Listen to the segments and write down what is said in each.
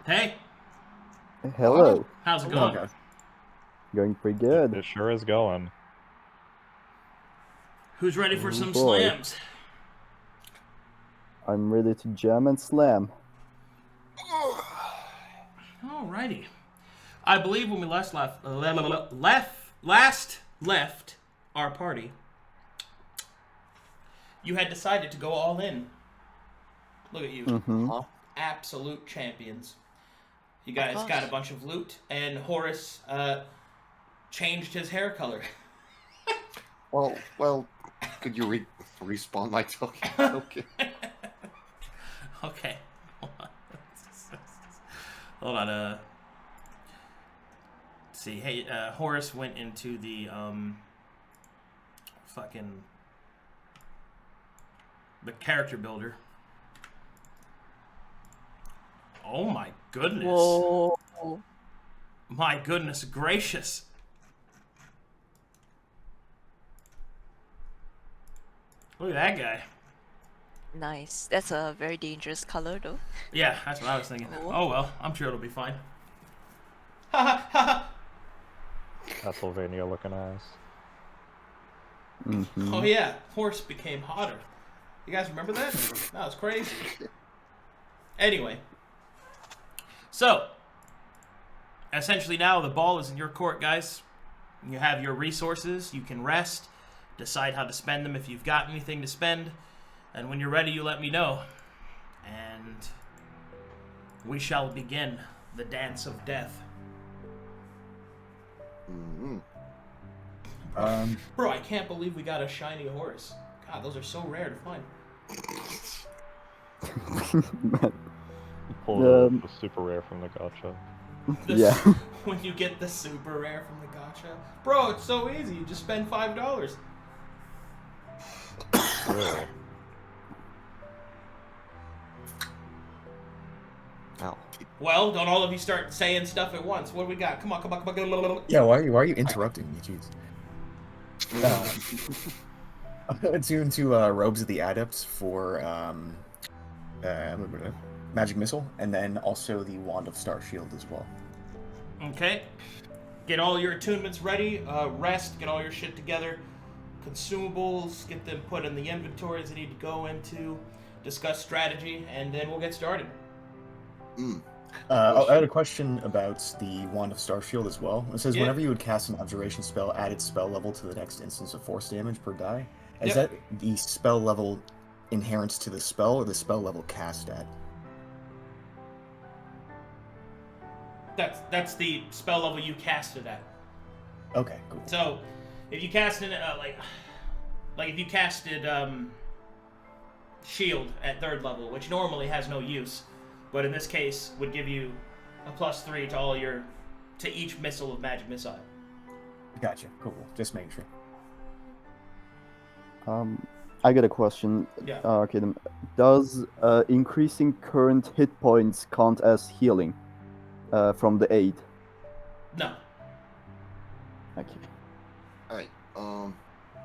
Hey. Hello. How's it going? Okay. Going pretty good. It sure is going. Who's ready for some boy. slams? I'm ready to jam and slam. Alrighty. I believe when we last left our party, you had decided to go all in. Look at you. Mm-hmm. Absolute champions. You guys got a bunch of loot, and Horus changed his hair color. Well, could you respawn my token? Okay. Okay. Hold on. Let's see. Hey, Horus went into the the character builder. Oh my goodness. Whoa. My goodness gracious. Look at that guy. Nice. That's a very dangerous color, though. Yeah, that's what I was thinking. Oh. Oh well, I'm sure it'll be fine. Ha ha ha! Castlevania looking ass. Mm-hmm. Oh yeah, Horse became hotter. You guys remember that? That was crazy. Anyway. So, essentially now the ball is in your court, guys. You have your resources, you can rest, decide how to spend them if you've got anything to spend, and when you're ready, you let me know. And we shall begin the dance of death. Mm-hmm. Bro, I can't believe we got a shiny horse. God, those are so rare to find. Pull the super rare from the gacha. Yeah. When you get the super rare from the gacha. Bro, it's so easy. You just spend $5. Really? Oh. Well, don't all of you start saying stuff at once. What do we got? Come on, come on, come on. Yeah, why are you interrupting me? Jeez. I'm attuned to Robes of the Adepts for Magic Missile, and then also the Wand of Star Shield as well. Okay. Get all your attunements ready. Rest. Get all your shit together. Consumables. Get them put in the inventories they need to go into. Discuss strategy, and then we'll get started. I had a question about the Wand of Star Shield as well. It says whenever you would cast an observation spell, add its spell level to the next instance of force damage per die. Is that the spell level inherent to the spell, or the spell level cast at? That's the spell level you cast it at. Okay, cool. So, if you cast it like if you casted Shield at 3rd level, which normally has no use, but in this case would give you a +3 to all to each missile of magic missile. Gotcha. Cool. Just making sure. I got a question. Yeah. Okay, does increasing current hit points count as healing from the aid? No. Okay. Alright,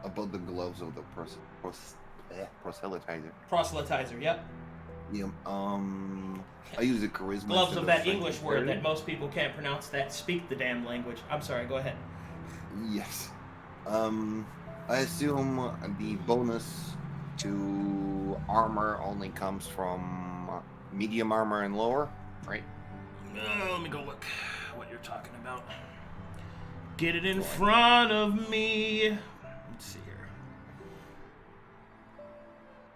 about the gloves of the proselytizer. Proselytizer, yep. Yeah, I use the charisma. Gloves instead of that strength English and word parry. that most people can't pronounce that speak the damn language. I'm sorry, go ahead. Yes. I assume the bonus to armor only comes from medium armor and lower, right? Let me go look what you're talking about. Get it in front of me. Let's see here.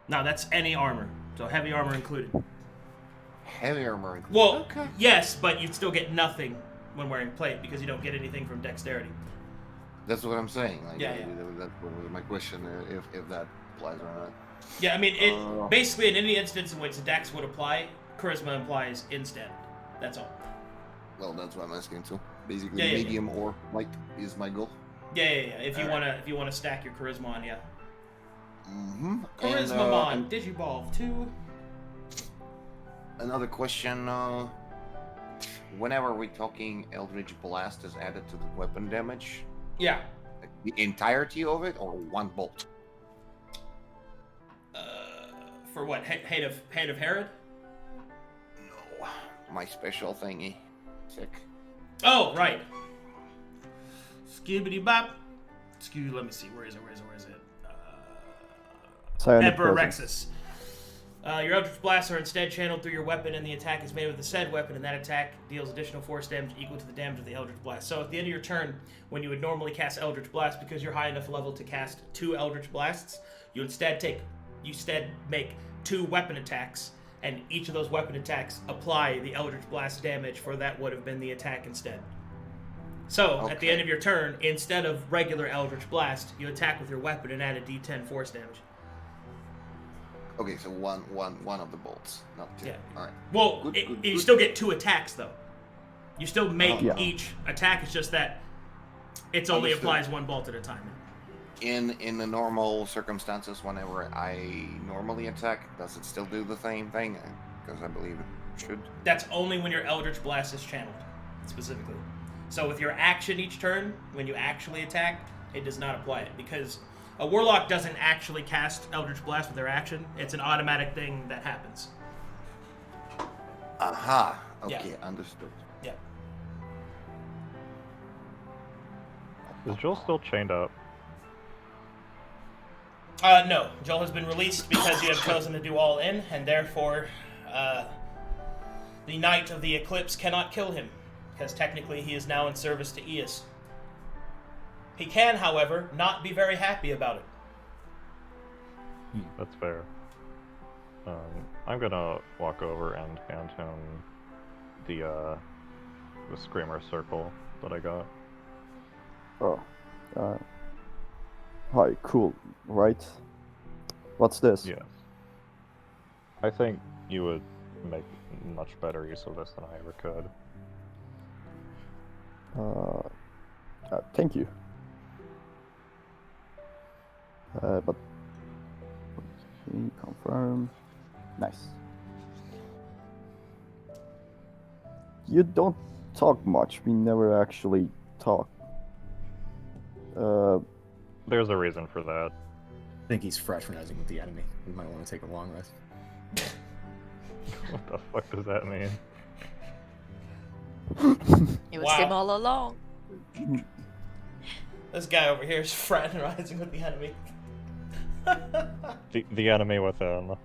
No, that's any armor. So heavy armor included. Heavy armor included. Well, okay. yes, but you'd still get nothing when wearing plate because you don't get anything from dexterity. That's what I'm saying. Like, Yeah. That was my question, if that applies or not. Yeah, I mean, it basically in any instance in which dex would apply, charisma implies instead. That's all. Well, that's what I'm asking too. Basically, Yeah. medium or light is my goal. Yeah. If you wanna stack your charisma on, yeah. Mm-hmm. Charisma on Digivolve 2. Another question. Whenever we're talking Eldritch Blast is added to the weapon damage, Yeah. like the entirety of it or one bolt? For what? Hand of Herod? No. my special thingy. Sick. Oh, right. Skibbity bop. Let me see. Where is it? Psionic Emperor presence. Rexus. Your Eldritch Blasts are instead channeled through your weapon, and the attack is made with the said weapon, and that attack deals additional force damage equal to the damage of the Eldritch Blast. So at the end of your turn, when you would normally cast Eldritch Blast, because you're high enough level to cast 2 Eldritch Blasts, you instead make 2 weapon attacks, and each of those weapon attacks apply the Eldritch Blast damage for that would have been the attack instead. So, at the end of your turn, instead of regular Eldritch Blast, you attack with your weapon and add a d10 force damage. Okay, so one of the bolts, not 2. Yeah. All right. Well, you still get 2 attacks, though. You still make Yeah. each attack, it's just that it only Understood. applies 1 bolt at a time. In the normal circumstances, whenever I normally attack, does it still do the same thing? Because I believe it should. That's only when your Eldritch Blast is channeled, specifically. So with your action each turn, when you actually attack, it does not apply it, because a Warlock doesn't actually cast Eldritch Blast with their action. It's an automatic thing that happens. Aha. Okay, Yeah. understood. Yeah. Is Joel still chained up? No. Joel has been released because you have chosen to do all in, and therefore, the Knight of the Eclipse cannot kill him, because technically he is now in service to Eos. He can, however, not be very happy about it. That's fair. I'm gonna walk over and hand him the Screamer Circle that I got. Oh. Hi, cool, right? What's this? Yes. I think you would make much better use of this than I ever could. Thank you. But confirm. Nice. You don't talk much. We never actually talk. There's a reason for that. I think he's fraternizing with the enemy. We might want to take a long rest. What the fuck does that mean? It was Wow. him all along. This guy over here is fraternizing with the enemy. The enemy within.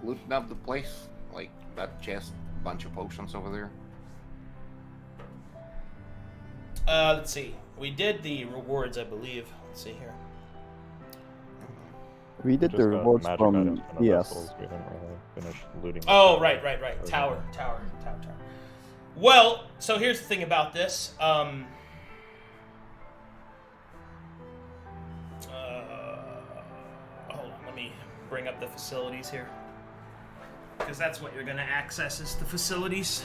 Looting up the place, like that chest, bunch of potions over there. Let's see. We did the rewards, I believe. Let's see here. We did Just the got rewards magic from items the yes. vessels. We didn't really finish looting. the Oh, tower. right. Tower. Well, so here's the thing about this. Hold on, let me bring up the facilities here. Because that's what you're going to access is the facilities.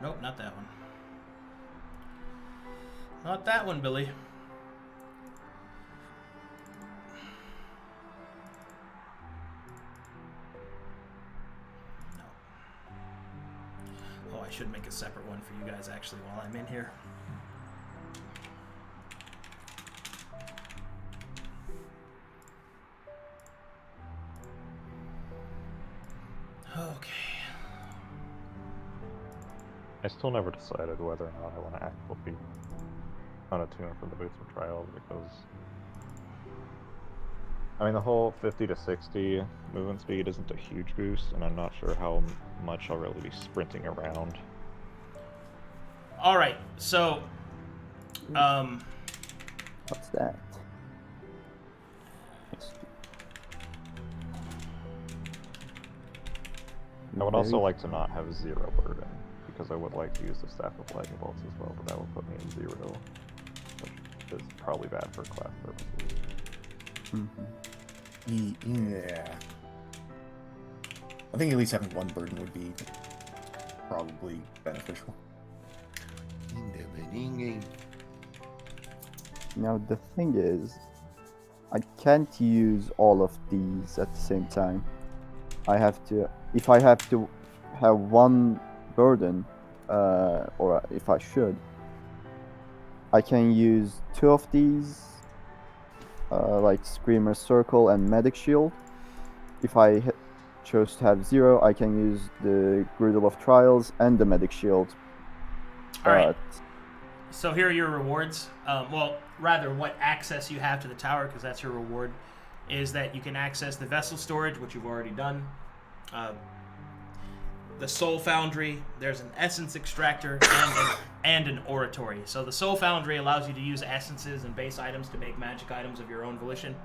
Nope, not that one. Not that one, Billy. No. Oh, I should make a separate one for you guys actually while I'm in here. Okay. I still never decided whether or not I want to actually unattune for the Boots of Trial because I mean the whole 50 to 60 movement speed isn't a huge boost, and I'm not sure how much I'll really be sprinting around. All right. So, What's that? I would also like to not have 0 burden, because I would like to use the Staff of Lightning Bolts as well, but that would put me in 0, which is probably bad for class purposes. Yeah. I think at least having 1 burden would be probably beneficial. In the beginning. Now the thing is, I can't use all of these at the same time. I have to, if I have to have 1 burden, or if I should, I can use 2 of these, like Screamer Circle and Medic Shield. If I chose to have 0, I can use the Griddle of Trials and the Medic Shield. All right. So here are your rewards. Well, rather, what access you have to the tower, because that's your reward, is that you can access the vessel storage, which you've already done. The Soul Foundry, there's an Essence Extractor, and an Oratory. So the Soul Foundry allows you to use essences and base items to make magic items of your own volition.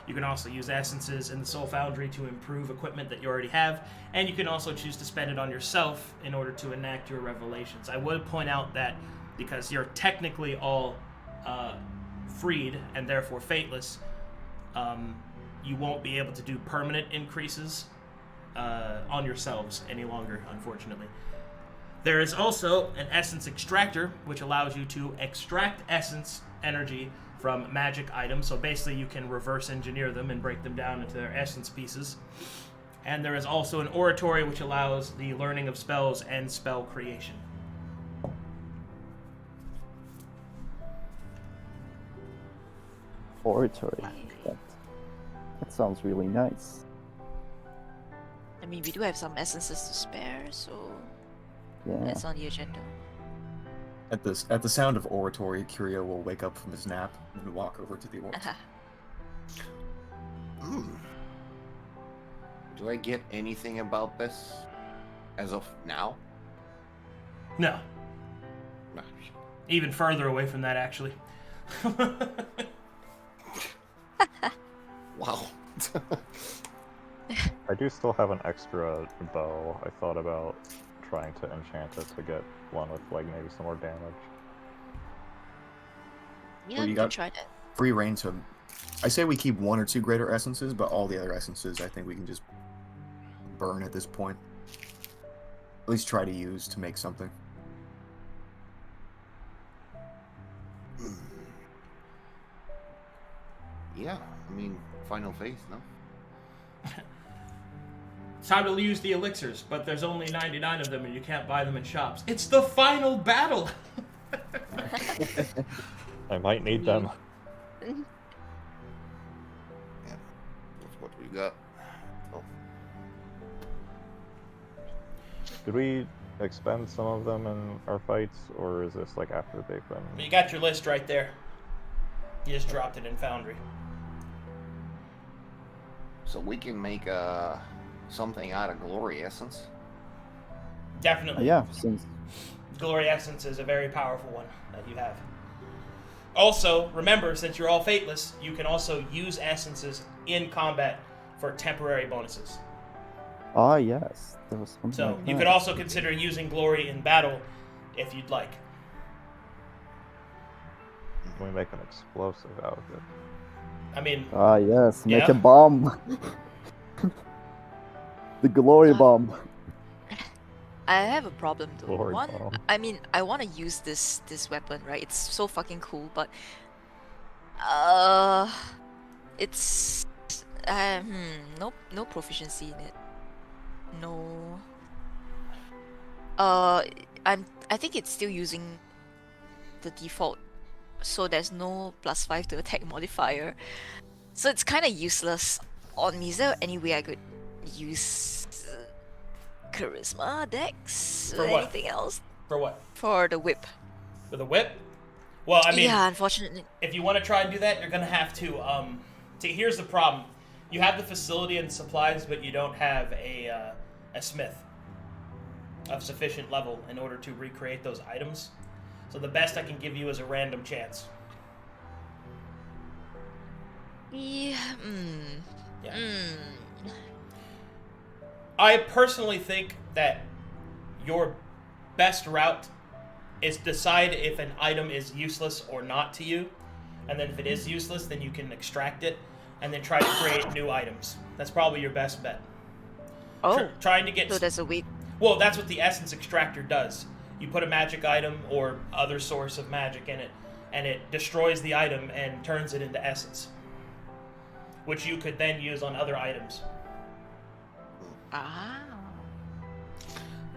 You can also use essences in the Soul Foundry to improve equipment that you already have, and you can also choose to spend it on yourself in order to enact your revelations. I would point out that because you're technically all freed and therefore fateless, you won't be able to do permanent increases on yourselves any longer, unfortunately. There is also an Essence Extractor, which allows you to extract essence energy from magic items. So basically you can reverse engineer them and break them down into their essence pieces. And there is also an Oratory, which allows the learning of spells and spell creation. Oratory. That sounds really nice. I mean, we do have some essences to spare, so Yeah. that's on the agenda. At the sound of oratory, Curio will wake up from his nap and walk over to the oratory. Do I get anything about this as of now? No. No. Even further away from that, actually. Wow. I do still have an extra bow. I thought about trying to enchant it to get one with like maybe some more damage. Yeah, Well, you we can got- try that. Free reign to. I say we keep 1 or 2 greater essences, but all the other essences I think we can just burn at this point. At least try to use to make something. Yeah, I mean, final phase, no? It's time to use the elixirs, but there's only 99 of them and you can't buy them in shops. It's the final battle! I might need them. Yeah, that's what we got. Oh. Did we expend some of them in our fights, or is this like after they've been... You got your list right there. You just dropped it in Foundry. So we can make something out of glory essence. Definitely. Yeah, since Glory Essence is a very powerful one that you have. Also, remember, since you're all fateless, you can also use essences in combat for temporary bonuses. yes, there was something So like you that. could also consider using Glory in battle if you'd like. Can we make an explosive out of it? I mean, Yes, make Yeah? a bomb. The glory bomb. I have a problem though. Glory One, bomb. I mean, I want to use this weapon, right? It's so fucking cool, but it's no proficiency in it. No. I think it's still using the default, so there's no +5 to attack modifier. So it's kind of useless on me. Is there any way I could use charisma, dex, For or what? anything else for what? for the whip? For the whip? Well, I mean, yeah, unfortunately. if you want to try and do that, you're going to have to, see, here's the problem. You have the facility and supplies, but you don't have a smith of sufficient level in order to recreate those items. So the best I can give you is a random chance. Yeah. Yeah. I personally think that your best route is decide if an item is useless or not to you, and then if it is useless, then you can extract it, and then try to create new items. That's probably your best bet. Oh, Trying to get... so there's a way. Well, that's what the Essence Extractor does. You put a magic item or other source of magic in it, and it destroys the item and turns it into essence, which you could then use on other items. Ah.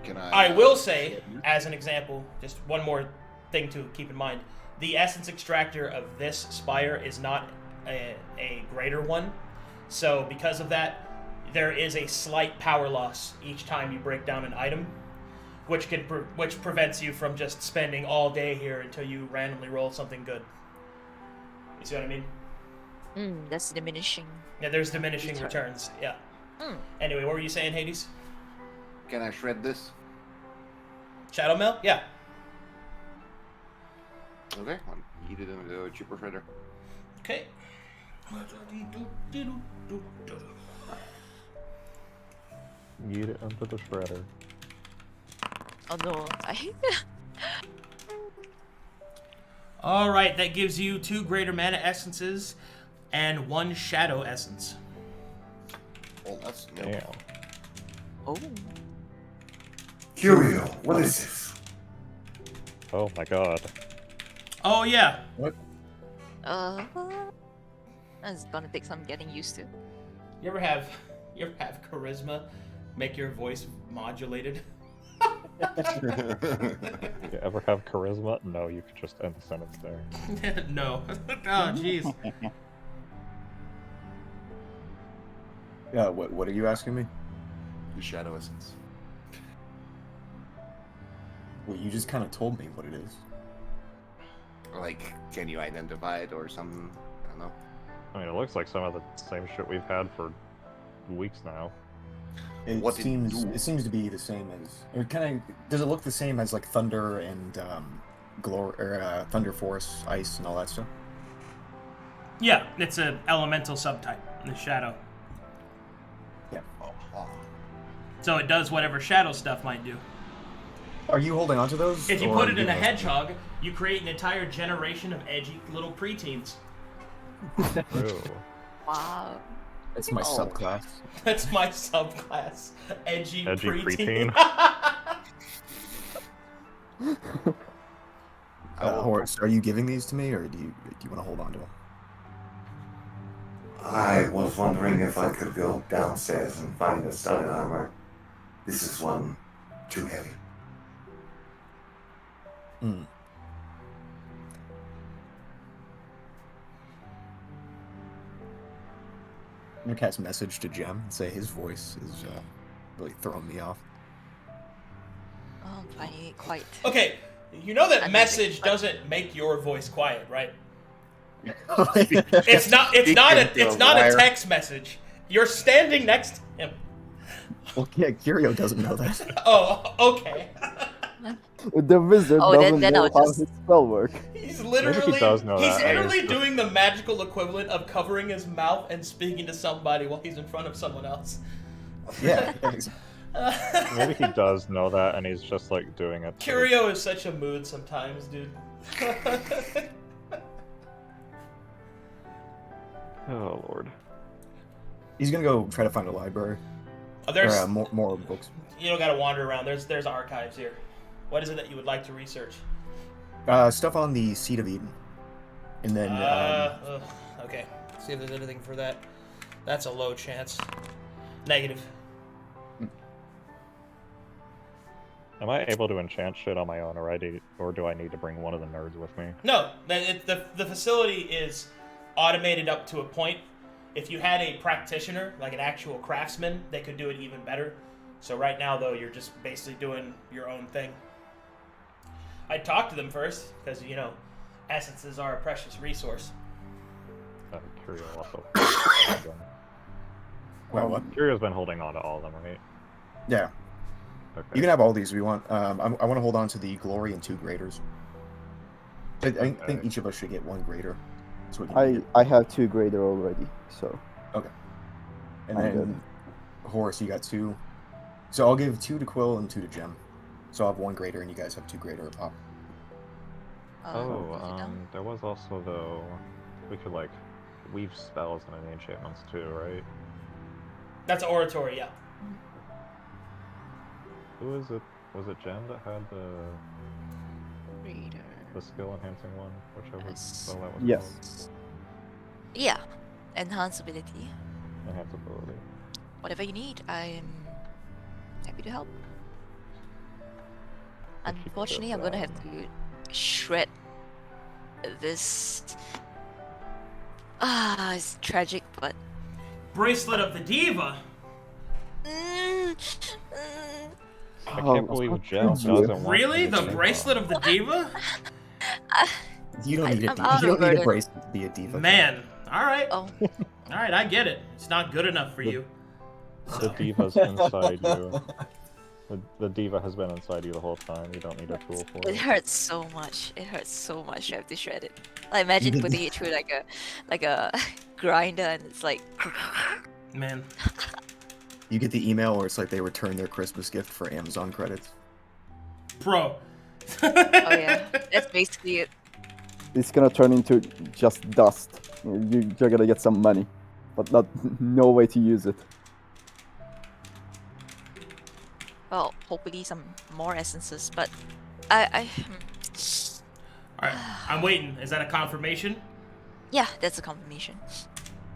Can I? I will say, as an example, just one more thing to keep in mind. the essence extractor of this spire is not a greater one. So because of that, there is a slight power loss each time you break down an item, which prevents you from just spending all day here until you randomly roll something good. You see what I mean? That's diminishing. Yeah, there's diminishing returns. Yeah. Anyway, what were you saying, Hades? Can I shred this? Shadow Mail? Yeah. Okay, I'll eat it into a cheaper shredder. Okay. Eat it into the shredder. Oh no, All right, that gives you 2 greater mana essences and 1 shadow essence. Oh, that's no. Damn. Oh. Curio, what is this? Oh my god. Oh yeah. That's gonna take some getting used to. You ever have charisma make your voice modulated? You ever have charisma? No, you could just end the sentence there. No. Oh jeez. Yeah, what are you asking me? The shadow essence. Well, you just kind of told me what it is. Like, can you identify it or something? I don't know. I mean, it looks like some of the same shit we've had for weeks now. It seems to be the same as, or kind of, does it look the same as like Thunder and Thunder Force, Ice, and all that stuff? Yeah, it's an elemental subtype, the shadow. Yeah. So it does whatever shadow stuff might do. Are you holding on to those? If you or put are it in a giving those to me? hedgehog, you create an entire generation of edgy little preteens. Ooh. Wow. It's my subclass. That's my subclass. Edgy preteen. Horus, are you giving these to me, or do you want to hold on to them? I was wondering if I could go downstairs and find a studded armor. This is one too heavy. Hmm. I'm gonna cast a message to Jem and say his voice is really throwing me off. Oh, I'm finding it quite. Okay, you know that I'm message but- doesn't make your voice quiet, right? It's It's not a liar. text message. You're standing next to him. Well, yeah, Curio doesn't know that. Oh, okay. The wizard Oh, doesn't then know I'll how just- his spell work. He's literally does know he's that, and literally he's doing the magical equivalent of covering his mouth and speaking to somebody while he's in front of someone else. Yeah. Maybe he does know that, and he's just like doing it. Curio is such a mood sometimes, dude. Oh lord. He's gonna go try to find a library. Oh, there's Or, more books. you don't gotta wander around. There's archives here. What is it that you would like to research? Stuff on the Seed of Eden. And then, Okay. See if there's anything for that. That's a low chance. Negative. Am I able to enchant shit on my own, or do I need to bring one of the nerds with me? No, the facility is automated up to a point. If you had a practitioner, like an actual craftsman, they could do it even better. So right now, though, you're just basically doing your own thing. I'd talk to them first, because, you know, essences are a precious resource. Curio also. well, what? Curio's been holding on to all of them, right? Yeah. Okay. You can have all these if you want. I want to hold on to the Glory and 2 Graders. I think each of us should get 1 Grader. So we can I have 2 greater already, so and I'm then good. Horus, you got 2. So I'll give 2 to Quill and 2 to Jem. So I'll have 1 Grader and you guys have 2 Grader at pop. There was also though, we could like weave spells and enchantments too, right? That's oratory, yeah. Who is it? Was it Jem that had Reader. the skill enhancing one, whichever Yes. spell that was Yes. Yeah. Enhance ability. called? Enhance ability. Whatever you need, I am happy to help. If you could Unfortunately, go I'm gonna have to shred this. It's tragic, but. Bracelet of the Diva. Mm, I can't believe Jen doesn't want Really? to The be a bracelet of the Diva? You don't need a I'm diva. out You of don't need a burden. bracelet to be a diva. Man. All right. Oh, All right, I get it. It's not good enough for you. The So, diva's inside you. The diva has been inside you the whole time. You don't need a tool for it it. hurts so much. It hurts so much to have to shred it. Like imagine putting it through like a grinder and it's like. man. You get the email where it's like they returned their Christmas gift for Amazon credits. Bro. Oh yeah, that's basically it. It's gonna turn into just dust. You're gonna get some money, but no way to use it. Well, hopefully some more essences, but I All right, I'm waiting. Is that a confirmation? yeah, that's a confirmation.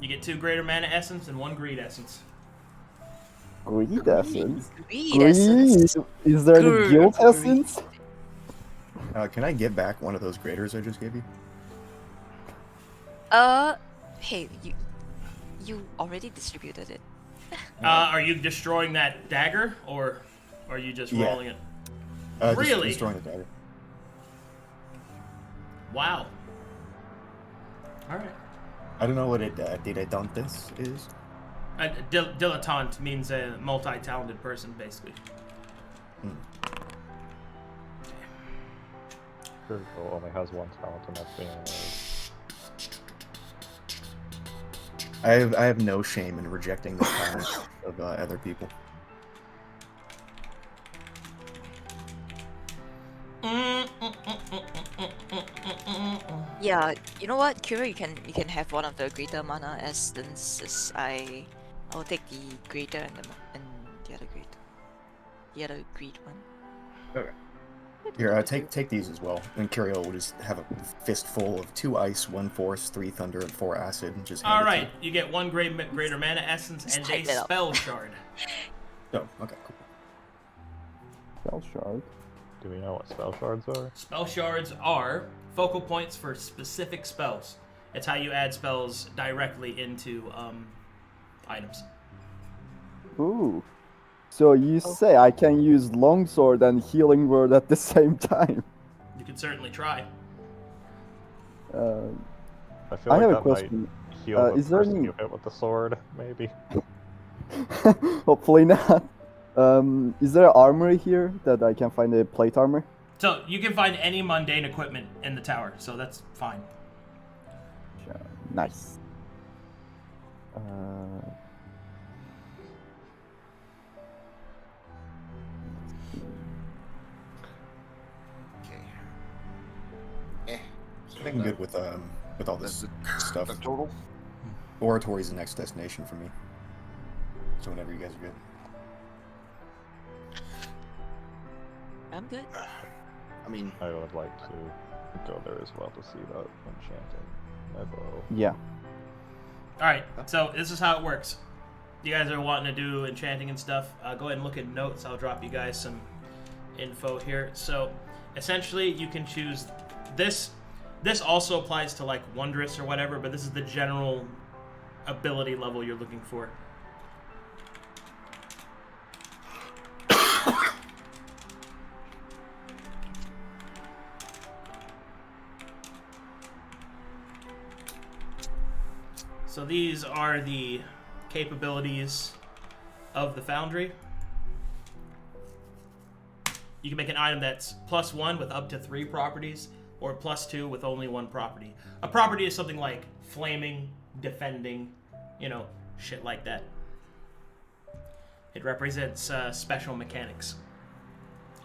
You get 2 greater mana essence and 1 greed essence. Greed essence? Greed essence. Is there any Greed. guild essence? Can I get back one of those graders I just gave you? Hey, you already distributed it. Are you destroying that dagger, or are you just Yeah. rolling it? Just Really? destroying the dagger. Wow. All right. I don't know what it dilettantes is. Dilettante means a multi-talented person, basically. Curio only has 1 talent, and that's being I have no shame in rejecting the talents of other people. Yeah, you know what, Curio, you can have one of the greater mana essences. I'll take the greater and the other great, the other greed one. Okay. Here, take these as well. And Curio will just have a fistful of 2 ice, 1 force, 3 thunder, and 4 acid. And just hand All it to right, you get 1 greater mana essence Just and a tighten it up. spell shard. you. Oh, okay, cool. Spell shard. Do we know what spell shards are? Spell shards are focal points for specific spells. It's how you add spells directly into items. Ooh. So you say I can use longsword and healing word at the same time? You can certainly try. I feel I like have a that question. might heal the Is there person any- you hit with the sword, maybe. Hopefully not. Is there armory here that I can find a plate armor? So you can find any mundane equipment in the tower, so that's fine. Sure. Nice. Okay. Eh. I think I'm good with all this stuff. The total? Oratory is the next destination for me. So whenever you guys are good. I'm good. I mean, I would like to go there as well to see about enchanting my bow. Yeah. All right, so this is how it works. You guys are wanting to do enchanting and stuff. Go ahead and look at notes. I'll drop you guys some info here. So essentially, you can choose this. This also applies to like Wondrous or whatever, but this is the general ability level you're looking for. So these are the capabilities of the Foundry. You can make an item that's +1 with up to 3 properties, or +2 with only 1 property. A property is something like flaming, defending, you know, shit like that. It represents special mechanics.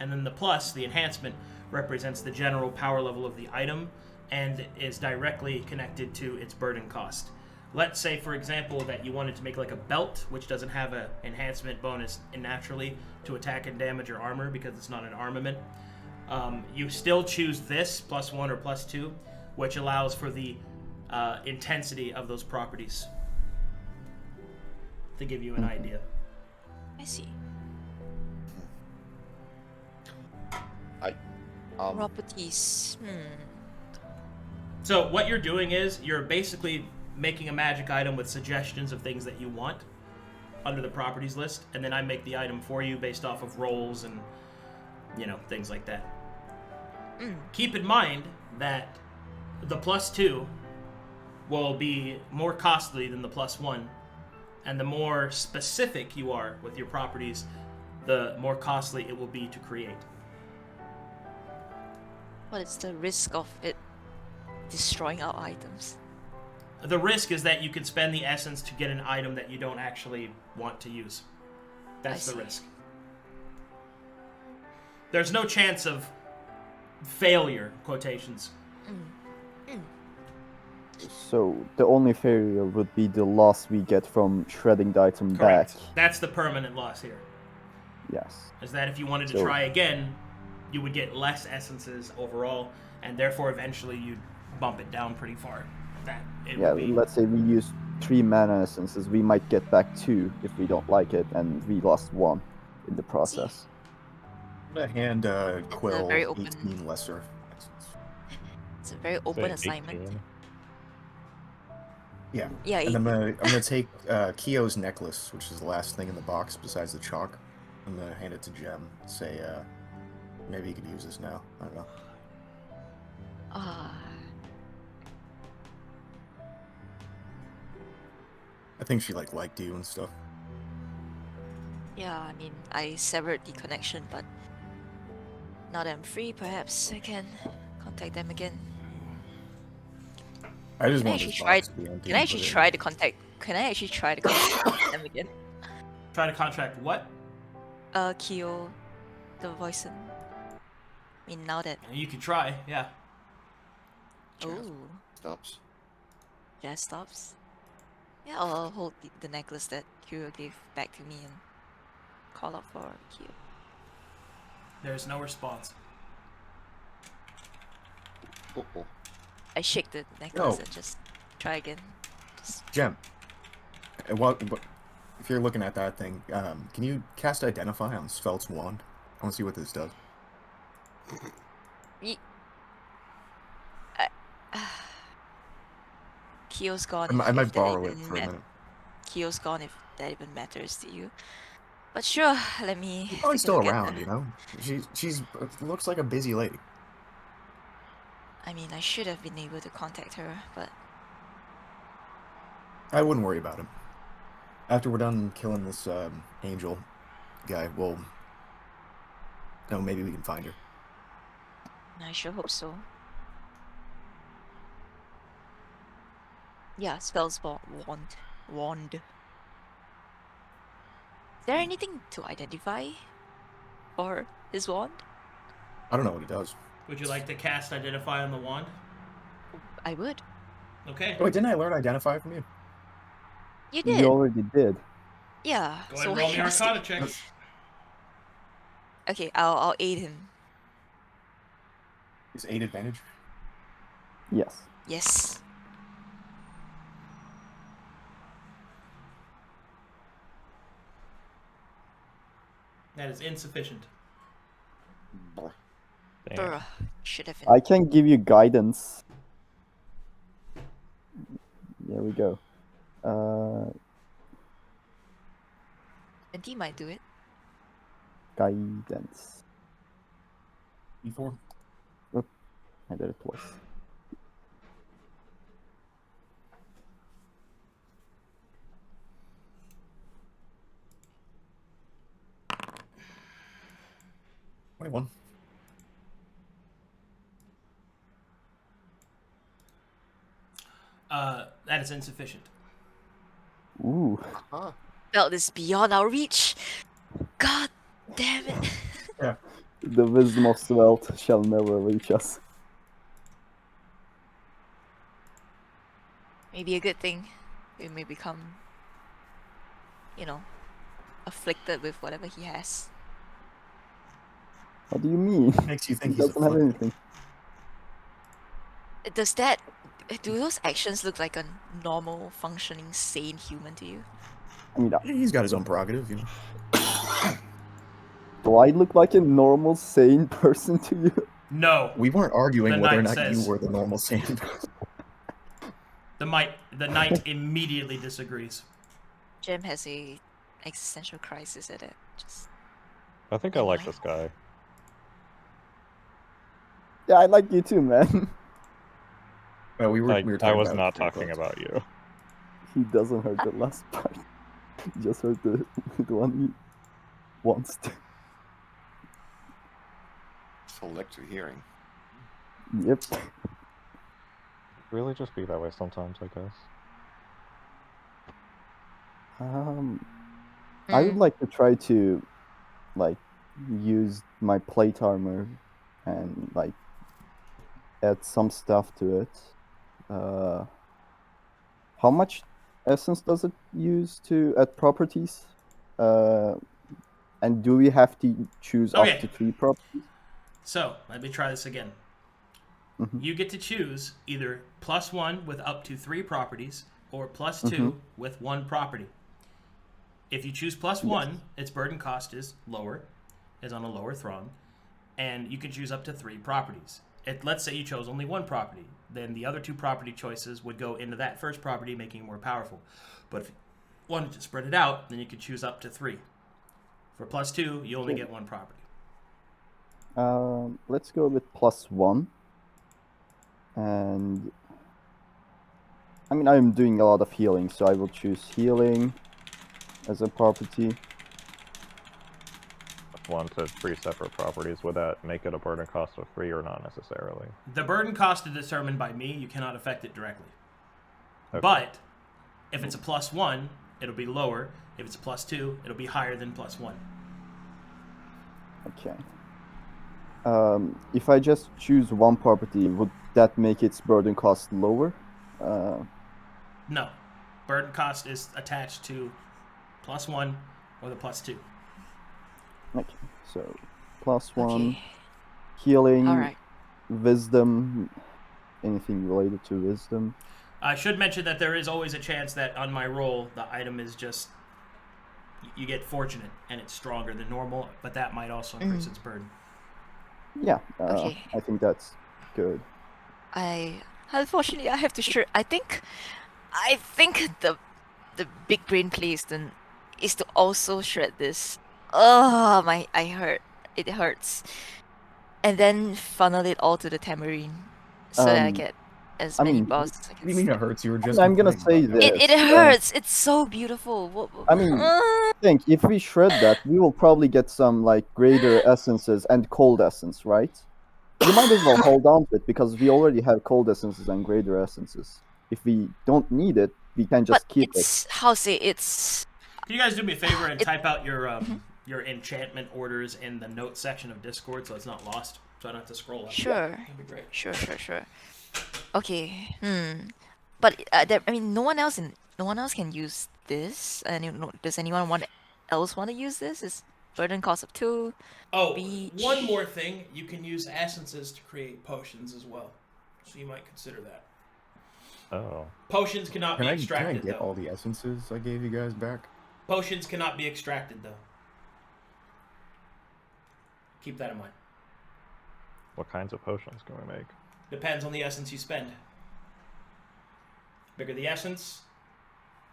And then the plus, the enhancement, represents the general power level of the item and is directly connected to its burden cost. Let's say, for example, that you wanted to make like a belt, which doesn't have an enhancement bonus naturally to attack and damage or armor because it's not an armament. You still choose this, +1 or +2, which allows for the intensity of those properties. To give you an idea. I see. I Properties. So what you're doing is you're basically making a magic item with suggestions of things that you want under the properties list, and then I make the item for you based off of rolls and, you know, things like that. Keep in mind that the +2 will be more costly than the +1, and the more specific you are with your properties, the more costly it will be to create. What is the risk of it destroying our items? The risk is that you could spend the essence to get an item that you don't actually want to use. That's the risk. There's no chance of failure, quotations. So the only failure would be the loss we get from shredding the item Correct. back. That's the permanent loss here. Yes. Is that if you wanted to So- try again, you would get less essences overall, and therefore eventually you'd bump it down pretty far. That it Yeah, would be. let's say we use 3 mana essences, we might get back 2 if we don't like it, and we lost 1 in the process. I'm gonna hand Quill very open- 18 lesser. It's a very Say open assignment. 18. Yeah. Yeah, And I'm gonna take Kyo's necklace, which is the last thing in the box besides the chalk. I'm gonna hand it to Gem. Say, maybe you could use this now. I don't know. I think she liked you and stuff. Yeah, I mean, I severed the connection, but now that I'm free, perhaps I can contact them again. I just Can I want actually this try? box to be empty. Can I and actually put it in. try to contact? Can I actually try to contact them again? Try to contract what? Kyo, the voice. I mean, now that You could try, yeah. oh, Stops. jazz stops. Yeah, I'll hold the necklace that Curio gave back to me and call out for Kyo. There's no response. Uh-oh. I shake the necklace No. and just try again. Just Gem. If you're looking at that thing, can you cast Identify on Sveld's wand? I want to see what this does. Kyo's gone. I might if that borrow it even for a minute. Kyo's gone if that even matters to you. But sure, let me. She's probably take a still look at around, the- you know? She's looks like a busy lady. I mean, I should have been able to contact her, but I wouldn't worry about him. After we're done killing this angel guy, we'll... No, maybe we can find her. I sure hope so. Yeah, spells wand. Is there anything to identify for his wand? I don't know what it does. Would you like to cast Identify on the wand? I would. Okay. Oh, wait, didn't I learn Identify from you? You did. You already did. Yeah. Go ahead and roll me you're Arcana asking- checks. Okay, I'll aid him. Is 8 advantage? Yes. Yes. That is insufficient. Damn. Bruh. Should have been. I can give you guidance. There we go. 20 might do it. Guidance. E4? I did it twice. $21. That is insufficient. Ooh. Huh. Belt is beyond our reach. God damn it. The wisdom of Svelte shall never reach us. Maybe a good thing. We may become, afflicted with whatever he has. What do you mean? Makes you think He he's doesn't have afflicted. anything. Do those actions look like a normal, functioning, sane human to you? I mean, He's got his own prerogative, you know. do I look like a normal, sane person to you? No. We weren't arguing The whether or knight not says- you were the normal sane person. The knight immediately disagrees. Jem has a existential crisis at it. Just I think I like this guy. Yeah, I like you too, man. Well, we were talking I was about not free talking clothes. about you. He doesn't hurt the last part. He just hurt the one he wants to. Selective hearing. Yep. Really just be that way sometimes, I guess. I would like to try to, like, use my plate armor and, like, add some stuff to it. How much essence does it use to add properties? And do we have to choose Okay. up to 3 properties? So, let me try this again. You get to choose either +1 with up to 3 properties or +2 with 1 property. If you choose +1, its burden cost is lower, is on a lower throng, and you can choose up to 3 properties. Let's say you chose only 1 property, then the other 2 property choices would go into that first property, making it more powerful. But if you wanted to spread it out, then you could choose up to 3. For +2, you only get 1 property. Let's go with +1. And I mean, I'm doing a lot of healing, so I will choose healing as a property. 1 to 3 separate properties. Would that make it a burden cost of 3 or not necessarily? The burden cost is determined by me. You cannot affect it directly. Okay. But if it's a +1, it'll be lower. If it's a +2, it'll be higher than +1. Okay. If I just choose 1 property, would that make its burden cost lower? No. Burden cost is attached to +1 or the +2. Okay, so +1, Okay. healing, Alright. wisdom, anything related to wisdom. I should mention that there is always a chance that on my roll, the item is just... You get fortunate, and it's stronger than normal, but that might also increase its burden. Yeah, Okay. I think that's good. Unfortunately I have to shred. I think the big brain play is to also shred this. Oh I hurt. It hurts. And then funnel it all to the tambourine so that I get as many balls as I What can. do you mean it stick. hurts? You were just. I'm gonna complaining say about this. It hurts. It's so beautiful. I mean, think if we shred that, we will probably get some like greater essences and cold essence, right? You might as well hold on to it because we already have cold essences and greater essences. If we don't need it, we can just but keep it's how say it's Can you guys do me a favor and type out your enchantment orders in the notes section of Discord so it's not lost, so I don't have to scroll up? sure. That'd be great. Sure. Okay. But I mean, no one else can use this. And does anyone else want to use this? It's burden cost of 2. Oh, Beach. one more thing. You can use essences to create potions as well. So you might consider that. Oh. Potions cannot Can be I extracted, get though. all the essences I gave you guys back? Potions cannot be extracted, though. Keep that in mind. What kinds of potions can we make? Depends on the essence you spend. Bigger the essence,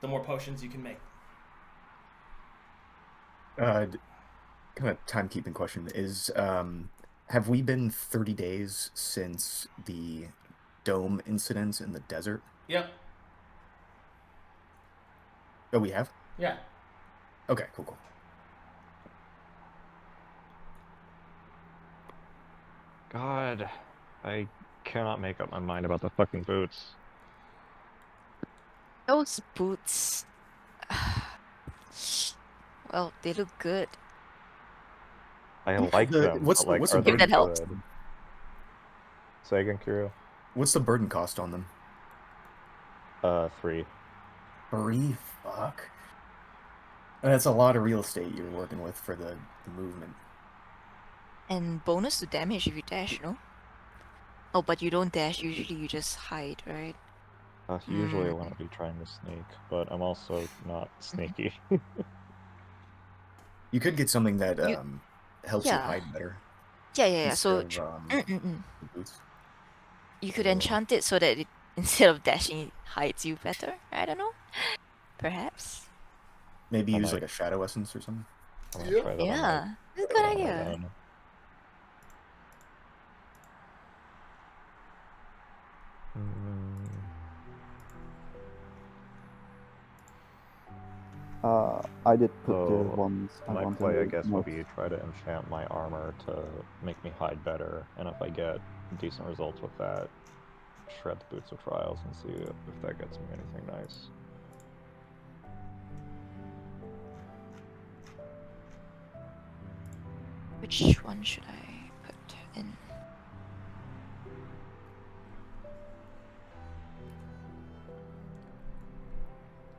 the more potions you can make. Kind of timekeeping question is, have we been 30 days since the dome incidents in the desert? Yep. Oh, we have? Yeah. Okay, cool. God, I cannot make up my mind about the fucking boots. Those boots. Well, they look good. I like them. what's but, like, what's are the they If that helps. good? Say again, Curio. What's the burden cost on them? 3. 3? Fuck. That's a lot of real estate you're working with for the movement. And bonus to damage if you dash, no? Oh, but you don't dash. Usually you just hide, right? Usually I want to be trying to sneak, but I'm also not sneaky. You could get something that helps you Yeah. hide better. Yeah. So instead of, mm-mm-mm. boots. You could enchant it so that instead of dashing, it hides you better. I don't know. Perhaps. Maybe I use might. like a shadow essence or something. I'm gonna try that on my Yeah, that's a good idea. then. I did put the So, ones I my wanted. play, I in guess, the would notes. be try to enchant my armor to make me hide better, and if I get decent results with that, shred the Boots of Trials and see if that gets me anything nice. Which one should I put in?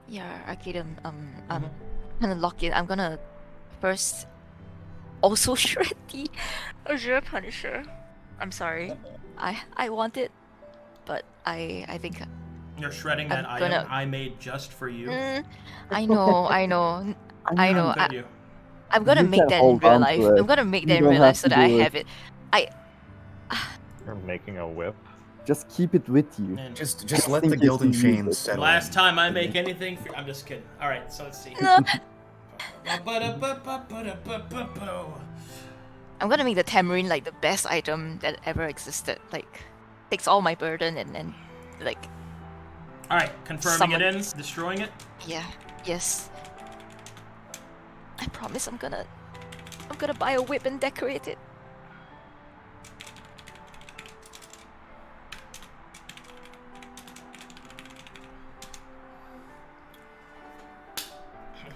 Yeah, Arcadum. I'm gonna lock in. I'm gonna first also shred the Azure Punisher. I'm sorry. I want it, but I think You're shredding I'm that gonna- item I made just for you. I know. I know. How could you? I'm gonna You make can that in hold real on to life. it. I'm gonna make You that in don't real have life so to that I do it. have it. You're making a whip? Just keep it with you. And Just Just let in the case gilded you use chain it. settle. last in. time I make anything for... I'm just kidding. Alright, so let's see. No. I'm gonna make the tamarind like the best item that ever existed. Like, takes all my burden and like, Alright, confirming it in, destroying it. yeah, yes. I promise I'm gonna buy a whip and decorate it.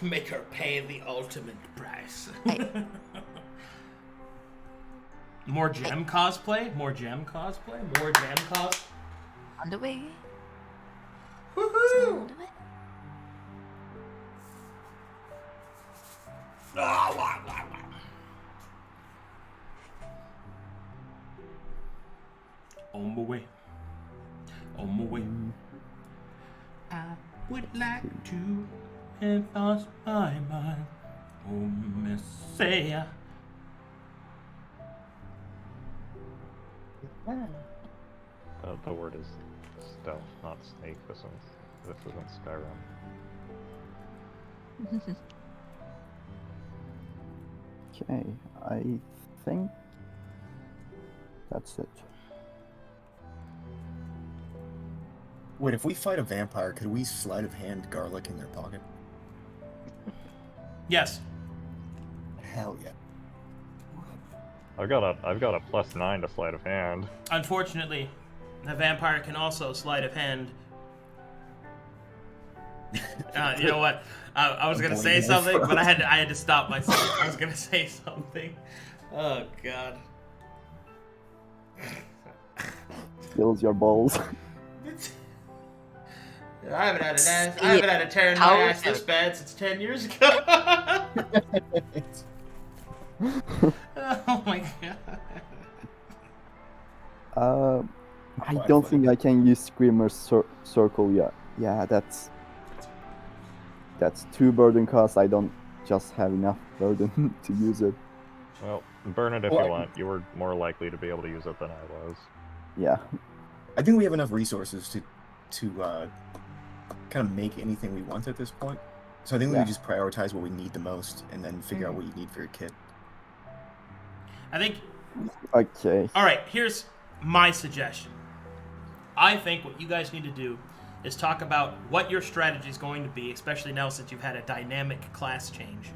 Make her pay the ultimate price. More gem cosplay? More gem cosplay? More gem cos? On the way. Woohoo! On the way. On my way. On my way. I would like to advance my mind. Oh, Messiah. The word is stealth, not snake. This isn't Skyrim. Okay, I think that's it. Wait, if we fight a vampire, could we sleight of hand garlic in their pocket? Yes. Hell yeah. I've got a +9 to sleight of hand. Unfortunately, the vampire can also sleight of hand. You know what? I was gonna say something, but I had to stop myself. I was gonna say something. Oh God. Fills your balls. I haven't had a tear in my ass this bad since 10 years ago. Oh my God. I don't think I can use Screamer's Circle yet. Yeah, that's 2 burden cost. I don't just have enough burden to use it. Well, burn it if you want. You were more likely to be able to use it than I was. Yeah. I think we have enough resources to kind of make anything we want at this point. So I think we would just prioritize what we need the most and then figure out what you need for your kit. I think. Okay. All right, here's my suggestion. I think what you guys need to do is talk about what your strategy is going to be, especially now since you've had a dynamic class change.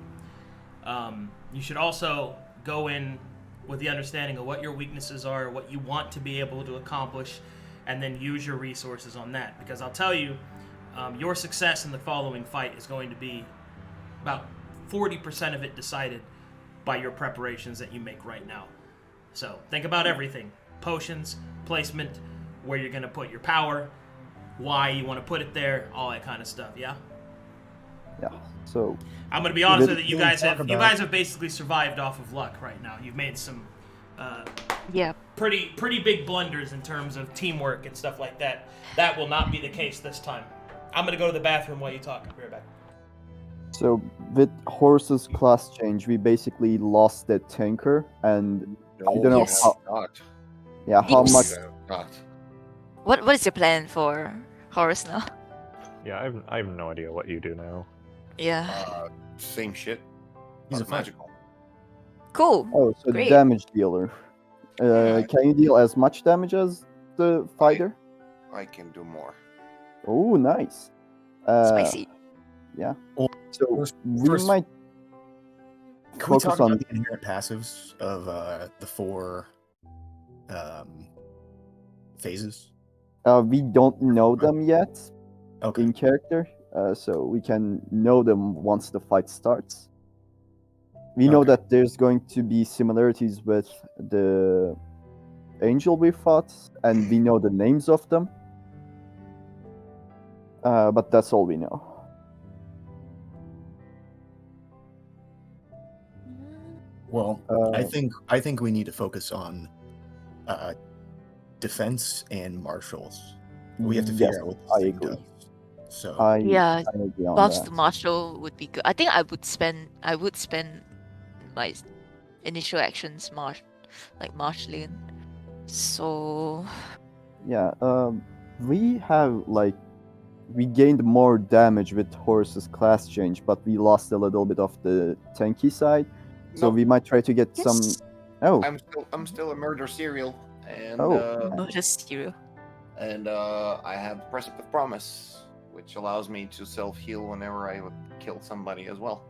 You should also go in with the understanding of what your weaknesses are, what you want to be able to accomplish, and then use your resources on that. Because I'll tell you, your success in the following fight is going to be about 40% of it decided by your preparations that you make right now. So think about everything. Potions, placement, where you're going to put your power, why you want to put it there, all that kind of stuff, yeah? Yeah, so... I'm going to be honest with you, you guys have basically survived off of luck right now. You've made some pretty big blunders in terms of teamwork and stuff like that. That will not be the case this time. I'm going to go to the bathroom while you talk. I'll be right back. So, with Horus's class change, we basically lost the tanker, and I don't know how... Yeah, how much... What is your plan for Horus now? Yeah, I have no idea what you do now. Yeah. Same shit. He's a but fighter. magical. Cool. Oh, so Great. damage dealer. Yeah. Can you deal as much damage as the fighter? I can do more. Oh, nice. Spicy. Yeah. Well, So we first- might Can we focus talk on. about the inherent passives of the 4 phases? We don't know them yet Okay. in character, so we can know them once the fight starts. We know Okay. that there's going to be similarities with the angel we fought, and we know the names of them. But that's all we know. Well, Uh, I think we need to focus on defense and martials. We have to figure yes, out what this I thing agree. does. So Yeah, I agree on buffs that. to martial would be good. I think I would spend my initial actions marshalling. So Yeah, we have we gained more damage with Horus's class change, but we lost a little bit of the tanky side. So Nope. we might try to get some. yes, Oh, I'm still a murder serial, and Oh. just hero. I have Precipice Promise, which allows me to self-heal whenever I would kill somebody as well.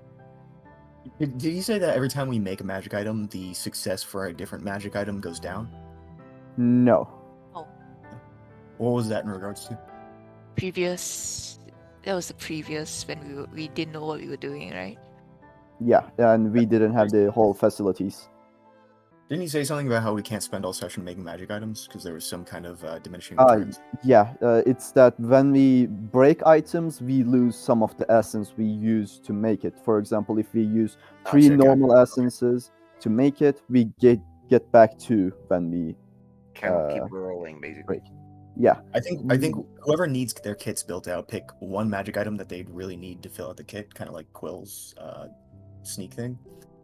did you say that every time we make a magic item, the success for a different magic item goes down? no. What was that in regards to? Previous. That was the previous when we didn't know what we were doing, right? Yeah, and we didn't have the whole facilities. Didn't you say something about how we can't spend all session making magic items because there was some kind of diminishing Uh, returns? Yeah, it's that when we break items, we lose some of the essence we use to make it. For example, if we use 3 shit, got it. normal essences to make it, we get back 2 when we. Kind of keep rolling, basically. Yeah, I think whoever needs their kits built out, pick one magic item that they'd really need to fill out the kit, kind of like Quill's sneak thing,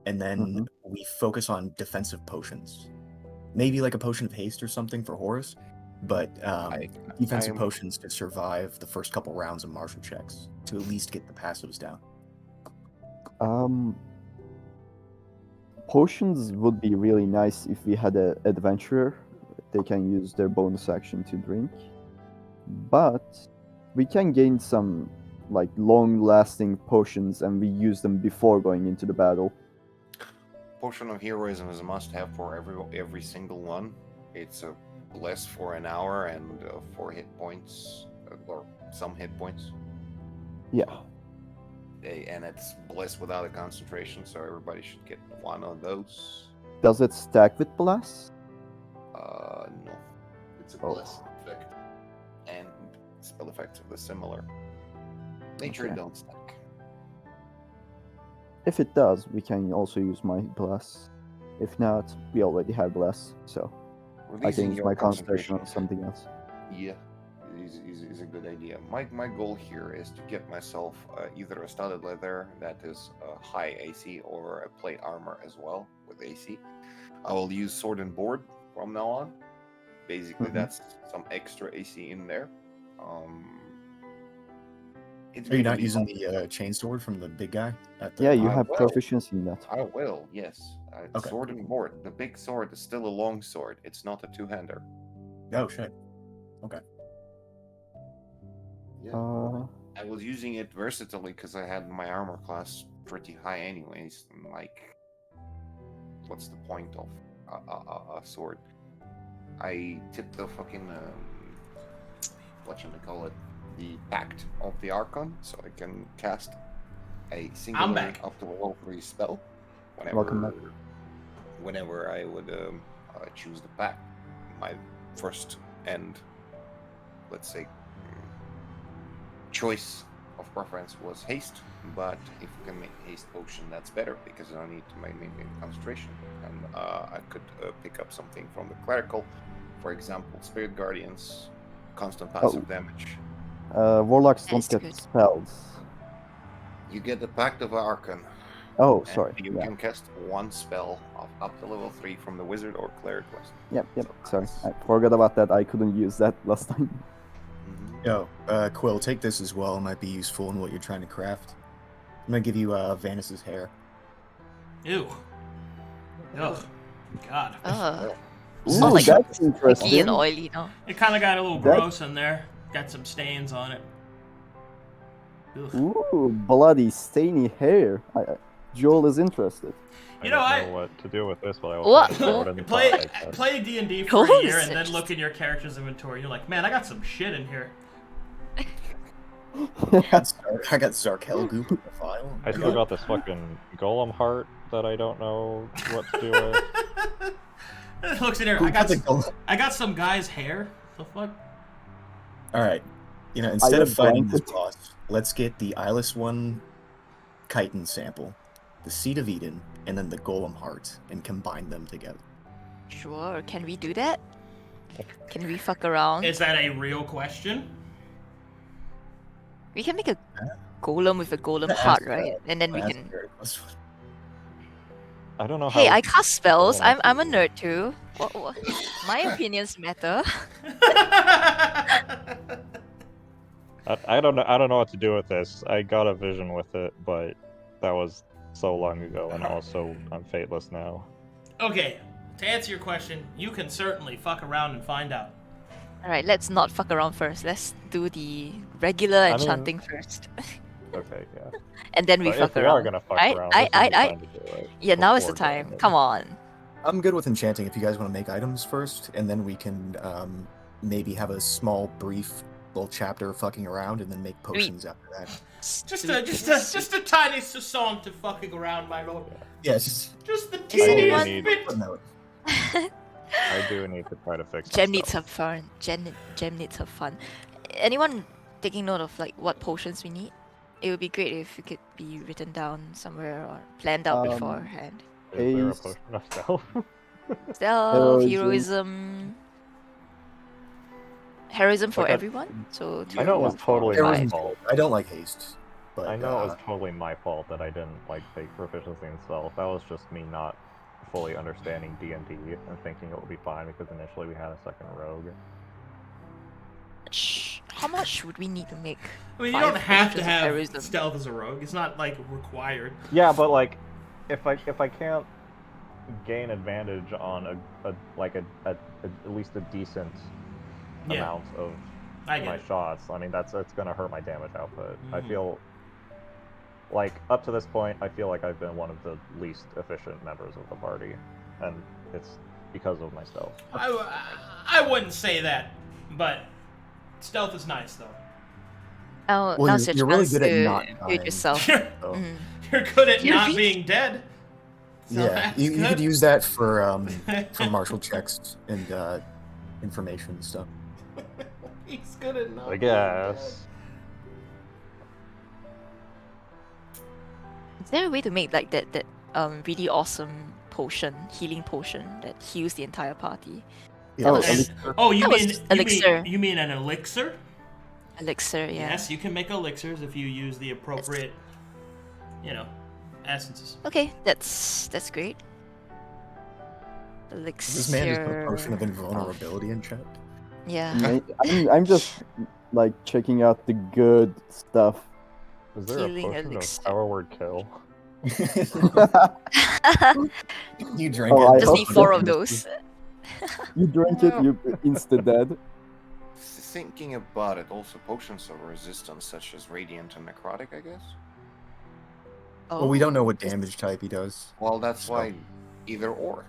and then we focus on defensive potions. Maybe like a potion of haste or something for Horus, but defensive potions to survive the first couple rounds of martial checks to at least get the passives down. Potions would be really nice if we had an adventurer. They can use their bonus action to drink. But we can gain some long-lasting potions, and we use them before going into the battle. Potion of Heroism is a must-have for every single one. It's a bless for an hour and 4 hit points, or some hit points. Yeah. And it's bless without a concentration, so everybody should get one of those. Does it stack with bless? No. It's a bless effect. And spell effects are the similar. Nature Okay. don't stack. If it does, we can also use my bless. If not, we already have bless, so I Releasing can use your my concentration on concentration. something else. Yeah, is a good idea. My goal here is to get myself either a studded leather that is high AC or a plate armor as well with AC. I will use sword and board from now on. Basically, that's some extra AC in there. It's Are you gonna not be using fun. the chain sword from the big guy? Yeah, you I have will. proficiency in that. I will, yes. Okay. Sword and board. The big sword is still a long sword. It's not a two-hander. Oh shit. Okay. Yeah. I was using it versatilely because I had my armor class pretty high anyways. And what's the point of a sword? I tipped the fucking what should I call it? The Pact of the Archon, so I can cast a single back. up to level 3 spell Welcome back. whenever I would choose the Pact. My first and let's say choice of preference was haste, but if you can make haste potion, that's better because I don't need to maintain concentration, and I could pick up something from the clerical, for example, Spirit Guardians, constant passive damage. Warlocks don't That's get good. spells. You get the Pact of Archon, Oh, And sorry. you Yeah. can cast one spell of up to level 3 from the wizard or cleric list. Yep. So Sorry, that's- I forgot about that. I couldn't use that last time. Mhm. Yo, Quill, take this as well. It might be useful in what you're trying to craft. I'm gonna give you Vanessa's hair. Ew. Ugh. God. Not Ooh, like that's sticky and interesting. oily, no? It kind of got a little That- gross in there. Got some stains on it. Ugh. Ooh, bloody stainy hair. Joel is interested. You know, I don't know what to do with this, but I also What? throw it in the Play pot, I guess. play D&D for Cool. a year and then look in your character's inventory. You're like, man, I got some shit in here. I got Zarkel goop in the file. I still got this fucking golem heart that I don't know what to do with. It looks in here. Who I got put the gold- I got some guy's hair. The fuck? All right, instead I of fighting advanced this boss, let's get the Eyeless One chitin sample, the Seed of Eden, and then the Golem heart, and combine them together. Sure, can we do that? Can we fuck around? Is that a real question? We can make a golem with a golem Ask heart, that. right? And then we That's can. very close. I don't know Hey, how. I cast spells. Golem I'm a is- nerd too. What? My opinions matter. I don't know. I don't know what to do with this. I got a vision with it, but that was so long ago, and also I'm fateless now. Okay, to answer your question, you can certainly fuck around and find out. Alright, let's not fuck around first. Let's do the regular I mean- enchanting first. Okay, yeah. And then we But fuck if we around. are gonna fuck Right? around, this is the time to do it. Yeah, now is the before time. going Come in. on. I'm good with enchanting if you guys want to make items first, and then we can maybe have a small, brief little chapter of fucking around, and then make potions after that. Just a tiny song to fucking around, my lord. Yeah, it's just Just the anyone- teeniest bit. footnote. I do need to try to fix Gem myself. needs her fun. Gem needs her fun. Anyone taking note of like what potions we need? It would be great if it could be written down somewhere or planned out beforehand. Is there a Ace. potion of stealth? Stealth, Heroism. heroism for Like I- everyone. So I know it was 2, 4, totally my 5. fault. I don't like haste, but I know it was totally my fault that I didn't take proficiency in stealth. That was just me not fully understanding D&D and thinking it would be fine because initially we had a second rogue. How much would we need to make? I mean, you 5 don't have to potions of have heroism? stealth as a rogue. It's not like required. Yeah, but like, if I can't gain advantage on at least a decent Yeah. amount of I get my it. shots, I mean it's gonna hurt my damage output. I Mhm. feel like up to this point, I feel like I've been one of the least efficient members of the party, and it's because of my stealth. I wouldn't say that, but stealth is nice though. Oh, Well, now's your you're really chance good at to not do it dying. yourself. You're, So, Mm. you're good at You're not weak. being dead. So yeah, that's you good. could use that for martial checks and information stuff. He's good at not I being guess. Is there a way to make like that really awesome potion, healing potion that heals the entire party? Yeah, Oh, was- dead. elixir. Oh, you That was mean just elixir. You mean an elixir? Elixir, yeah. Yes, you can make elixirs if you use the appropriate, essences. Okay, that's great. Elixir. this man just put a potion of invulnerability in chat. Yeah. I'm just like checking out the good stuff. Is there a Healing potion elixir. of power word kill? You drank Oh, it. I Just hope need so. 4 of those. You drink it, you insta dead. Thinking about it, also potions of resistance such as radiant and necrotic, I guess. Oh. Well, we don't know what damage type he does. Well, that's So- why either or.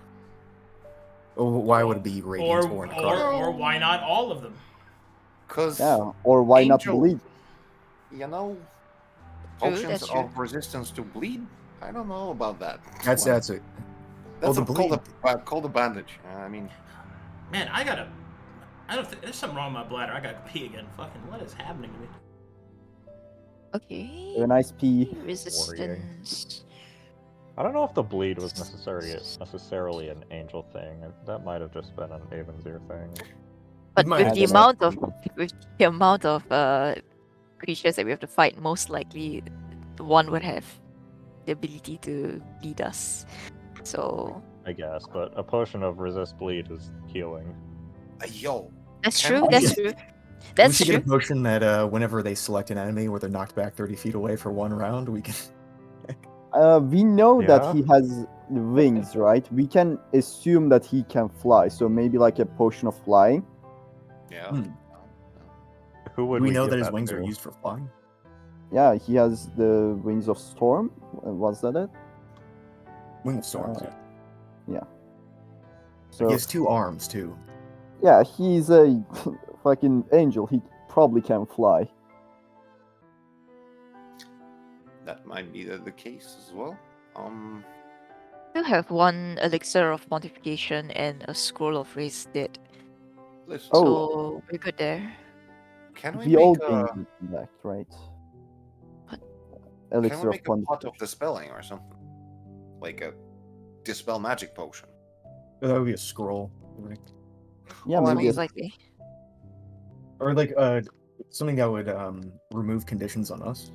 Oh, why would it be radiant or necrotic? Or why not all of them? Cause Yeah, or why not Angel. bleed? you know, True, potions that's true. of resistance to bleed. I don't know about that. That's it. That's the called a bandage. I mean, Man, I don't think there's something wrong with my bladder. I gotta pee again. Fucking, what is happening to me? Okay. Have a nice pee. Resistance. I don't know if the bleed was necessarily an angel thing. That might have just been an Avenzir thing. But might with have the just- amount of creatures that we have to fight, most likely one would have the ability to lead us. So I guess, but a potion of resist bleed is healing. Yo, that's Can true. we- That's true. We That's should true. get a potion that whenever they select an enemy where they're knocked back 30 feet away for one round, we can. We know that Yeah. he has wings, right? We can assume that he can fly, so maybe like a potion of flying. yeah. Hmm. Who Do would we we know give that his wings to? are used for flying? Yeah, he has the wings of storm. Was that it? Wing of Storms, Uh, yeah. So He has 2 arms, too. yeah, he's a fucking angel. He probably can fly. That might be the case as well. You have one elixir of modification and a scroll of raised dead. Listen, Oh. So we're good there. can we We all make a gain that, right? What? can we Elixir of make a pot of Pontification. dispelling or something? Like a dispel magic potion. That would be a scroll. Right? Yeah, Well, I maybe Most mean- likely. Or like something that would remove conditions on us.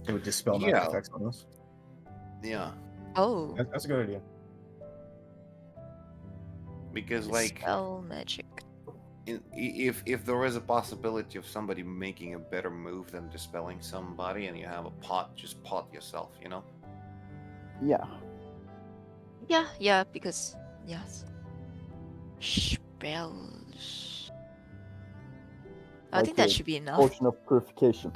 It would dispel magic Yeah. effects on us. Yeah, Oh, That's a good idea. because like spell magic. if there is a possibility of somebody making a better move than dispelling somebody, and you have a pot, just pot yourself. You know. yeah. Yeah, because yes. Spells. I Like think that a should be enough. Potion of purification.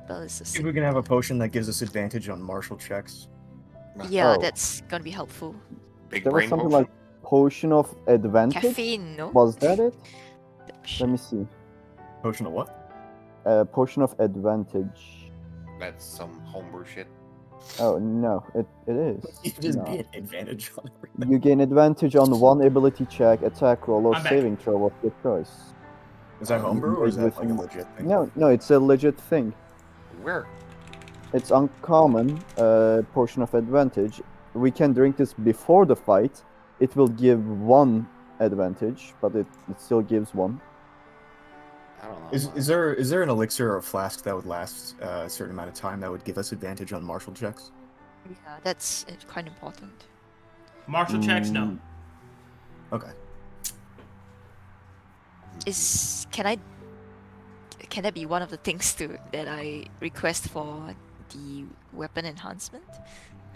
Spell is a If we can have a potion that gives us advantage on martial checks. Yeah, Oh. that's gonna be helpful. Big There was brain something potion. like potion of advantage. Caffeine, no? Was that it? Shit. Let me see. Potion of what? Potion of advantage. That's some homebrew shit. Oh no, it is. You just No. get advantage on everything. You gain advantage on one ability check, attack roll, or I'm back. saving throw of your choice. Is that homebrew or is that like a legit thing? No, it's a legit thing. Where? It's uncommon. Potion of advantage. We can drink this before the fight. It will give one advantage, but it still gives one. I don't know. Is there an elixir or flask that would last a certain amount of time that would give us advantage on martial checks? Yeah, that's quite important. Martial checks, no. Mm, Okay. Can that be one of the things that I request for the weapon enhancement?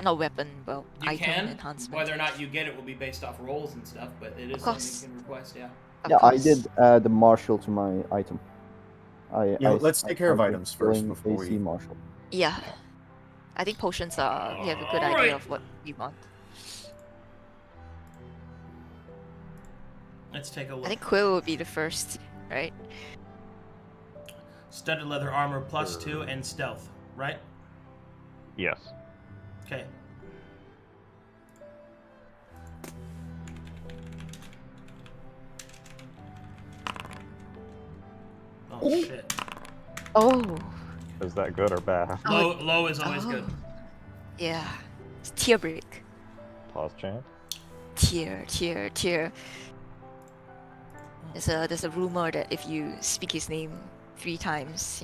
Not weapon, well, You item can. enhancement. Whether or not you get it will be based off rolls and stuff, but it is course. something you can request. Yeah. Of Yeah, I course. did add the martial to my item. Let's take care of started items first doing before AC we- martial. Yeah. I think potions are. We have a good Alright. idea of what we want. Let's take a look. I think Quill would be the first, right? Studded leather armor +2 and stealth, right? Yes. Okay. Oh shit. Oh. Is that good or bad? Low is always good. Yeah. It's tier break. Pause chant. Tier. There's a rumor that if you speak his name 3 times,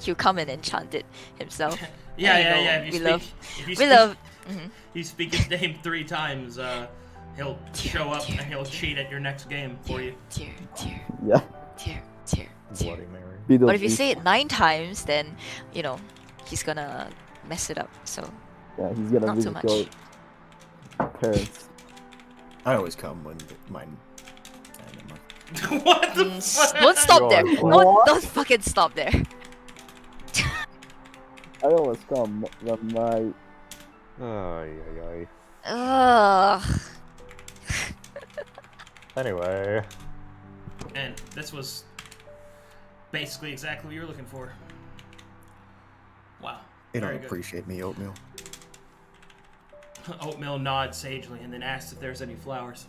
he'll come in and chant it himself. Yeah, And, yeah. If you We love. Mhm. You speak his name 3 times, he'll show up and he'll cheat at your next game for you. Tier. Yeah. Bloody Mary. But if you say it 9 times, then he's gonna mess it up. So Yeah, he's gonna not so visit much. your parents. I always come when mine. Never mind. What the fuck? Don't stop there. What? Don't fucking stop there. I always come when my Ay. Ugh. Anyway, And this was basically exactly what you were looking for. Wow. They Very don't good. appreciate me, oatmeal. Oatmeal nods sagely and then asks if there's any flowers.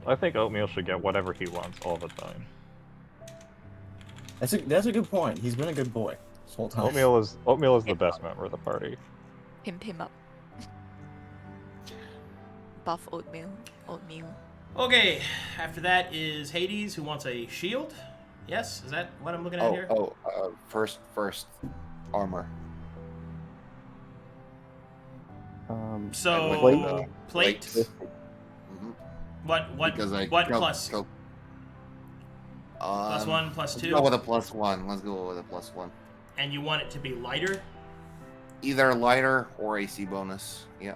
I think Oatmeal should get whatever he wants all the time. That's a good point. He's been a good boy this whole time. Oatmeal is the best member of the party. Pimp him up. buff oatmeal. Oatmeal. Okay, after that is Hades, who wants a shield. Yes, is that what I'm looking at here? First armor. So plate. plate. Mhm. What Because I what go- plus? go- Plus 1, plus let's 2? go with a +1. Let's go with a +1. And you want it to be lighter? Either lighter or AC bonus. Yeah.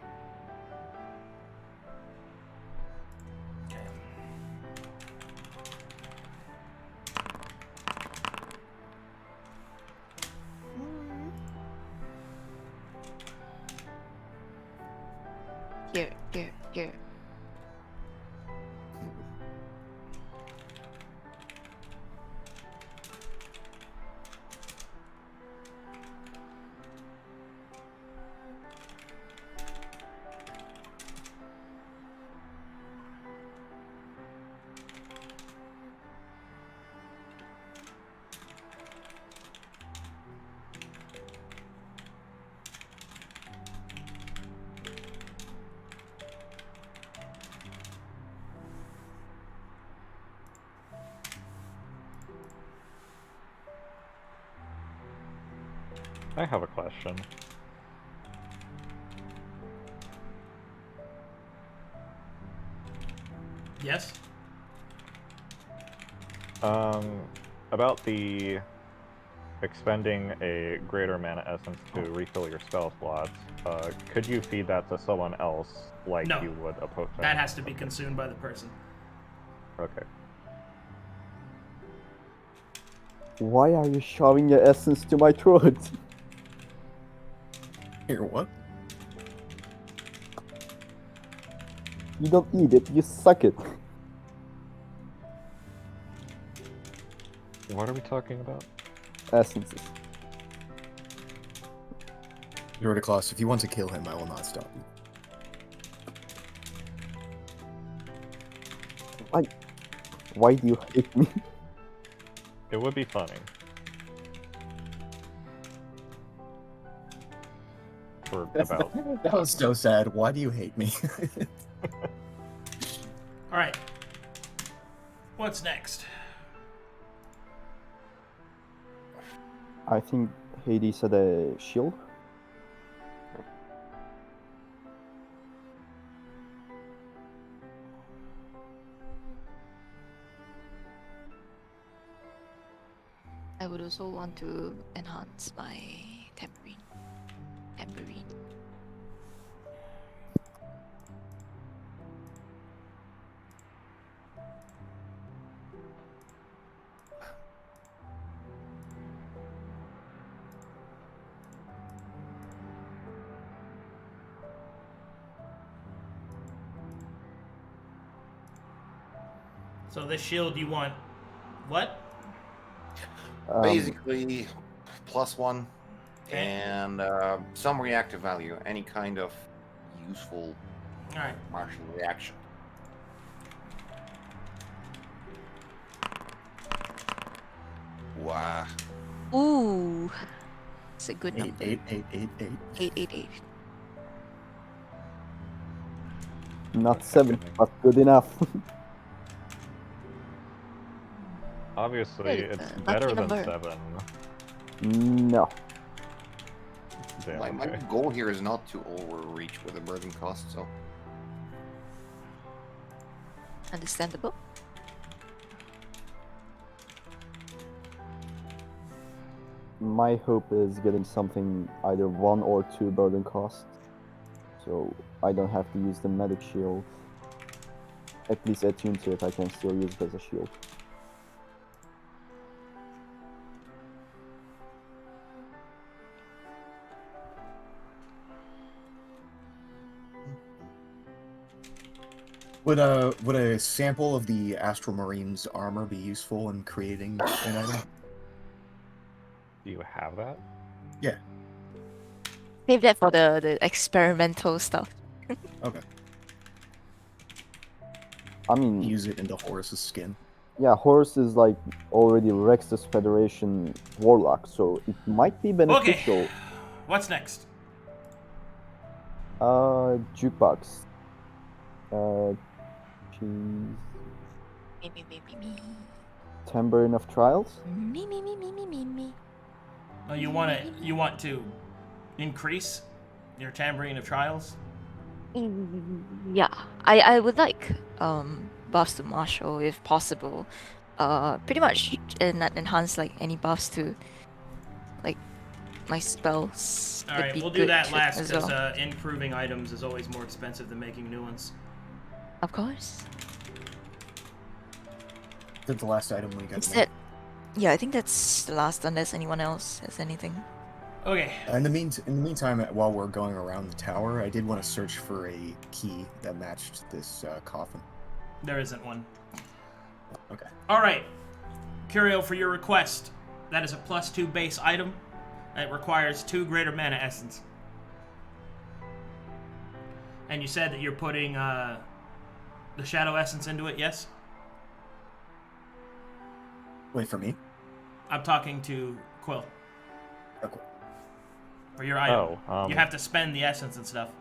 Okay. Here. I have a question. Yes? About the expending a greater mana essence to refill your spell slots, could you feed that to someone else like No. you would a potion? That has to be consumed by the person. Okay. Why are you shoving your essence to my throat? Here, what? You don't eat it, you suck it. What are we talking about? Essences. Claus, if you want to kill him, I will not stop you. Why do you hate me? It would be funny. For about... That was so sad. Why do you hate me? Alright. What's next? I think Hades had a shield. I would also want to enhance my tambourine. So this shield you want what? Basically, +1 Okay. and some reactive value. Any kind of useful Alright. martial reaction. Wow. Ooh, it's a good 8, number. 8, 8, 8, 8. 888. Not 7, but good enough. Obviously, Good, it's lucky better than number. 7. No. Damn, My okay. goal here is not to overreach with the burden cost, so Understandable. My hope is getting something either 1 or 2 burden cost. So I don't have to use the medic shield. At least attuned to it, I can still use it as a shield. Would a sample of the Astral Marine's armor be useful in creating an item? Do you have that? Yeah. Save that for the experimental stuff. Okay. I mean, Use it into Horus's skin. yeah, Horus is like already Rex's Federation warlock, so it might be beneficial. What's next? Jukebox. Cheese. Me. Tambourine of Trials. Me. Oh, you want to increase your Tambourine of Trials? Yeah, I would like buffs to martial if possible. Pretty much enhance like any buffs to like my spells. All would right, be we'll do good that last as because well. improving items is always more expensive than making new ones. Of course. That's the last item we got. Is that? Yeah, I think that's the last unless anyone else has anything. Okay. In the meantime, while we're going around the tower, I did want to search for a key that matched this coffin. There isn't one. Okay. All right, Curio, for your request, that is a +2 base item. It requires 2 greater mana essence. And you said that you're putting the shadow essence into it, yes? Wait for me. I'm talking to Quill. Okay. For your item. Oh, you have to spend the essence and stuff.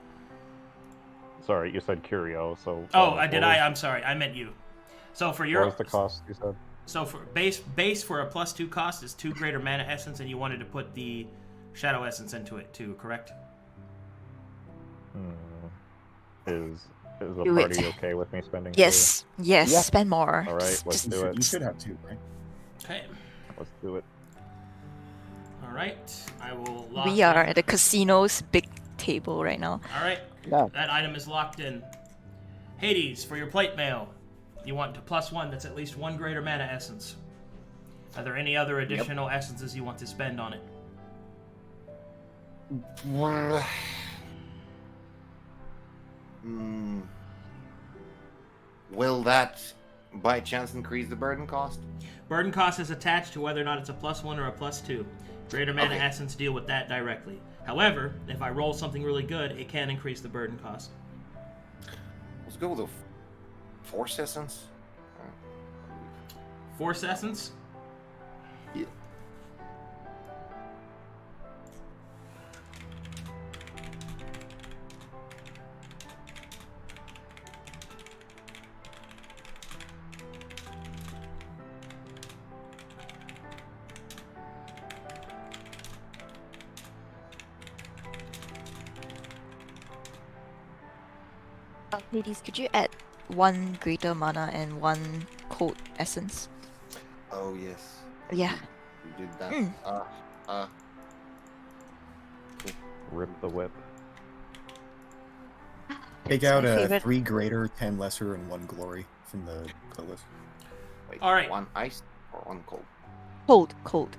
Sorry, you said Curio, so... I'm sorry, I meant you. So for your... What was the cost, you said? So for base for a +2 cost is 2 greater mana essence, and you wanted to put the shadow essence into it too, correct? Is the Do party it. okay with me spending Yes, yes, Yeah. spend more. All right, let's do it. You should have 2, right? Okay. Let's do it. All right. I will lock We are in. at the casino's big table right now. All right. Yeah. That item is locked in. Hades, for your plate mail, you want to +1. That's at least 1 greater mana essence. Are there any other additional essences you want to spend on it? Will that by chance increase the burden cost? Burden cost is attached to whether or not it's a +1 or a +2. Greater mana Okay. essence deal with that directly. However, if I roll something really good, it can increase the burden cost. Let's go with the force essence. Force essence? Yeah. Ladies, could you add 1 greater mana and 1 cold essence? Oh yes. Yeah. You did that. Mm. Rip the whip. Take It's out my a favorite. 3 greater, 10 lesser, and 1 glory from the list. Wait, All right. 1 ice or 1 cold? Cold.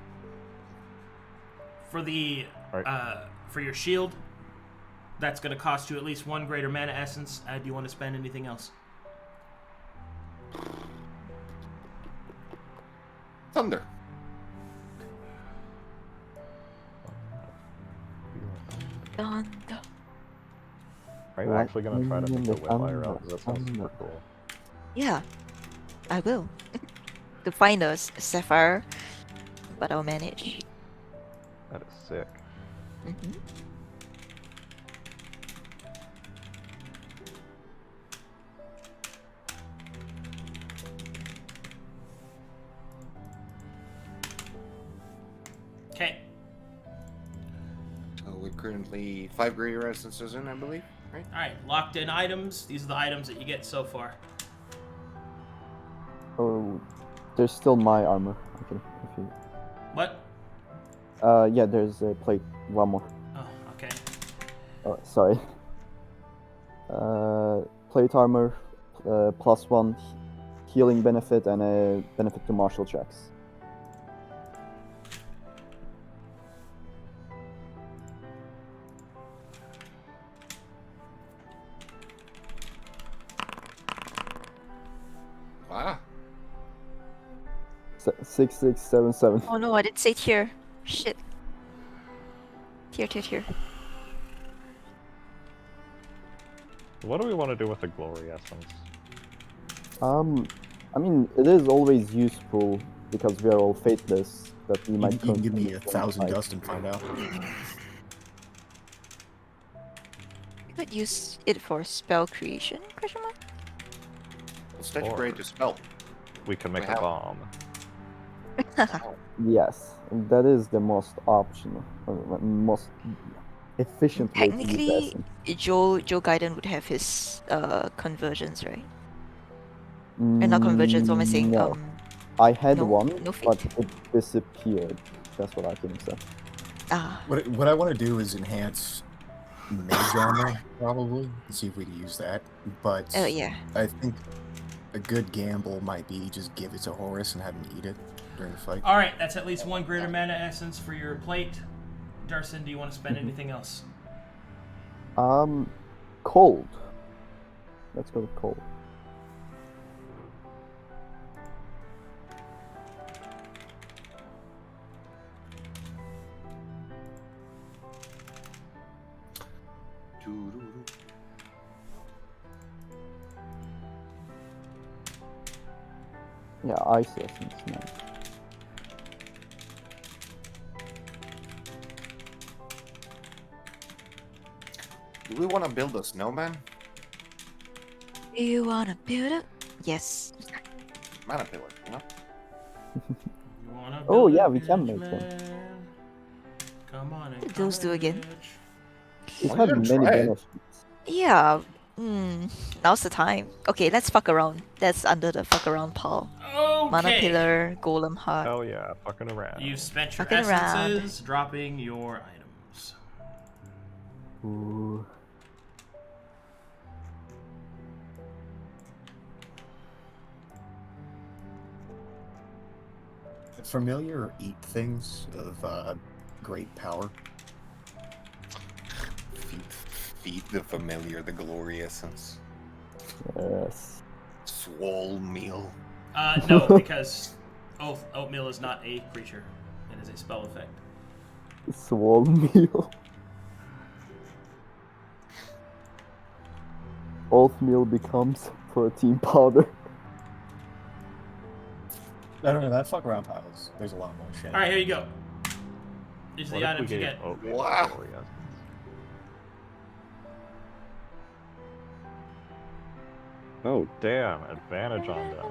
For the for your shield, that's going to cost you at least 1 greater mana essence. Do you want to spend anything else? Thunder. Dun. Are you actually going to try to make the whip fire out? That sounds super cool. Yeah, I will. To find a sapphire, but I'll manage. That is sick. Mm-hmm. Okay. So we're currently 5 greater essences in, I believe, right? All right. Locked in items. These are the items that you get so far. Oh, there's still my armor. Okay, if you... What? Yeah, there's a plate. One more. Oh, okay. Oh, sorry. Plate armor, +1 healing benefit, and a benefit to martial checks. Ah. 6677. Oh no, I didn't say tier. Shit. Tier. What do we want to do with the glory essence? I mean, it is always useful because we are all fateless. That we might. You can give me continue 1,000 fight. dust and find out. I could use it for spell creation? Question mark. Let's touch Or- create a spell. We can make We a have- bomb. Oh, Yes, that is the most optional, most efficient way to use Technically, essence. Joe Gaiden would have his conversions, right? And not conversions. What am I saying? No, I had no- one, no fit. but it disappeared. That's what I can say. What I want to do is enhance mage armor, probably, and see if we can use that. But Oh yeah. I think a good gamble might be just give it to Horus and have him eat it during the fight. All right, that's at least one greater mana essence for your plate. Dursun, do you want to spend Mm-hmm. anything else? Cold. Let's go with cold. doo-doo-doo. Yeah, ice essence, nice. Do we want to build a snowman? Do you wanna build it? Yes. Mana pillar, you know? You wanna Oh, build yeah, a we can village, make them. man? Come on and What do those do again? village. It Why had don't you many try it? benefits. Yeah. Now's the time. Okay, let's fuck around. That's under the fuck around pile. Mana Okay. pillar, golem heart. Hell yeah, fucking around. You've spent your Fucking around. essences, dropping your items. Ooh. Familiar eat things of great power. Feed the familiar, the glory essence. Yes. Swole meal. No, because oatmeal is not a creature. It is a spell effect. Swole meal. Oatmeal becomes protein powder. I don't know, that fuck around piles. There's a lot more shit. All right, here you go. These are What the if we items you gave get. oatmeal Wow. glory essence? Oh damn! Advantage on them.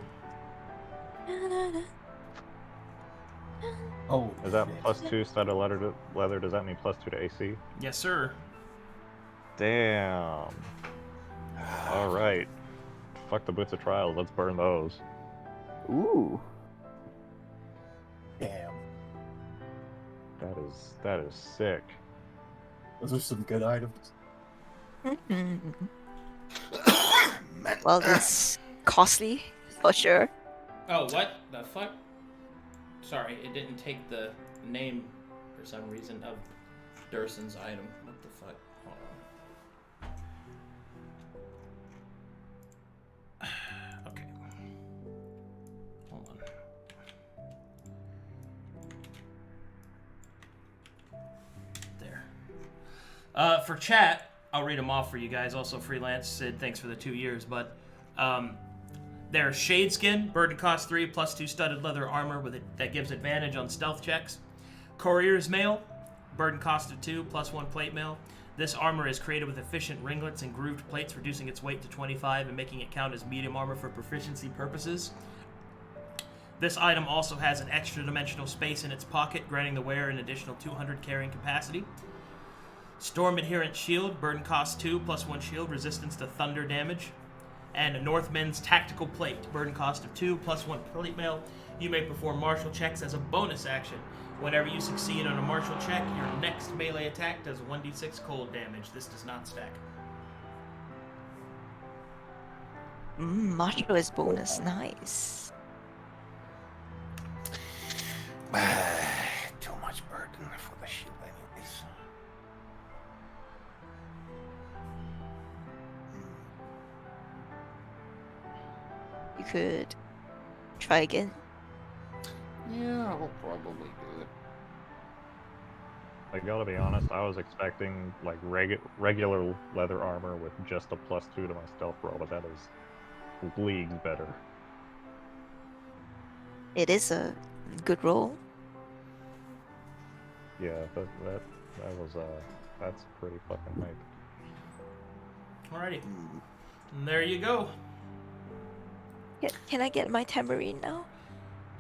Oh, Is that shit. +2 studded leather? Does that mean +2 to AC? Yes, sir. Damn. All right. Fuck the boots of trials. Let's burn those. Ooh. Damn. That is sick. Those are some good items. Well, it's costly for sure. Oh, what the fuck? Sorry, it didn't take the name for some reason of Dursun's item. What the fuck? Hold on. Okay. Hold on. There. For chat, I'll read them off for you guys. Also, Freelance Sid, thanks for the 2 years, but there's Shade Skin, burden cost 3, +2 studded leather armor with it that gives advantage on stealth checks. Courier's Mail, burden cost of 2, +1 plate mail. This armor is created with efficient ringlets and grooved plates, reducing its weight to 25 and making it count as medium armor for proficiency purposes. This item also has an extra dimensional space in its pocket, granting the wearer an additional 200 carrying capacity. Storm Adherent Shield, burden cost 2, +1 shield, resistance to thunder damage. And a Northman's Tactical Plate, burden cost of 2, +1 plate mail. You may perform martial checks as a bonus action. Whenever you succeed on a martial check, your next melee attack does 1d6 cold damage. This does not stack. Martial is bonus. Nice. Too much burden for the shield anyways. You could try again. Yeah, I'll probably do it. I gotta be honest, I was expecting like regular leather armor with just a +2 to my stealth roll, but that is leagues better. It is a good roll. Yeah, that was that's pretty fucking hype. Alrighty. And there you go. Can I get my tambourine now?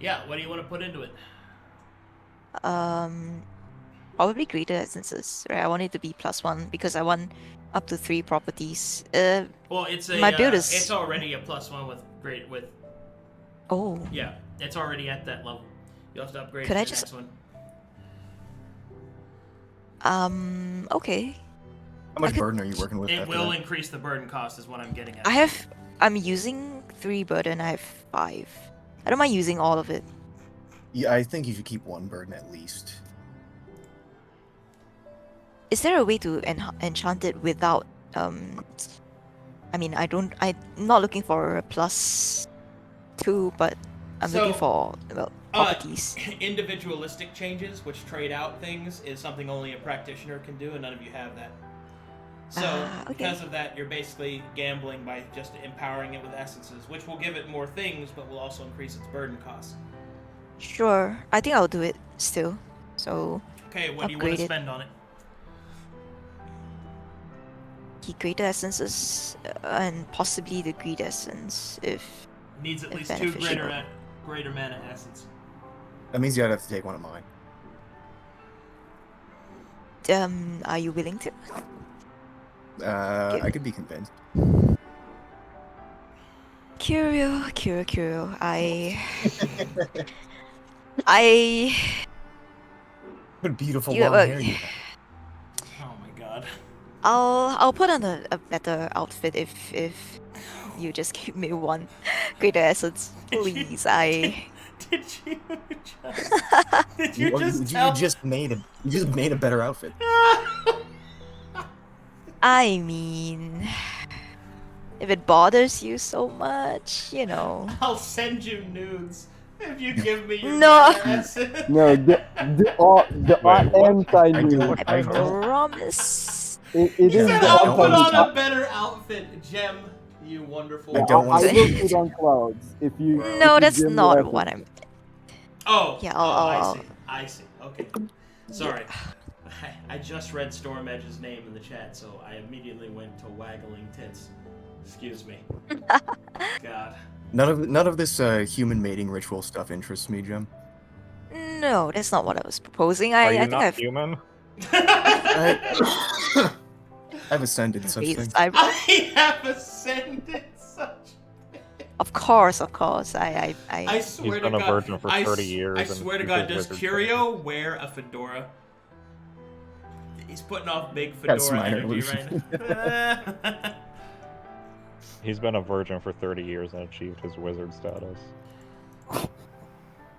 Yeah, what do you want to put into it? Probably greater essences, right? I want it to be +1 because I want up to 3 properties. Well, it's a my build is... it's already a +1 with Oh. Yeah, it's already at that level. You'll have to upgrade Could to I the just... next one. Okay. How much burden are you working with? It will increase the burden cost, is what I'm getting at. I'm using 3 burden. I have 5. I don't mind using all of it. Yeah, I think you should keep 1 burden at least. Is there a way to enchant it without I mean, I'm not looking for a +2, but I'm looking for properties. Individualistic changes, which trade out things, is something only a practitioner can do, and none of you have that. So, because of that, you're basically gambling by just empowering it with essences, which will give it more things, but will also increase its burden cost. Sure, I think I'll do it still. So. Okay, what do you want to spend on it? The greater essences and possibly the greed essence if needs at least 2 greater mana essence. That means you'd have to take one of mine. Are you willing to? I could be convinced. Curio. What beautiful long hair you have. Oh my god. I'll put on a better outfit if you just give me 1 greater essence, please. You just made a better outfit. I mean, if it bothers you so much, you know. I'll send you nudes if you give me your essence. No, the anti-nude. I promise. It is the I'll put on a better outfit, Gem. You wonderful. I don't want I will put on clouds if you. No, that's not what I'm. Oh. Yeah, I see. Okay. Sorry. I just read Storm Edge's name in the chat, so I immediately went to waggling tits. Excuse me. God. None of this human mating ritual stuff interests me, Jim. No, that's not what I was proposing. Are you I think not I've human? I've ascended such things. I have ascended such. Of course. I swear He's to been a God. virgin for 30 years. I swear to God, does Curio wear a fedora? He's putting off big fedora energy right now. He's been a virgin for 30 years and achieved his wizard status. I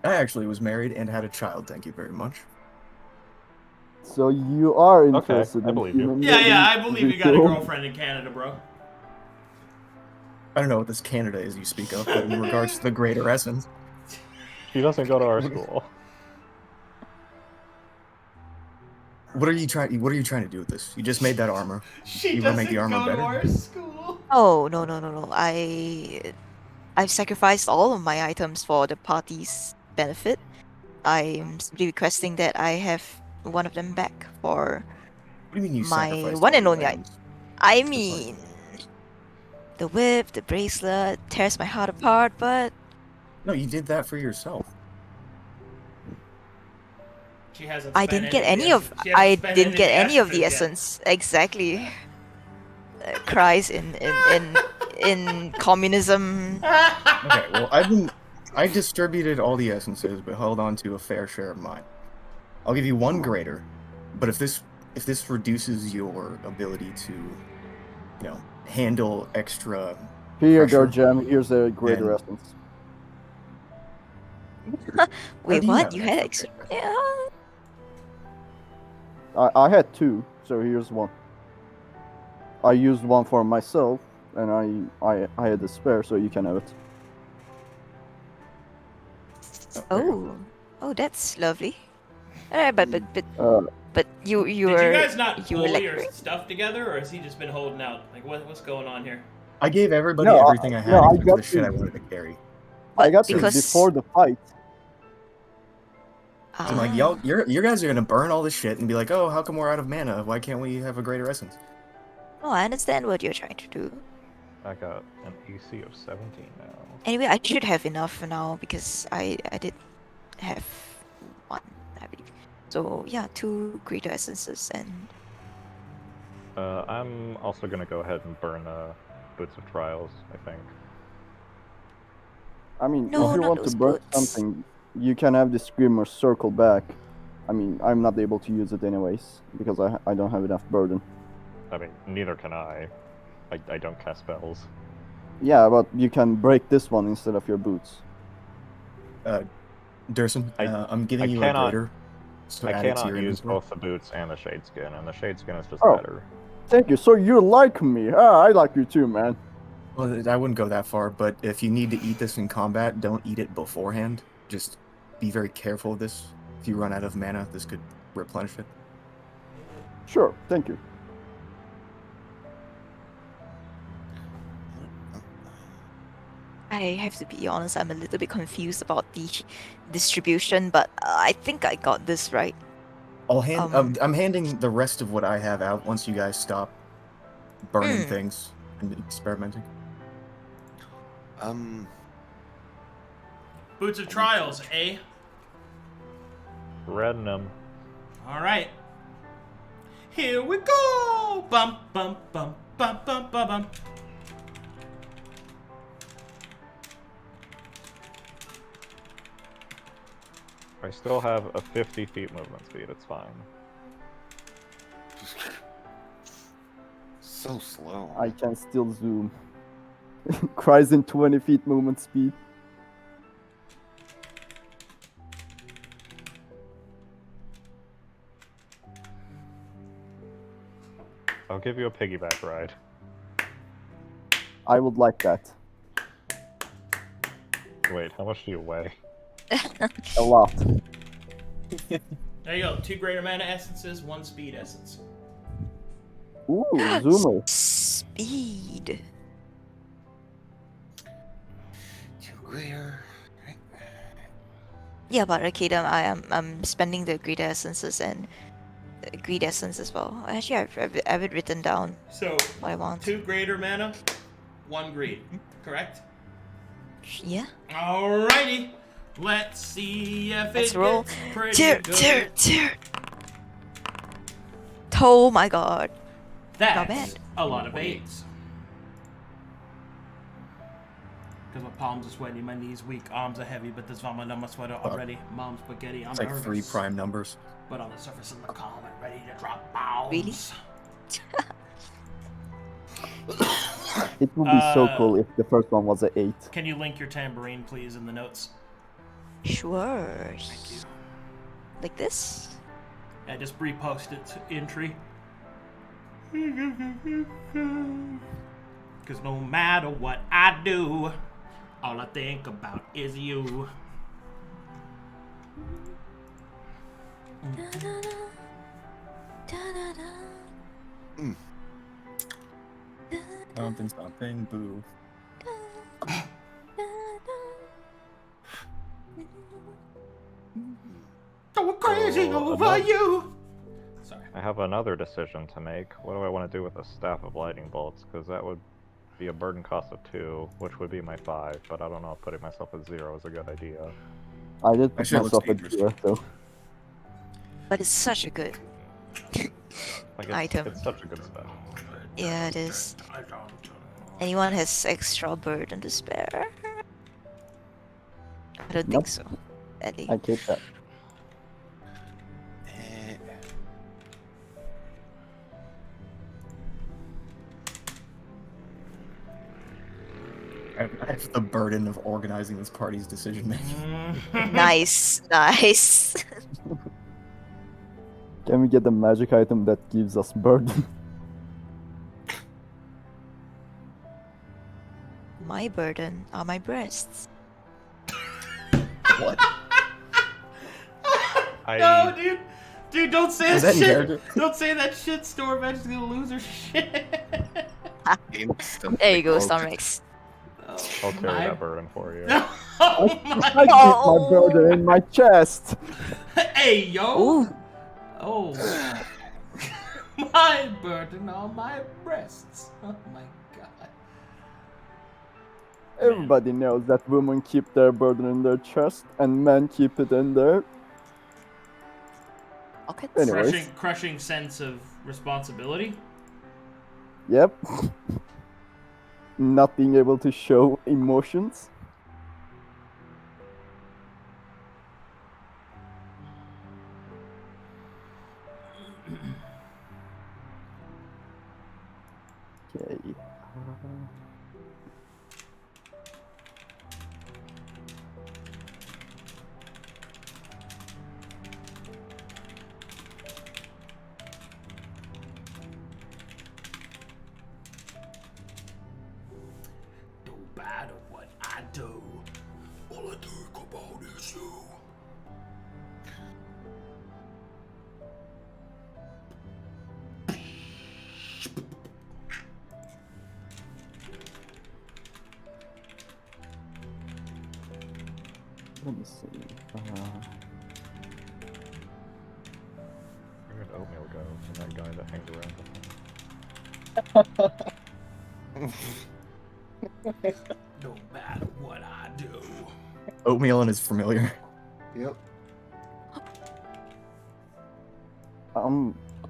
actually was married and had a child, thank you very much. So you are interested I believe you. Yeah, I believe you got a girlfriend in Canada, bro. I don't know what this Canada is you speak of, but in regards to the greater essence. He doesn't go to our school. What are you trying to do with this? You just made that armor. She you doesn't make the armor go better? to our school. Oh, no. I've sacrificed all of my items for the party's benefit. I'm simply requesting that I have one of them back for What do you mean you my sacrificed one all and your only items? I mean, the whip, the bracelet, tears my heart apart, but... No, you did that for yourself. She hasn't. I didn't get any of the essence. Exactly. Cries in communism. Okay, well, I distributed all the essences, but held on to a fair share of mine. I'll give you 1 greater, but if this reduces your ability to, handle extra. Here you go, pressure, Gem. Here's a greater essence. Wait, do you what? have You that? had extra? Yeah. I had 2, so here's 1. I used 1 for myself, and I had a spare, so you can have it. Oh, that's lovely. Alright, but you Did you were guys not you pull were your like stuff together, or has he just been holding out? Like, what's going on here? I gave everybody No, everything I had I except got for the shit I these. wanted to carry. I got this because before the fight. So I'm like, y'all, you guys are gonna burn all this shit and be like, oh, how come we're out of mana? Why can't we have a greater essence? Oh, I understand what you're trying to do. I got an AC of 17 now. Anyway, I should have enough for now because I did have one, I believe. So yeah, 2 greater essences and I'm also gonna go ahead and burn Boots of Trials, I think. I mean, No, if you not want those to burn boots. something, you can have the Screamer circle back. I mean, I'm not able to use it anyways, because I don't have enough burden. I mean, neither can I. I don't cast spells. Yeah, but you can break this one instead of your boots. Dursun, I'm giving I you cannot- a greater, so I add it to cannot your use inventory. both the boots and the shade skin, and the shade skin is just Oh. better. Thank you. So you like me? Ah, I like you too, man. Well, I wouldn't go that far, but if you need to eat this in combat, don't eat it beforehand. Just be very careful of this. If you run out of mana, this could replenish it. Sure, thank you. I have to be honest, I'm a little bit confused about the distribution, but I think I got this right. I'm handing the rest of what I have out once you guys stop burning things and experimenting. Boots of Trials, eh? Redden them. All right. Here we go. Bum bum bum bum bum bum bum. I still have a 50 feet movement speed, it's fine. So slow. I can still zoom. Cries in 20 feet movement speed. I'll give you a piggyback ride. I would like that. Wait, how much do you weigh? A lot. There you go. 2 greater mana essences, 1 speed essence. Ooh, zoomer. Speed. Clear. Yeah, but Arcadum, I'm spending the greater essences and greed essence as well. Actually, I've it written down So, what I want. 2 greater mana, 1 greed. Correct? Yeah. Alrighty. Let's see if Let's it roll. gets pretty Tear, good. tear, tear. Oh my god. That's bad. a lot of 8s. Because my palms are sweaty, my knees weak, arms are heavy, but there's vomit on my sweater already. Mom's spaghetti, I'm It's like nervous. 3 prime numbers. But on the surface of the calm and ready to drop bombs. Really? It would be so cool if the first one was an 8. Can you link your tambourine, please, in the notes? Sure. Thank you. Like this? Yeah, just repost it to entry. Because no matter what I do, all I think about is you. Something, boo. Going crazy Oh, over another- you. Sorry. I have another decision to make. What do I want to do with the Staff of Lightning Bolts? Because that would be a burden cost of 2, which would be my 5, but I don't know if putting myself at 0 is a good idea. I did put Actually, it looks myself at dangerous. 0, though. But it's such a good Like, item. it's such a good spell. Yeah, it is. Anyone has extra burden to spare? I don't Nope. think so. At least. I keep that. I have the burden of organizing this party's decision making. Nice, nice. Can we get the magic item that gives us burden? My burden are my breasts. What? No, dude. Dude, don't say Is that that in shit. character? Don't say that shit. Storm's gonna lose her shit. There you go, Stormrex. I'll carry that burden for you. Oh my I keep my burden in my chest! Hey, yo. Ooh. Oh. My burden on my breasts. Oh my god. Everybody knows that women keep their burden in their chest and men keep it in their... Pockets? Anyways. Crushing sense of responsibility. Yep. Not being able to show emotions. Okay. No matter what I do, all I think about is you. Let me see. Where did Oatmeal go? And that guy that hangs around with him. No matter what I do. Oatmeal and his familiar. Yep.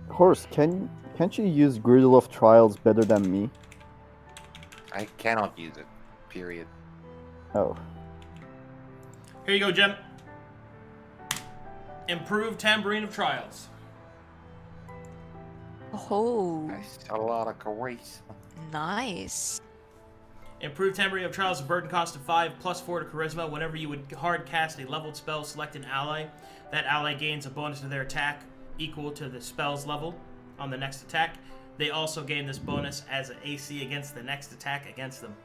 Horus, can't you use Griddle of Trials better than me? I cannot use it. Period. Oh. Here you go, Gem. Improved Tambourine of Trials. Oh, Nice. A lot of charisma. nice. Improved Tambourine of Trials, a burden cost of 5, plus 4 to Charisma. Whenever you would hard cast a leveled spell, select an ally. That ally gains a bonus to their attack equal to the spell's level on the next attack. They also gain this bonus as an AC against the next attack against them.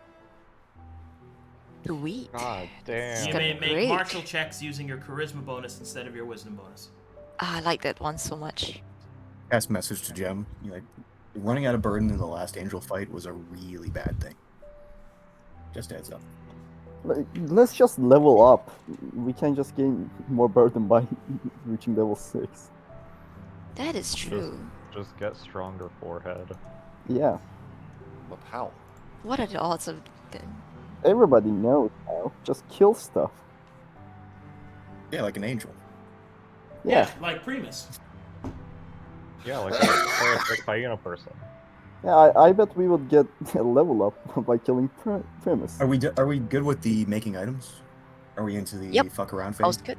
Sweet. God It's You damn. may gonna make break. martial checks using your Charisma bonus instead of your Wisdom bonus. Ah, I like that one so much. Pass message to Gem. You like running out of burden in the last angel fight was a really bad thing. Just heads up. Let's just level up. We can just gain more burden by reaching level 6. That is true. Just get stronger forehead. Yeah. But how? What are the odds of that? Everybody knows now. Just kill stuff. Yeah, like an angel. Yeah. Like Primus. Yeah, like a parasitic hyena person. Yeah, I bet we would get a level up by killing Primus. Are we good with the making items? Are we into the Yep. fuck around phase? Sounds good.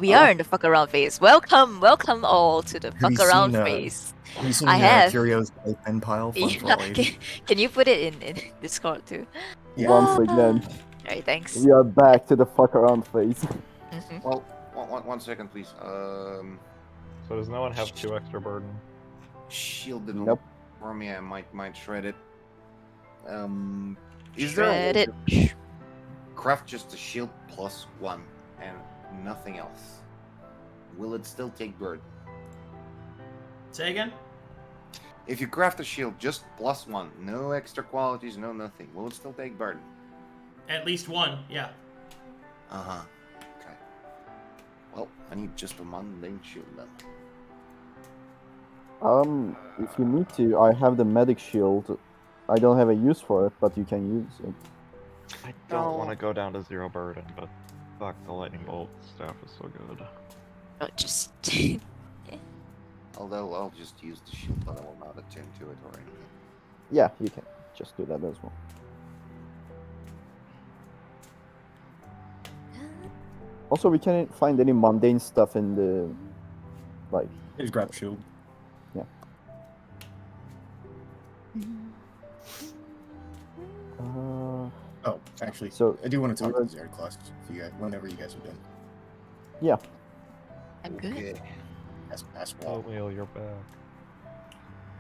We are in the fuck around phase. Welcome all to the Have you fuck around seen, phase. Have you seen I have. Curio's pen pile? Fun for Yeah, all ages? can you put it in Discord too? Yeah. Once again, Alright, thanks. we are back to the fuck around phase. Mhm. Well, one second, please. So does no one have 2 extra burden? Shield didn't Nope. work for me. I might shred it. Is there a Shred way it. to craft just a shield plus 1 and nothing else? Will it still take burden? Say again? If you craft a shield just plus 1, no extra qualities, no nothing, will it still take burden? At least one, yeah. Uh-huh. Okay. Well, I need just a mundane shield then. If you need to, I have the medic shield. I don't have a use for it, but you can use it. I don't No. want to go down to 0 burden, but fuck, the lightning bolt staff is so good. Oh, just Although I'll just use the shield, but I will not attend to it or anything. Yeah, you can just do that as well. Also, we can't find any mundane stuff in the, like, Just grab shield. Oh, actually, So, I do want to talk to we're- the Zerd class if you guys, whenever you guys are done. yeah. I'm good. Okay. Pass wall. Oatmeal, you're back.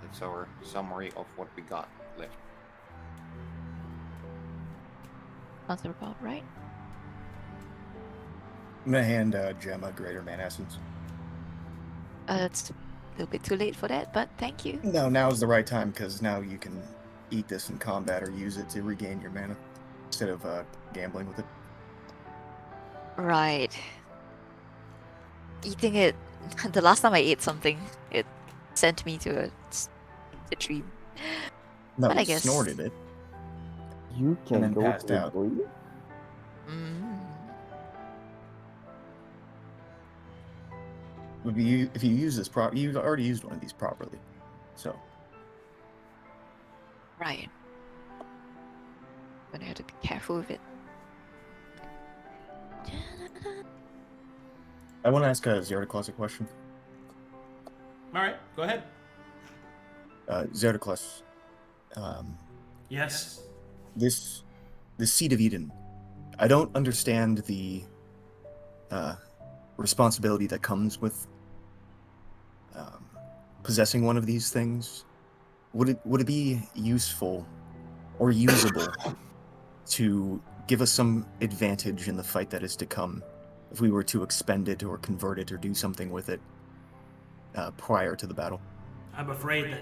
That's our summary of what we got left. Sounds about right. I'm gonna hand Gem a greater man essence. It's a little bit too late for that, but thank you. No, now's the right time because now you can eat this in combat or use it to regain your mana instead of gambling with it. Right. Eating it. The last time I ate something, it sent me to a dream. No, But I he guess- snorted it. You can then go passed to out. sleep? Mm. Would be if you use this you've already used one of these properly. So Right. Gonna have to be careful with it. I want to ask Zerdiclaus a question. All right, go ahead. Zerdiclaus, Yes. this Seed of Eden, I don't understand the responsibility that comes with possessing one of these things. Would it be useful or usable to give us some advantage in the fight that is to come if we were to expend it or convert it or do something with it prior to the battle? I'm afraid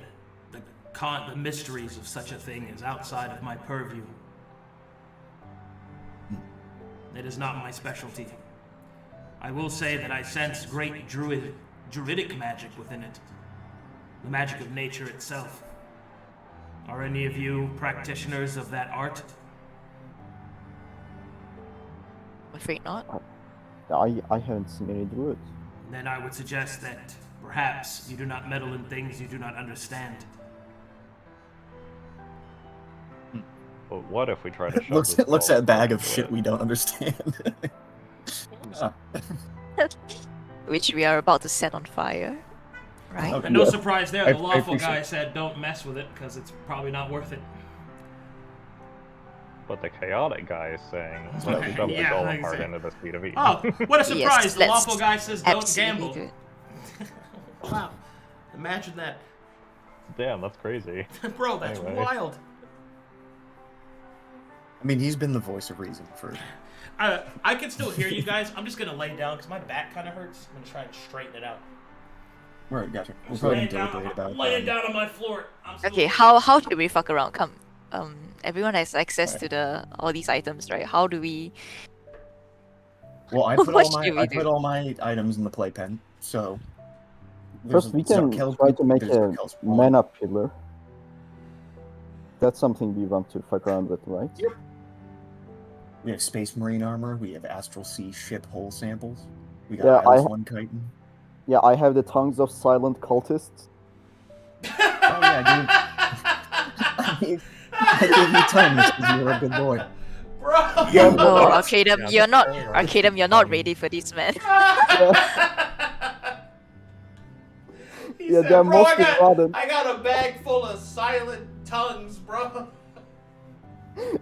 that the mysteries of such a thing is outside of my purview. It is not my specialty. I will say that I sense great druidic magic within it. The magic of nature itself. Are any of you practitioners of that art? I'm afraid not. I haven't seen any druids. Then I would suggest that perhaps you do not meddle in things you do not understand. But what if we try to shove this looks ball at a bag of into shit it? we don't understand. Ah, Which we are about to set on fire. Right? Okay. And no Yeah. surprise there, I the lawful appreciate guy it. said don't mess with it because it's probably not worth it. But the chaotic guy is saying, That's let's what I shove the yeah, golem like I heart said. into the Seed of Eden. Oh, what a surprise! Yes, The let's lawful guy says don't absolutely gamble. do it. Wow, imagine that. Damn, that's crazy. Bro, that's Anyway. wild. I mean, he's been the voice of reason for. I can still hear you guys. I'm just gonna lay down because my back kind of hurts. I'm gonna try and straighten it out. Right, gotcha. We're Just probably laying gonna down, deliberate about laying down on my floor. I'm still- Okay, how should we fuck around? Come, everyone has access to all these items, right? How do we? Well, I What put should we do? all my items in the playpen, so. First, we can try to make a mana pillar. That's something we want to fuck around with, right? Yep. We have Space Marine armor. We have Astral Sea ship hull samples. We got Yeah, Atlas One Chitin. Yeah, I have the tongues of silent cultists. Oh yeah, dude. I gave you time because you were a good boy. Bro. Oh, Arcadum, Yeah, you're not. that's all right. Arcadum, you're not ready for this, man. He Yeah, said, they're bro, mostly rotten. I got a bag full of silent tongues, bro.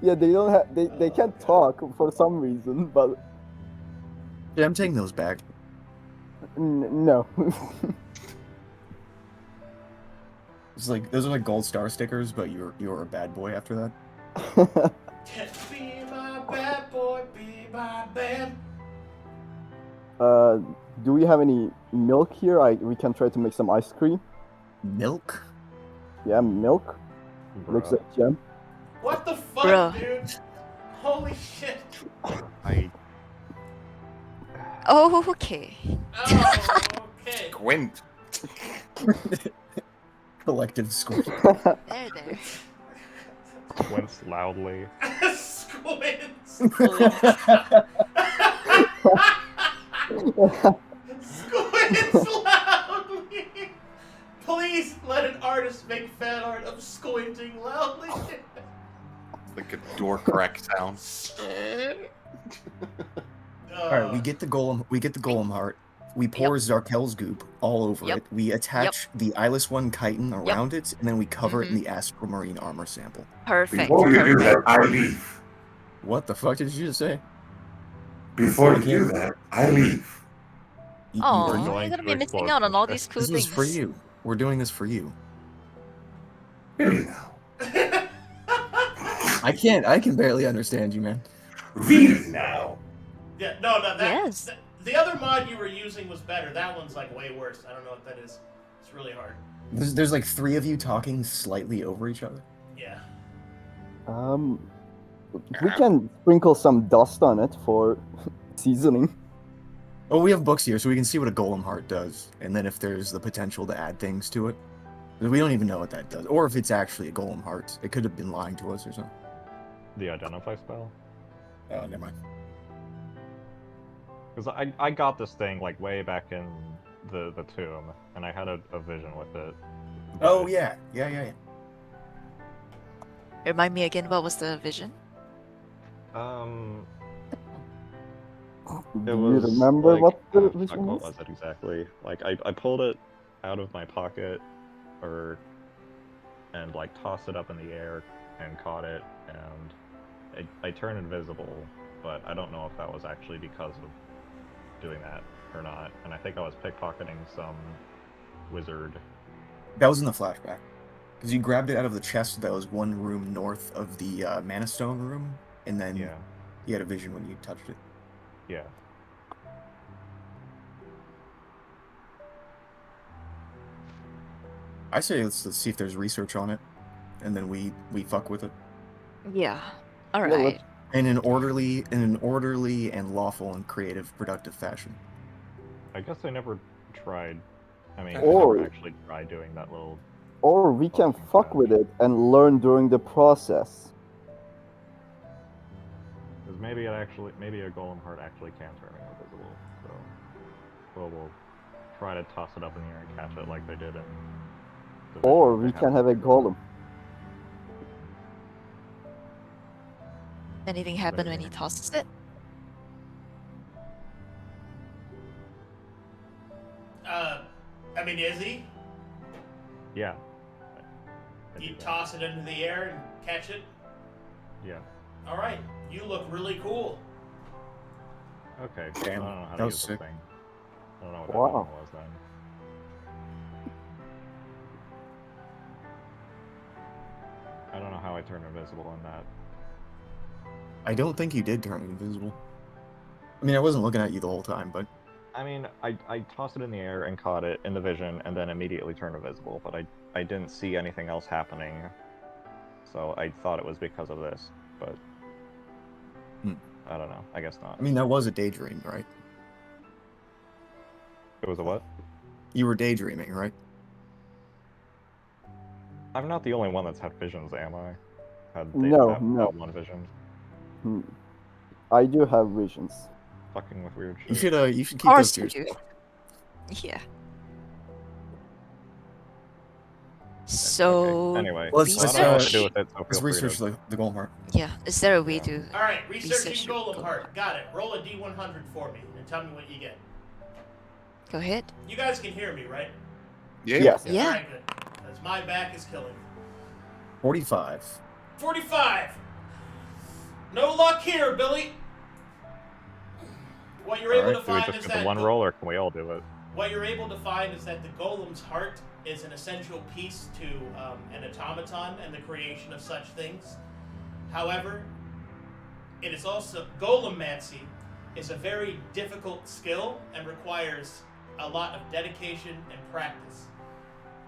Yeah, they don't have. They can't talk for some reason, but Yeah, I'm taking those back. no. It's like those are like gold star stickers, but you were a bad boy after that. Be my bad boy, be my bad. Do we have any milk here? We can try to make some ice cream. Milk? Yeah, milk. Looks Bruh. like jam. What the fuck, Bruh. dude? Holy shit. I Oh, okay. Oh, okay. Gwent. collective score. There. Squints loudly. Squints. Yeah. Squints loudly. Please let an artist make fan art of squinting loudly. Like a door crack sound. Alright, we get the golem heart. We pour Zarkel's goop all over Yep. it. We attach the Eyeless One chitin around it, and then we cover it in the Astral Marine armor sample. Perfect. Before you do Perfect. that, I leave. What the fuck did you just say? Before you do that, I leave. Oh, We're you're going gonna to be missing explode out on all this. these cool This things. is for you. We're doing this for you. Really now. I can barely understand you, man. Really now. Yeah, no, that. Yes. The other mod you were using was better. That one's like way worse. I don't know what that is. It's really hard. There's like three of you talking slightly over each other. Yeah. We can sprinkle some dust on it for seasoning. Oh, we have books here, so we can see what a golem heart does, and then if there's the potential to add things to it. We don't even know what that does, or if it's actually a golem heart. It could have been lying to us or something. The identify spell. Oh, never mind. Because I got this thing like way back in the tomb, and I had a vision with it. Oh but- yeah. Remind me again, what was the vision? Um, Do it you was remember like, what the oh, fuck, vision what was? was it exactly? Like I pulled it out of my pocket, and like tossed it up in the air and caught it, and I turned invisible, but I don't know if that was actually because of doing that or not. And I think I was pickpocketing some wizard. That was in the flashback. Because you grabbed it out of the chest that was one room north of the Mana Stone room, and then Yeah, you had a vision when you touched it. yeah. I say let's see if there's research on it, and then we fuck with it Yeah. All Yeah, right. in an orderly and lawful and creative, productive fashion. I guess I never tried. I mean, I Or- never actually tried doing that little. Or we can Fucking fuck trash. with it and learn during the process. Because maybe a golem heart actually can turn invisible. So, we'll try to toss it up in the air and catch it like they did in. the vision Or that we they can had. have a golem. Anything happen when he Whatever. tosses it? I mean, is he? Yeah. I You do that. toss it into the air and catch it? Yeah. All right. You look really cool. Okay. Damn, I don't know how that to was use sick. this thing. I don't know what that Wow. button was then. I don't know how I turned invisible in that. I don't think you did turn invisible. I mean, I wasn't looking at you the whole time, but I mean, I tossed it in the air and caught it in the vision, and then immediately turned invisible. But I didn't see anything else happening, so I thought it was because of this. But I don't know. I guess not. I mean, that was a daydream, right? It was a what? You were daydreaming, right? I'm not the only one that's had visions, am I? No, that no. one vision. Hmm. I do have visions. Fucking with weird You shit. should Of keep those course to you do. yourself. Yeah. So Anyway, Let's- well, I don't know what to do research. with it, so Let's feel free research to... the golem heart. Yeah. Is there a way Yeah. to? All right. Researching Research Golem Golem Heart. Got it. Roll a D100 for me and tell me what you get. Go ahead. You guys can hear me, right? Yes. Yeah. All right, good. Because my back is killing me. 45. 45. No luck here, Billy. What you're able Alright, to Do we find just is get the that one roll, or can we all do it? what you're able to find is that the golem's heart is an essential piece to an automaton and the creation of such things. However, it is also golemancy is a very difficult skill and requires a lot of dedication and practice.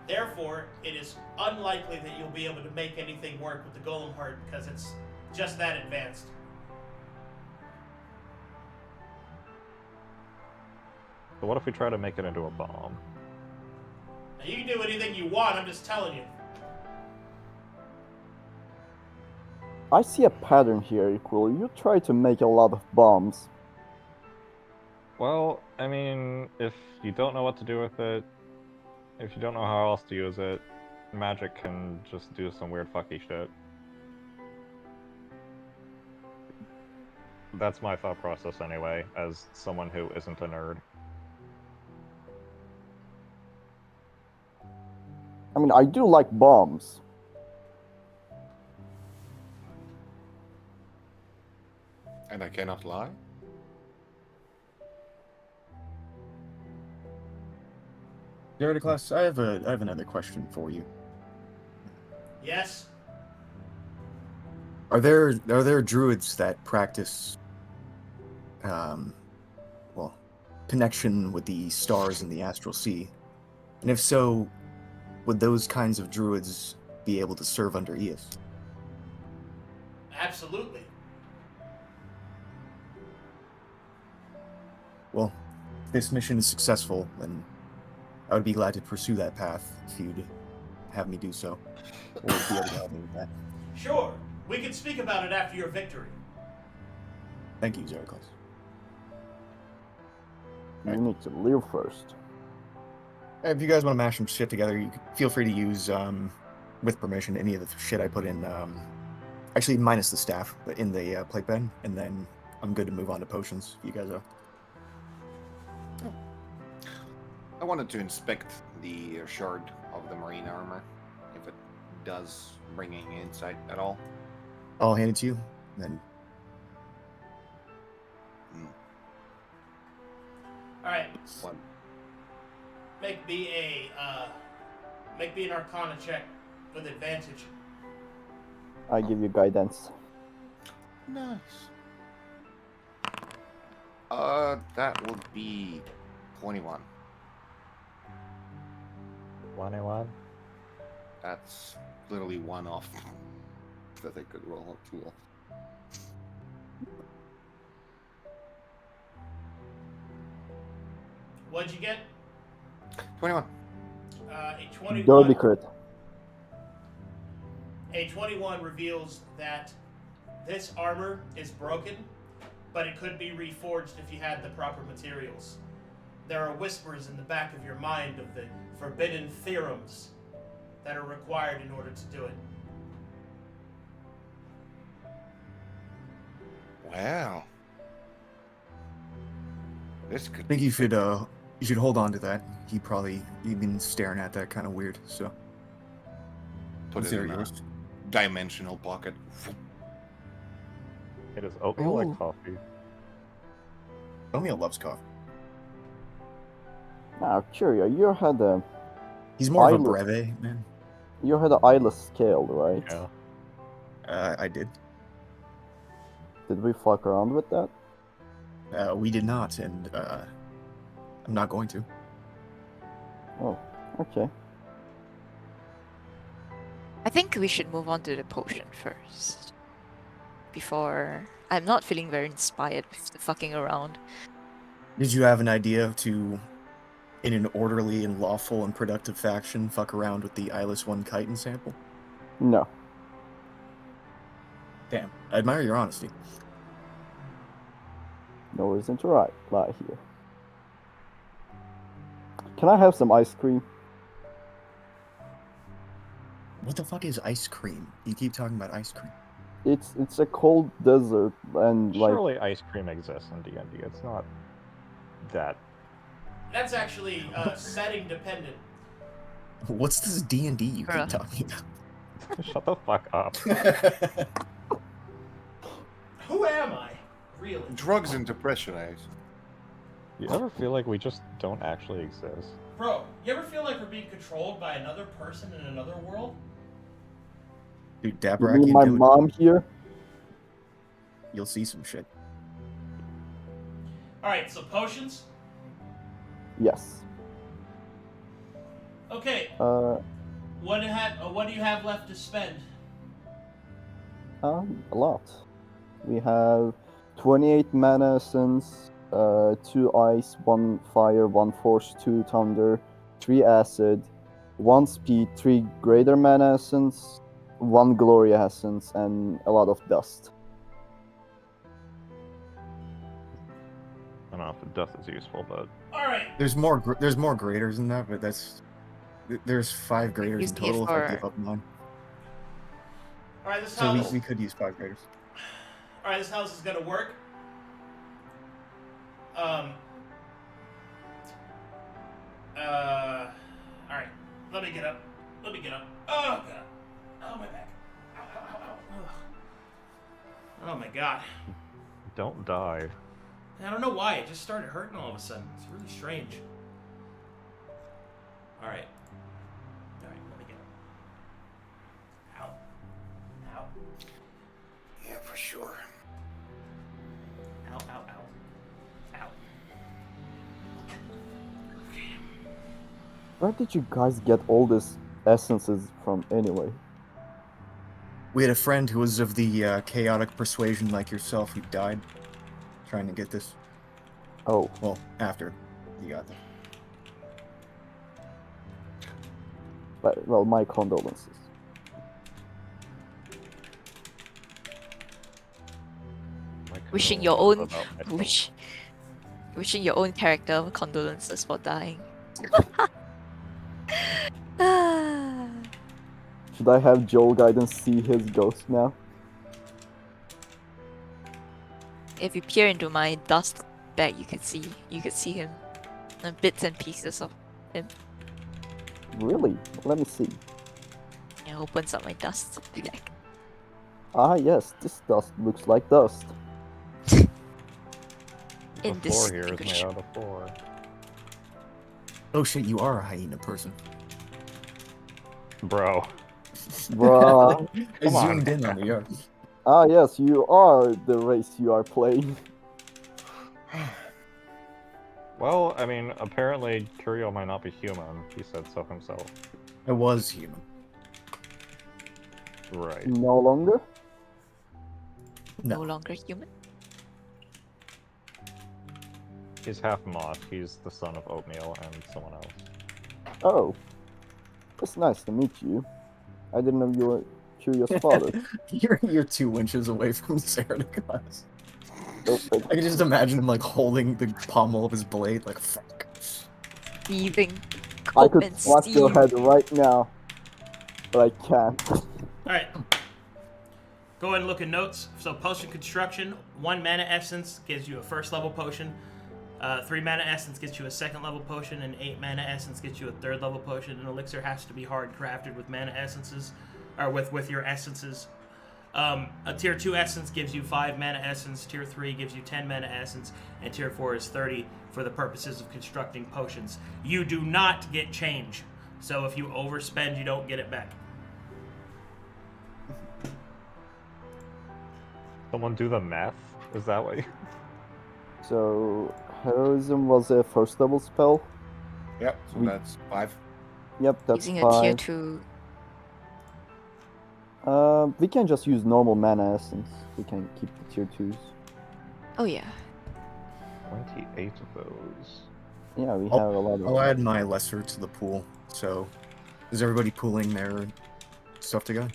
Therefore, it is unlikely that you'll be able to make anything work with the golem heart because it's just that advanced. So what if we try to make it into a bomb? Now, you can do anything you want, I'm just telling you. I see a pattern here, Quill. You try to make a lot of bombs. Well, I mean, if you don't know what to do with it, if you don't know how else to use it, magic can just do some weird fucky shit. That's my thought process anyway, as someone who isn't a nerd. I mean, I do like bombs. And I cannot lie. Class, I have another question for you. Yes? Are there druids that practice connection with the stars in the astral sea? And if so, would those kinds of druids be able to serve under Eos? Absolutely. Well, this mission is successful, then I would be glad to pursue that path if you'd have me do so. Or be able to help me with that. Sure. We can speak about it after your victory. Thank you, Zeracles. You need to live first. If you guys want to mash some shit together, you can feel free to use, with permission, any of the shit I put in, actually minus the staff, but in the plate bed, and then I'm good to move on to potions, if you guys are. I wanted to inspect the shard of the marine armor, if it does bring any insight at all. I'll hand it to you, then. All right. What? Make me an Arcana check with advantage. I give you guidance. Nice. That would be 21. 21. That's literally one off that I could roll a 2 off. What'd you get? 21. A 21. Dirty crit. A 21 reveals that this armor is broken, but it could be reforged if you had the proper materials. There are whispers in the back of your mind of the forbidden theorems that are required in order to do it. Wow. This could I think be you should hold on to that. You've been staring at that kind of weird, so. put it Consider in a yours. dimensional pocket. It is oatmeal Ooh. like coffee. Oatmeal loves coffee. Now, Curio, you had a He's more of a Eyeless. breve, man. you had an eyeless scale, right? Yeah. I did. Did we fuck around with that? We did not, and I'm not going to. Oh, okay. I think we should move on to the potion first. Before... I'm not feeling very inspired with the fucking around. Did you have an idea to, in an orderly and lawful and productive faction, fuck around with the eyeless one chitin sample? No. Damn, I admire your honesty. No reason to lie here. Can I have some ice cream? What the fuck is ice cream? You keep talking about ice cream. It's a cold desert and like Surely ice cream exists in D&D. It's not that. That's actually setting dependent. What's this D&D you keep Bruh. talking Shut the fuck up. about? Who am I? Really? Drugs and depression, You ever feel like we just don't actually exist? Bro, you ever feel like we're being controlled by another person in another world? Dude, you Dabraki mean my and Dylan, mom here? you'll see some shit. Alright, so potions? Yes. Okay, Uh, what do you have left to spend? a lot. We have 28 mana essence, 2 ice, 1 fire, 1 force, 2 thunder, 3 acid, 1 speed, 3 greater mana essence, 1 glory essence, and a lot of dust. I don't know if the dust is useful, but Alright, There's more graders than that, but there's 5 graders in Using it total if I for- give up mine. alright, this So house. we could use 5 graders. Alright, this house is gonna work. Alright. Let me get up. Oh, God. Oh, my back. Ow, ow, ow, ow. Ugh. Oh, my God. don't die. I don't know why. It just started hurting all of a sudden. It's really strange. Alright. Alright, let me get up. Ow. Ow. Yeah, for sure. Ow, ow, ow. Ow. Where did you guys get all these essences from anyway? We had a friend who was of the chaotic persuasion like yourself who died trying to get this. Oh, Well, after. You got that. But, well, my condolences. My Wishing your condolences own, about myself. wishing your own character condolences for dying. Ah. Should I have Joel Guidance see his ghost now? If you peer into my dust bag, you could see him, bits and pieces of him. Really? Let me see. It opens up my dust bag. Ah, yes, this dust looks like dust. The floor here is made out of floor. Oh shit, you are a hyena person. Bro. Bruh. I Come on. zoomed in on the art. Ah, yes, you are the race you are playing. Well, I mean, apparently Curio might not be human. He said so himself. I was human. Right. No longer? No No. longer human. He's half moth. He's the son of Oatmeal and someone else. Oh. It's nice to meet you. I didn't know you were Curio's father. You're 2 inches away from ColossusWar. Oh, I can just imagine him like holding the pommel of his blade, like fuck. Thieving. I could and slap your steam. head right now, but I can't. Alright. Go ahead and look at notes. So potion construction, 1 mana essence gives you a first level potion. 3 mana essence gets you a second level potion, and 8 mana essence gets you a third level potion. An elixir has to be hard crafted with mana essences, or with your essences. A tier 2 essence gives you 5 mana essence, tier 3 gives you 10 mana essence, and tier 4 is 30 for the purposes of constructing potions. You do not get change, so if you overspend, you don't get it back. Someone do the math? Is that what you... So, heroism was a first level spell. Yep, so that's 5. Yep, that's Using a tier 5. 2. We can just use normal mana essence. We can keep the tier 2s. Oh yeah. 28 of those. Yeah, we have a lot of. I'll add my lesser to the pool. So, is everybody pooling their stuff together?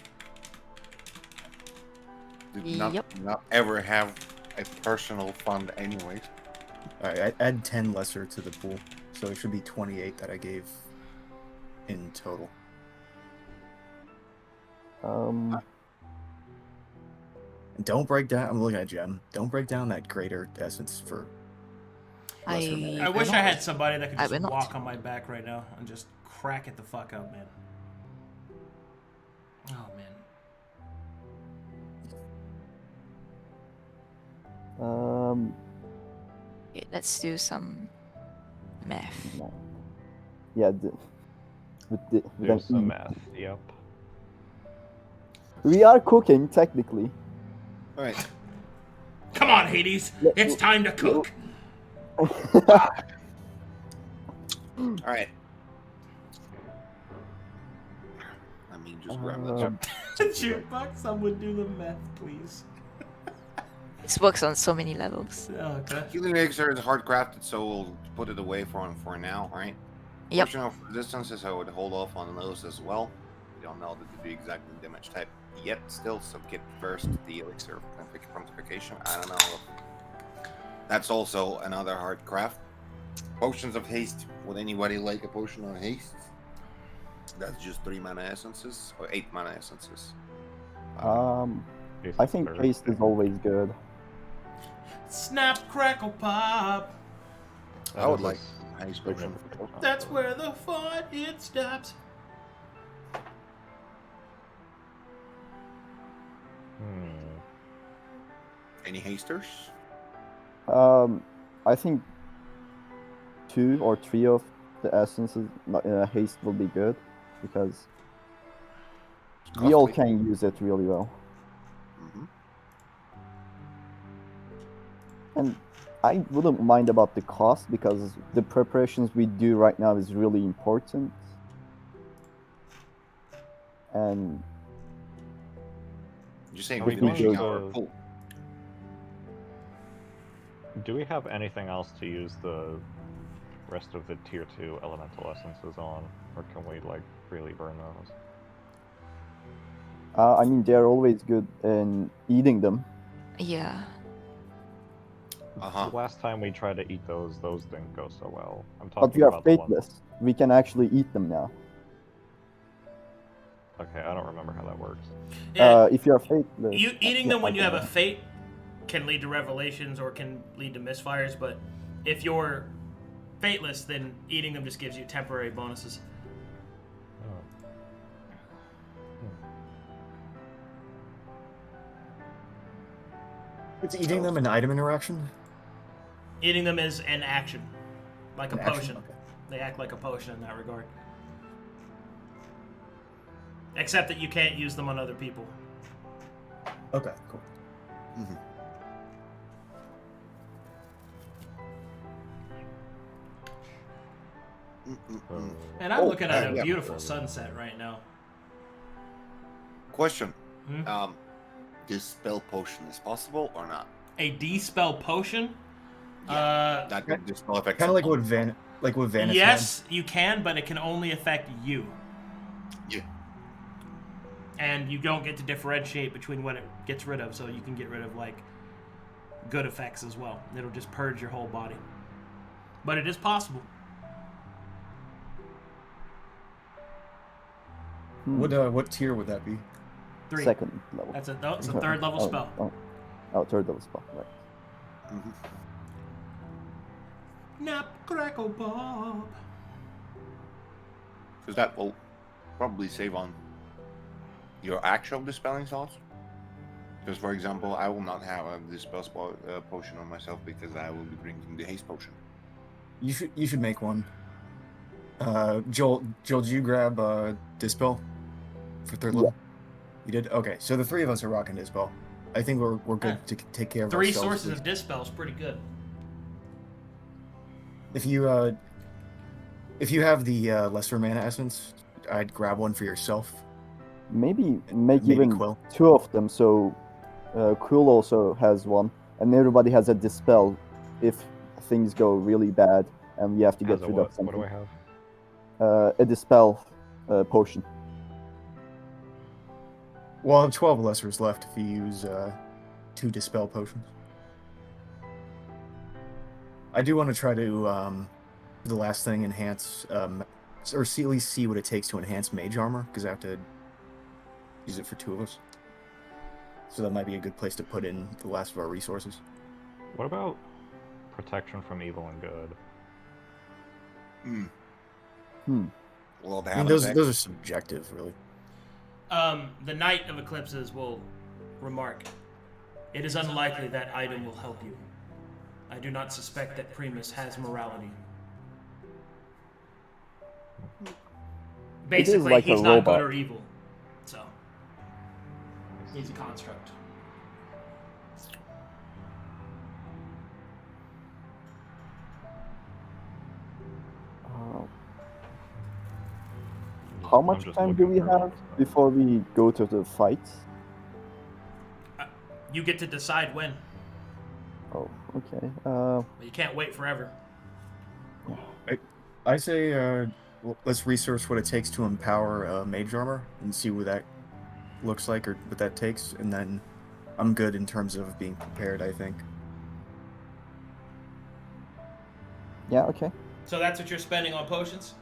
Did Yep. not ever have a personal fund anyways. Alright, I add 10 lesser to the pool. So it should be 28 that I gave in total. Don't break down. I'm looking at Gem. Don't break down that greater essence for lesser mana. I wish I had somebody that could I just will not. walk on my back right now and just crack it the fuck up, man. Oh, man. Okay, let's do some math. No. Yeah, with There's an the E. math. Yep. We are cooking, technically. Alright. Come on, Hades. It's time to cook. Alright. Let me just grab that. Jukebox, someone do the math, please. This works on so many levels. Okay. Healing elixir is hard crafted, so we'll put it away for now, right? Yep. Portion of resistances, I would hold off on those as well. We don't know the exact damage type yet still, so get first the elixir fortification. I don't know. That's also another hard craft. Potions of haste. Would anybody like a potion of haste? That's just 3 mana essences or 8 mana essences. I think haste is always good. Snap, crackle, pop. I would like haste potion. significant. That's where the fun it stops. Any hasters? I think 2 or 3 of the essences haste will be good because we all Costly. can use it really well. Mm-hmm. And I wouldn't mind about the cost because the preparations we do right now is really important. And You're saying Are we're we going finishing to- our pool. Do we have anything else to use the rest of the tier 2 elemental essences on, or can we like really burn those? I mean, they're always good in eating them. Yeah. Last time we tried to eat those didn't go so well. I'm But talking we are about the ones. fateless. We can actually eat them now. Okay, I don't remember how that works. If you are fateless... Eating yeah, them when I you have can- a fate can lead to revelations or can lead to misfires, but if you're fateless, then eating them just gives you temporary bonuses. Oh. It's eating them an item interaction? Eating them is an action, like An a action? potion. Okay. They act like a potion in that regard. Except that you can't use them on other people. Okay, cool. Mhm. Mm-mm-mm. And I'm looking at a yeah. beautiful sunset right now. Question. Hmm? This spell potion is possible or not? A dispel potion? That would dispel effect. Kind of like what Vanish Yes, you can, but it can only affect you. Yeah. And you don't get to differentiate between what it gets rid of, so you can get rid of, like, good effects as well. It'll just purge your whole body. But it is possible. had. What tier would that be? 3. Second level. That's a third level spell. Third level spell, right. Nap, crackle, bob. Because that will probably save on your actual dispelling slots. Because, for example, I will not have a dispel potion on myself because I will be drinking the haste potion. You should make one. Joel, did you grab dispel for third level? You did? Okay, so the three of us are rocking dispel. I think we're good to take care of 3 ourselves. sources of dispel is pretty good. If you have the lesser mana essence, I'd grab one for yourself. Maybe make Maybe even Quill. 2 of them, so Quill also has one, and everybody has a dispel if things go really bad and we have to get As a rid what? of something. What do I have? A dispel potion. Well, I have 12 lessers left if you use 2 dispel potions. I do want to try to the last thing enhance or at least see what it takes to enhance mage armor, because I have to use it for 2 of us. So that might be a good place to put in the last of our resources. What about protection from evil and good? Well, they I mean, have those are subjective, really. The Knight of Eclipses will remark, "It is unlikely that item will help you. I do not suspect that Primus has morality." Basically, like a he's not robot. good or evil. So, he's a construct. How I'm much just time do looking we for- have before we go to the fight? You get to decide when, Oh, okay. but you can't wait forever. I say let's research what it takes to empower mage armor and see what that looks like or what that takes, and then I'm good in terms of being prepared, I think. Yeah, okay. So that's what you're spending on potions?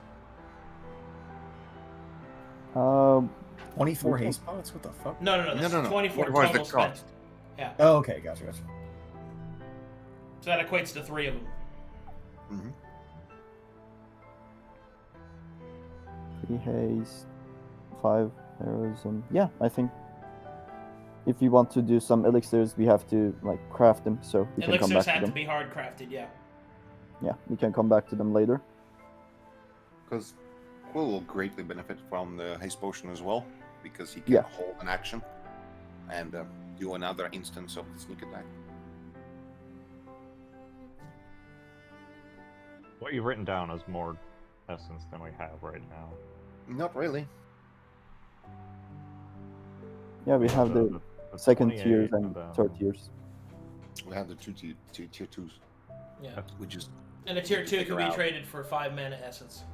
24 haste pots? What the fuck? No. That's No. 24 What was the total spent. cost? Yeah. Oh, okay, gotcha. So that equates to 3 of them. Mm-hmm. 3 haste, 5 arrows, and yeah, I think if you want to do some elixirs, we have to like craft them, so we can come Elixirs back to have to them. be hard crafted, yeah. Yeah, we can come back to them later. Because Quill will greatly benefit from the haste potion as well, because he can Yeah. hold an action and do another instance of the sneak attack. What you've written down is more essence than we have right now. Not really. Yeah, we have the second 28 tiers and then- third tiers. We have the tier 2s, Yeah. which is And a tier 2 figure can be out. traded for 5 mana essence.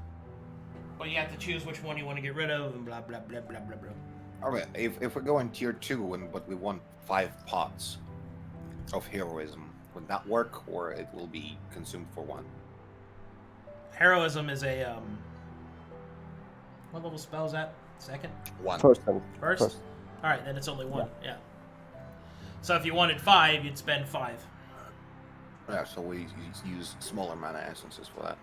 But you have to choose which one you want to get rid of and blah blah blah blah blah blah. Okay, if we're going tier 2 but we want 5 pots of heroism, would that work, or it will be consumed for 1? Heroism is a what level spell is that? Second? 1. First level. First? Alright, then it's only 1, yeah. So if you wanted 5, you'd spend 5. Yeah, so we use smaller mana essences for that.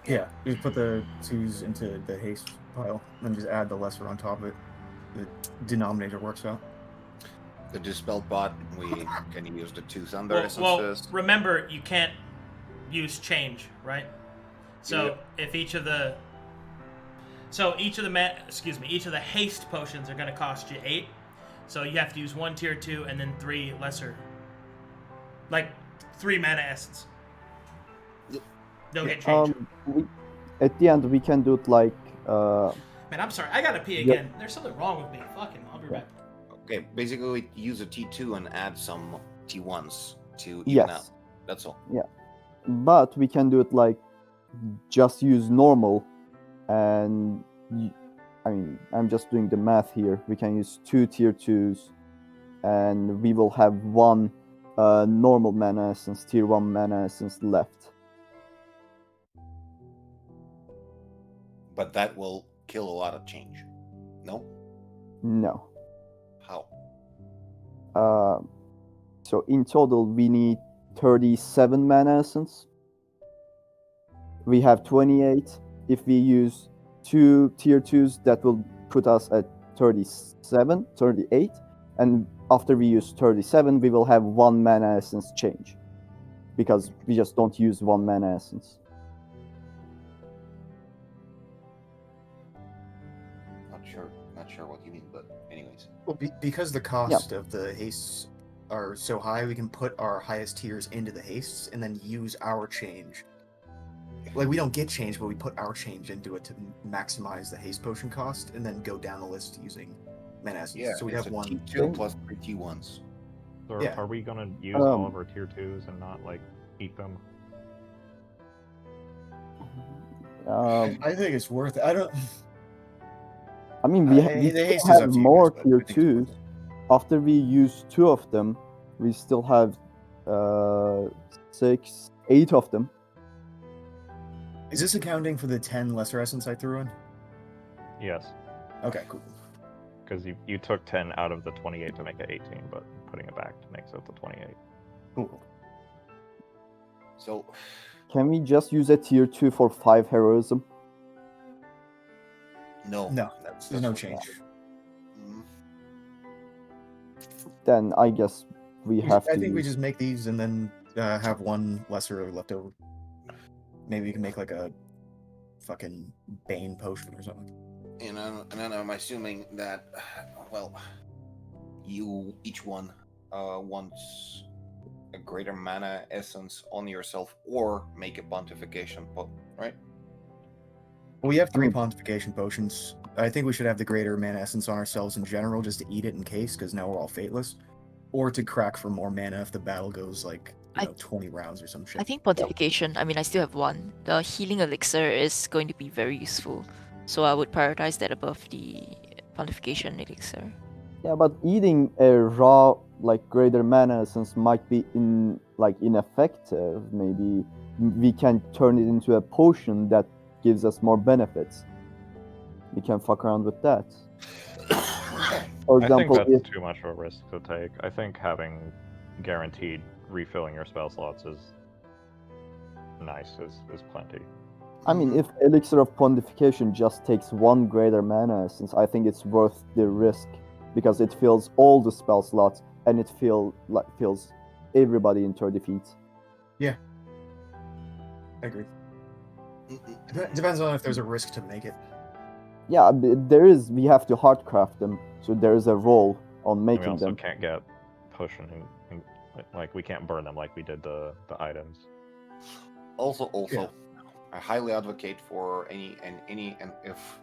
Yeah, just put the 2s into the haste pile, and just add the lesser on top of it. The denominator works out. The Dispel bot, we can use the 2 Thunder Well, essences. remember, you can't use change, right? So Yep. if each of the each of the haste potions are going to cost you 8. So you have to use 1 tier 2 and then 3 lesser, like 3 mana essence. They'll get changed. At the end we can do it like Man, I'm sorry. I gotta pee again. There's something wrong with me. Fucking, I'll be right back. Okay, basically use a T2 and add some T1s to even yes. out. That's all. But we can do it like just use normal, and I mean I'm just doing the math here. We can use 2 tier 2s, and we will have 1 normal mana essence, tier 1 mana essence left. But that will kill a lot of change. No? No. How? So in total we need 37 mana essence. We have 28. If we use 2 tier 2s, that will put us at 38. And after we use 37, we will have 1 mana essence change. Because we just don't use 1 mana essence. Not sure what you mean, but anyways. Well, because the cost of the hastes are so high, we can put our highest tiers into the hastes and then use our change. Like, we don't get change, but we put our change into it to maximize the haste potion cost, and then go down the list using mana essence. Yeah, so we it's have a 1 T2 plus 3 T1s. So Yeah. are we gonna use all of our tier 2s and not, like, eat them? I think it's worth it. I don't. I mean, we The haste still is have up to you more guys, but tier I think it's worth 2s. After we use 2 of them, we still have 6, 8 of them. Is this accounting for the 10 lesser essence I threw in? Yes, Okay, cool. because you took 10 out of the 28 to make it 18, but putting it back makes it the 28. Cool. So, Can we just use a tier 2 for 5 heroism? no. No, That's there's no what- change. Mm, Then I guess we have to I think we use... just make these and then have 1 lesser left over. Maybe we can make like a fucking Bane potion or something. And then I'm assuming that, well, you each one wants a greater mana essence on yourself, or make a pontification pot, right? Well, we have 3 pontification potions. I think we should have the greater mana essence on ourselves in general, just to eat it in case, because now we're all fateless. Or to crack for more mana if the battle goes like, you know, 20 rounds or some shit. I think Pontification, I mean, I still have 1. The healing elixir is going to be very useful. So I would prioritize that above the Pontification elixir. Yeah, but eating a raw, like, greater mana essence might be ineffective. Maybe we can turn it into a potion that gives us more benefits. We can fuck around with that. For example, I think that's too much of a risk to take. I think having guaranteed refilling your spell slots is nice, is plenty. I mean, if Elixir of Pontification just takes 1 greater mana essence, I think it's worth the risk, because it fills all the spell slots and it fills everybody in 30 feet. Yeah. I agree. Depends on if there's a risk to make it. Yeah, there is. We have to hardcraft them, so there is a role on And we making also them. can't get potion and like, we can't burn them like we did the items. Also, Yeah. I highly advocate for any and if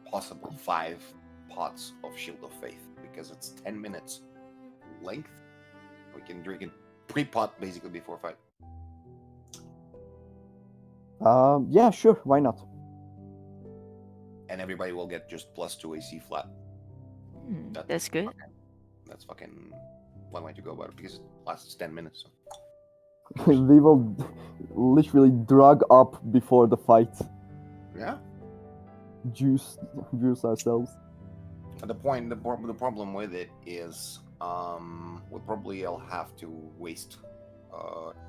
possible 5 pots of Shield of Faith, because it's 10 minutes length. We can drink it pre-pot basically before fight. Yeah, sure. Why not? And everybody will get just +2 AC flat. That's good. Okay. That's fucking one way to go about it because it lasts 10 minutes. So. We will literally drug up before the fight. Yeah. Juice ourselves. The problem with it is, we'll probably all have to waste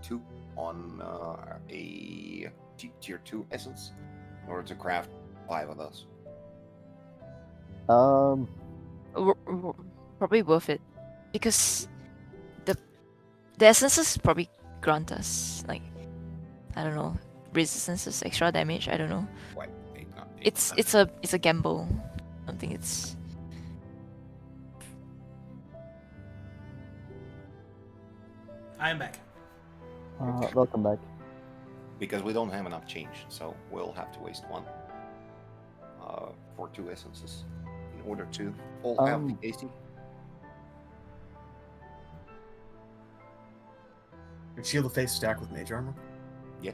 2 on a tier 2 essence in order to craft 5 of those. Probably worth it, because the essences probably grant us, like, I don't know, resistances, extra damage. I don't know. What? It's a gamble. I don't think it's. I am back. Welcome back. Because we don't have enough change, so we'll have to waste 1 for 2 essences in order to all have the AC. Did Shield of Faith stack with Mage Armor? Yeah.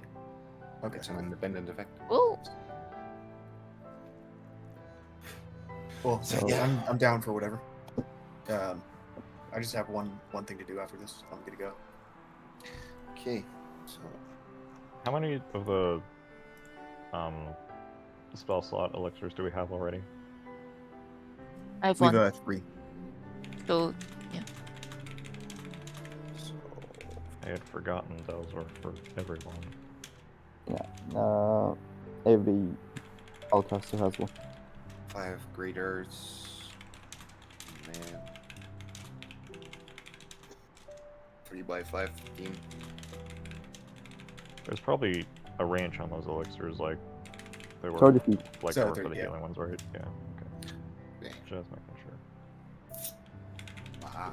Okay. It's an independent effect. Oh, Well, So- yeah, I'm down for whatever. I just have one thing to do after this. I'm good to go. Okay. So How many of the spell slot elixirs do we have already? I have We've one. 3. So yeah. I had forgotten those were for everyone. Every Alcaster has one. 5 graders. Man. 3x5 15. There's probably a range on those elixirs, like they were 30 feet. like So they were 30, for the yeah. healing ones, right? Yeah. Okay. Okay. Just making sure. Aha.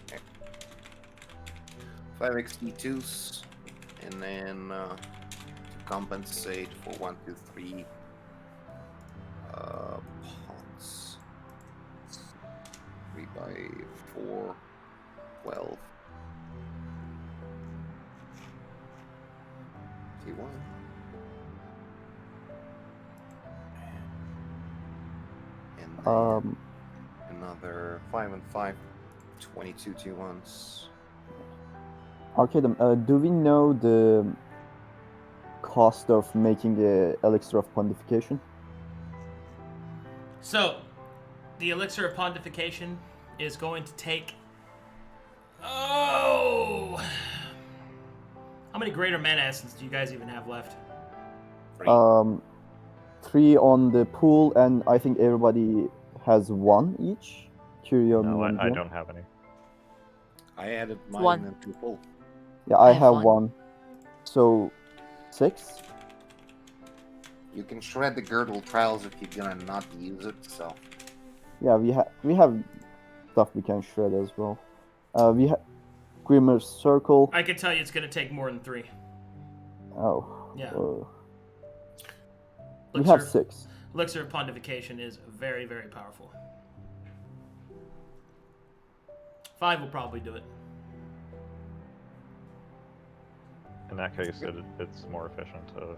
Okay. 5 XP2s, and then to compensate for 1, 2, 3 pots. 3x4, 12. T1. And then another 5 and 5, 22 T1s. Arcadum, do we know the cost of making a elixir of pontification? So, the elixir of pontification is going to take. Oh! How many greater mana essence do you guys even have left? 3. 3 on the pool, and I think everybody has 1 each. Curio, No, me, and I John. don't have any. I added mine 1. into full. Yeah, I I have have one. 1. So 6. You can shred the girdle trials if you're gonna not use it, so. Yeah, we have stuff we can shred as well. We have Grimmer's Circle. I can tell you it's going to take more than 3. Oh. Yeah. We have Elixir, 6. elixir of pontification is very, very powerful. 5 will probably do it. In that case, it's more efficient to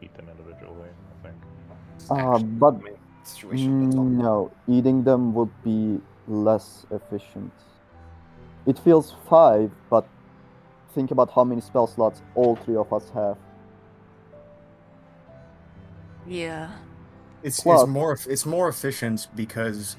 eat them individually, I think. But Situation, that's all. no, eating them would be less efficient. It feels 5, but think about how many spell slots all 3 of us have. Yeah. It's Plus- more efficient because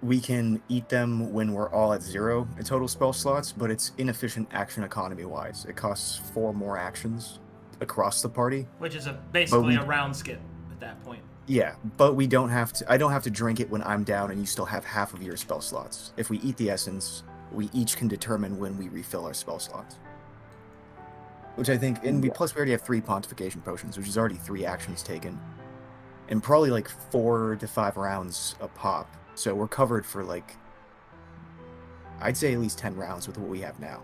we can eat them when we're all at 0 in total spell slots, but it's inefficient action economy wise. It costs 4 more actions across the party. Which is basically we- a round skip at that point. Yeah, but we don't have to. I don't have to drink it when I'm down, and you still have half of your spell slots. If we eat the essence, we each can determine when we refill our spell slots. Which I think, and we already have 3 pontification potions, which is already 3 actions taken, and probably like 4 to 5 rounds a pop. So we're covered for like, I'd say at least 10 rounds with what we have now.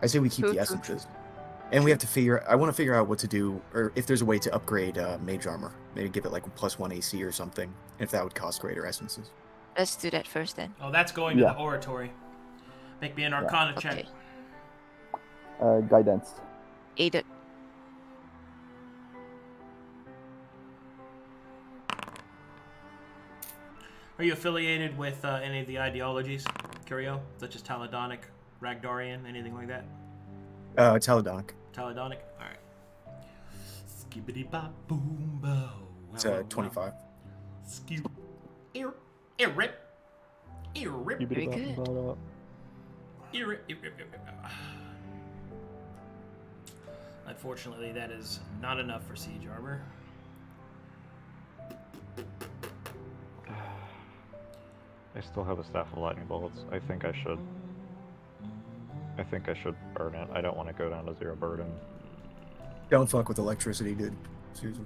I say we keep True, the true, essences. And we have to I want to figure out what to do, or if there's a way to upgrade Mage Armor. Maybe give it like +1 AC or something, if that would cost greater essences. Let's do that first then. Oh, that's going to Yeah. the oratory. Make me an Arcana check. Okay. Guidance. Aided. Are you affiliated with any of the ideologies, Curio, such as Taladonic, Ragdarian, anything like that? Taladonic. Taladonic? Alright. Skibbity bop boom bow. It's 25. Skew. Ear rip. Ear rip. Very good. Ear rip. Unfortunately, that is not enough for siege armor. I still have a staff of lightning bolts. I think I should burn it. I don't want to go down to 0 burden. Don't fuck with electricity, dude. Seriously.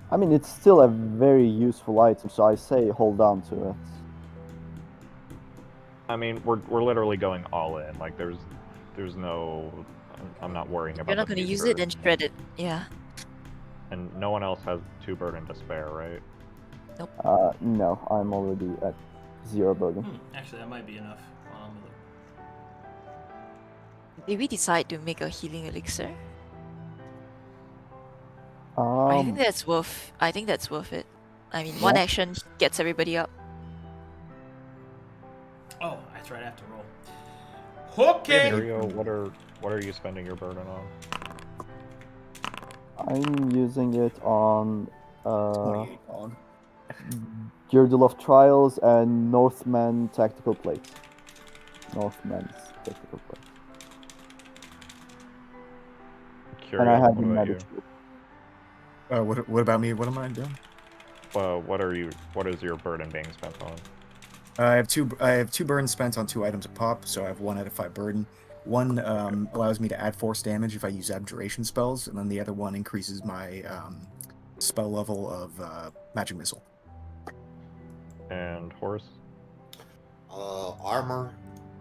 I mean, it's still a very useful item, so I say hold on to it. I mean, we're literally going all in. Like, there's no. I'm not worrying about. You're not going to use it, then shred it. Yeah. And no one else has 2 burden to spare, right? No, I'm already at 0 burden. Actually, that might be enough. Did we decide to make a healing elixir? I Um, think that's worth. I think that's worth it. I mean, one Yeah. action gets everybody up. Oh, that's right. I have to roll. Okay. Curio, what are you spending your burden on? I'm using it on 28 on. Girdle of Trials and Northman Tactical Plates. Northman's Tactical Plates. Curio, And I have what the about you? magic shield. What about me? What am I doing? What is your burden being spent on? I have two burdens spent on 2 items a pop, so I have 1 out of 5 burden. One allows me to add force damage if I use abjuration spells, and then the other one increases my spell level of magic missile. And Horus? Armor,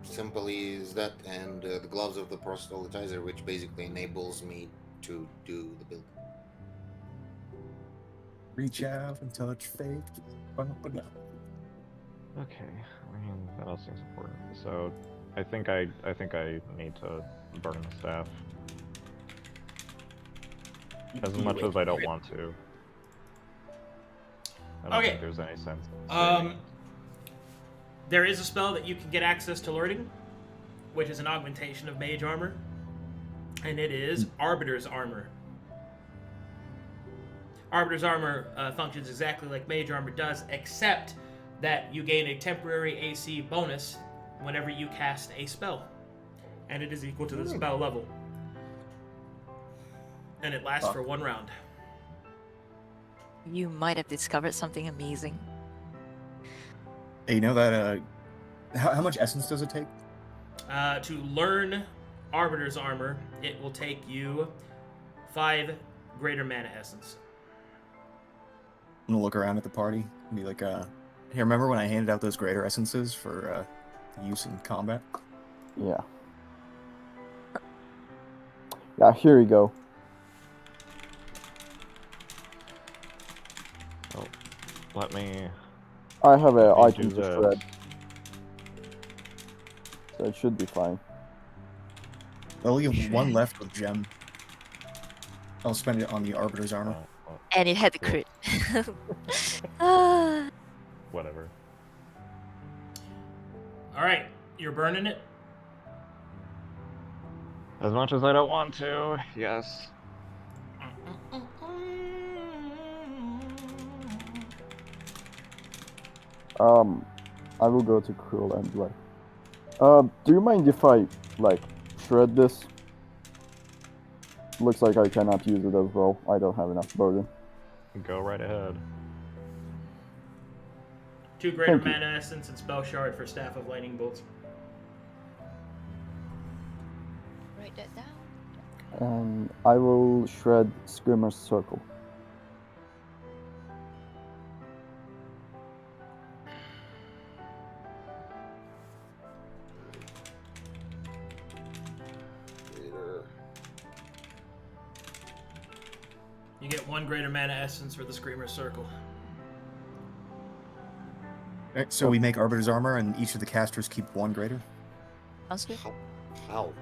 simply is that, and the gloves of the proselytizer, which basically enables me to do the build. Reach out and touch fate. Okay, I mean that all seems important. So, I think I need to burn the staff. As much as I don't want to. I don't Okay. think there's any sense. There is a spell that you can get access to learning, which is an augmentation of mage armor, and it is Arbiter's Armor. Arbiter's Armor functions exactly like mage armor does, except that you gain a temporary AC bonus whenever you cast a spell, and it is equal to the spell level, and it lasts for 1 round. You might have discovered something amazing. Hey, you know that how much essence does it take? To learn Arbiter's Armor, it will take you 5 greater mana essence. I'm gonna look around at the party and be like, hey, remember when I handed out those greater essences for use in combat? Yeah. Yeah, here you go. Oh, let me. I have an Let me item do to this. shred. So it should be fine. I only have 1 left with gem. I'll spend it on the Arbiter's armor. And it had the Cool. crit. Ah. Whatever. All right, you're burning it. As much as I don't want to, yes. I will go to Quill and like. Do you mind if I like shred this? Looks like I cannot use it as well. I don't have enough burden. Go right ahead. 2 greater Thank you. mana essence and spell shard for Staff of Lightning Bolts. Write that down. And I will shred Screamer's Circle. You get 1 greater mana essence for the Screamer's Circle. Alright, so we make Arbiter's armor, and each of the casters keep 1 greater. Sounds good. How?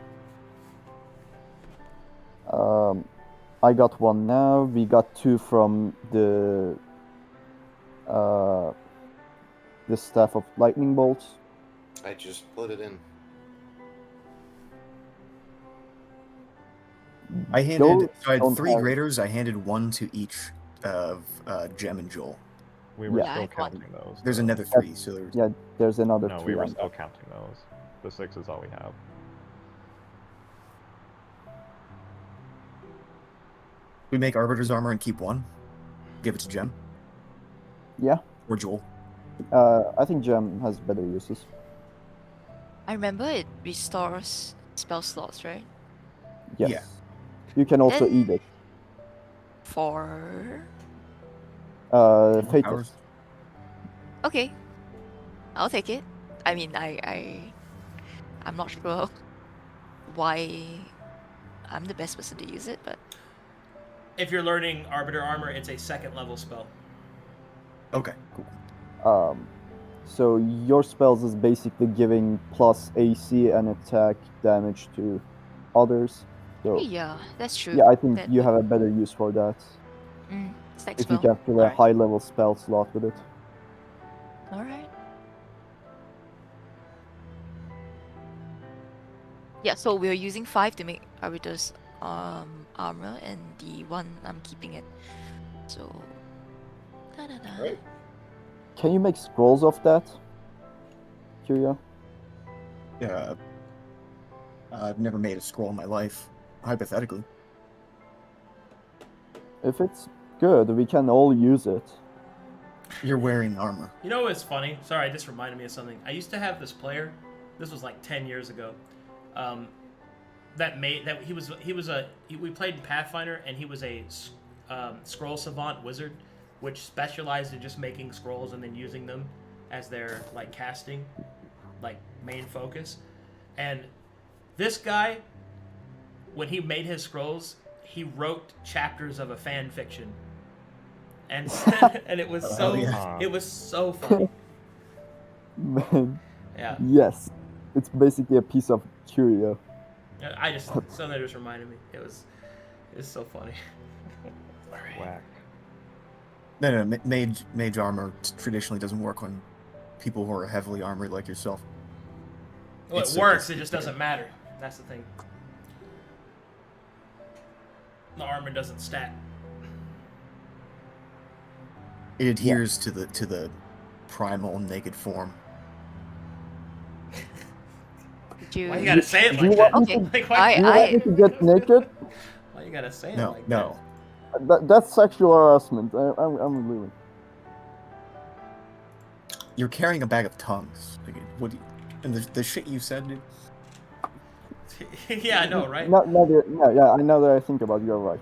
I got 1 now. We got 2 from the the Staff of Lightning Bolts. I just put it in. I had don't 3 have- graders. I handed 1 to each of Gem and Joel. We were Yeah. Yeah, I still have one. counting those. There's though. another 3, so there's... Yeah, there's another No, 3 we were on still that. counting those. The 6 is all we have. We make Arbiter's Armor and keep 1. Give it to Gem. Yeah, Or Joel. I think Gem has better uses. I remember it restores spell slots, right? Yes. Yeah. You can also Then- eat it. For Fate Powers. okay, I'll take it. I mean, I'm not sure why I'm the best person to use it, but If you're learning Arbiter Armor, it's a 2nd level spell. Okay, cool. So your spells is basically giving plus AC and attack damage to others. So yeah, that's true. yeah, I think That you would- have a better use for that. Stack If you spell. can fill a Alright. high level spell slot with it. Alright. Yeah, so we're using 5 to make Arbiter's armor, and the 1 I'm keeping it. So. Da-da-da. Right. Can you make scrolls of that? Curio? Yeah. I've never made a scroll in my life, hypothetically. If it's good, we can all use it. You're wearing armor. You know what's funny? Sorry, this reminded me of something. I used to have this player. This was like 10 years ago. We played in Pathfinder, and he was a scroll savant wizard, which specialized in just making scrolls and then using them as their like casting, like main focus. And this guy, when he made his scrolls, he wrote chapters of a fan fiction, and and it was so hell yeah. it was so funny. Man, Yeah, yes. It's basically a piece of Curio. I just something that just reminded me. It was so funny. Whack. No, mage armor traditionally doesn't work on people who are heavily armored like yourself. Well, It's it works. it's It just doesn't matter. That's the thing. The armor doesn't stack. It adheres to the primal naked form. Did you? Why you gotta say it Do you like that? want me Okay. Like, why, Do you want me to get naked? why you gotta say it No, like no. That's sexual harassment. I'm leaving. You're carrying a bag of tongues. Like, what do you, and the shit you said, dude. that? Yeah, I know, right? Yeah, I know that I think about it, you're right.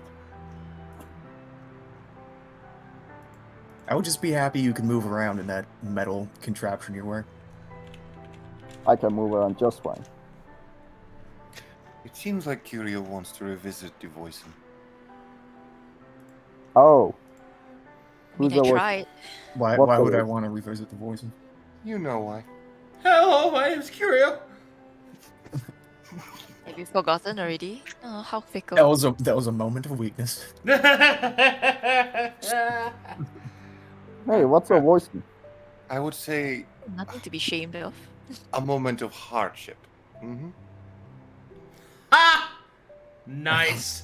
I would just be happy you could move around in that metal contraption you're wearing. I can move around just fine. It seems like Curio wants to revisit the voicing. Oh. I mean, Who's I the worst? tried. Why What's the would I word? want to revisit the voicing? You know why. Hello, my name's Curio. Have you forgotten already? Oh, how fickle. That was a moment of weakness. Hey, what's a voice? I would say Nothing to be ashamed of. a moment of hardship. Mm-hmm. Ah! Nice.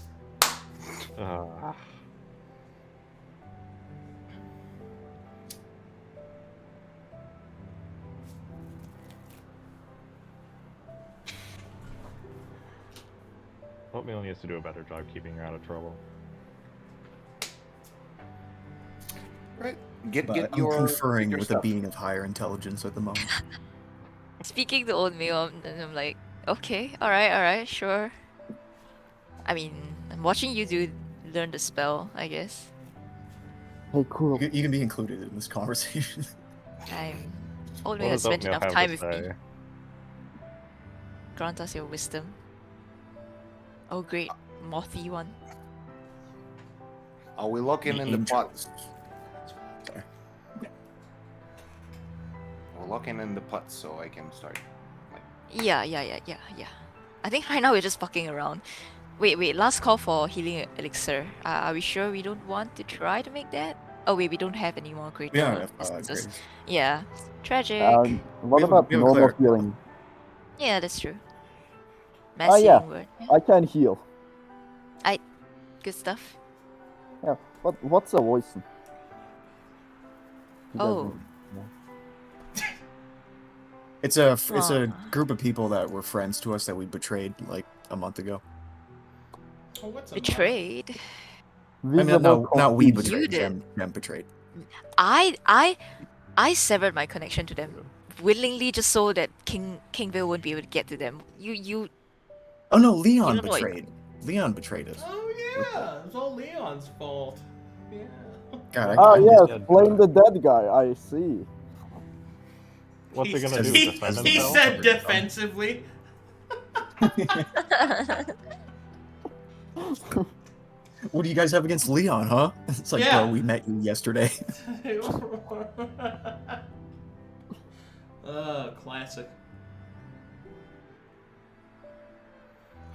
Oatmeal needs to do a better job keeping her out of trouble. Right. Get But I'm your conferring get your with a stuff. being of higher intelligence at the moment. Speaking to old meal, and I'm like, okay, alright, sure. I mean, I'm watching you learn the spell, I guess. Hey, cool. You can be included in this conversation. Old What meal has does spent Oatmeal enough have time to with me. say? Grant us your wisdom. Oh great, mothy one. Are we looking The in the angel. pots? We're looking in the pots so I can start. Yeah. I think right now we're just fucking around. Wait, last call for healing elixir. Are we sure we don't want to try to make that? Oh wait, we don't have any more greater We don't have distances. greatest. Yeah, tragic. What We have a- about we have a normal cleric. healing? Yeah, that's true. Ah, Mass yeah. healing word. Yeah. I can heal. Good stuff. Yeah. What's a voicing? You guys Oh. know. It's a Aw. group of people that were friends to us that we betrayed like a month ago. Oh, what's a Betrayed. I mean, Visible not we confusion. You betrayed. did. Them betrayed. I severed my connection to them willingly just so that Kingville wouldn't be able to get to them. You Oh no, Leon don't know what- betrayed. Leon betrayed us. Oh yeah, it's all Leon's fault. Yeah. God, Ah, I yes, dead blame guy. the dead guy. I see. What's he gonna says do? He, Defend he himself? said defensively. What do you guys have against Leon, huh? It's like, Yeah. bro, we met you yesterday. Classic.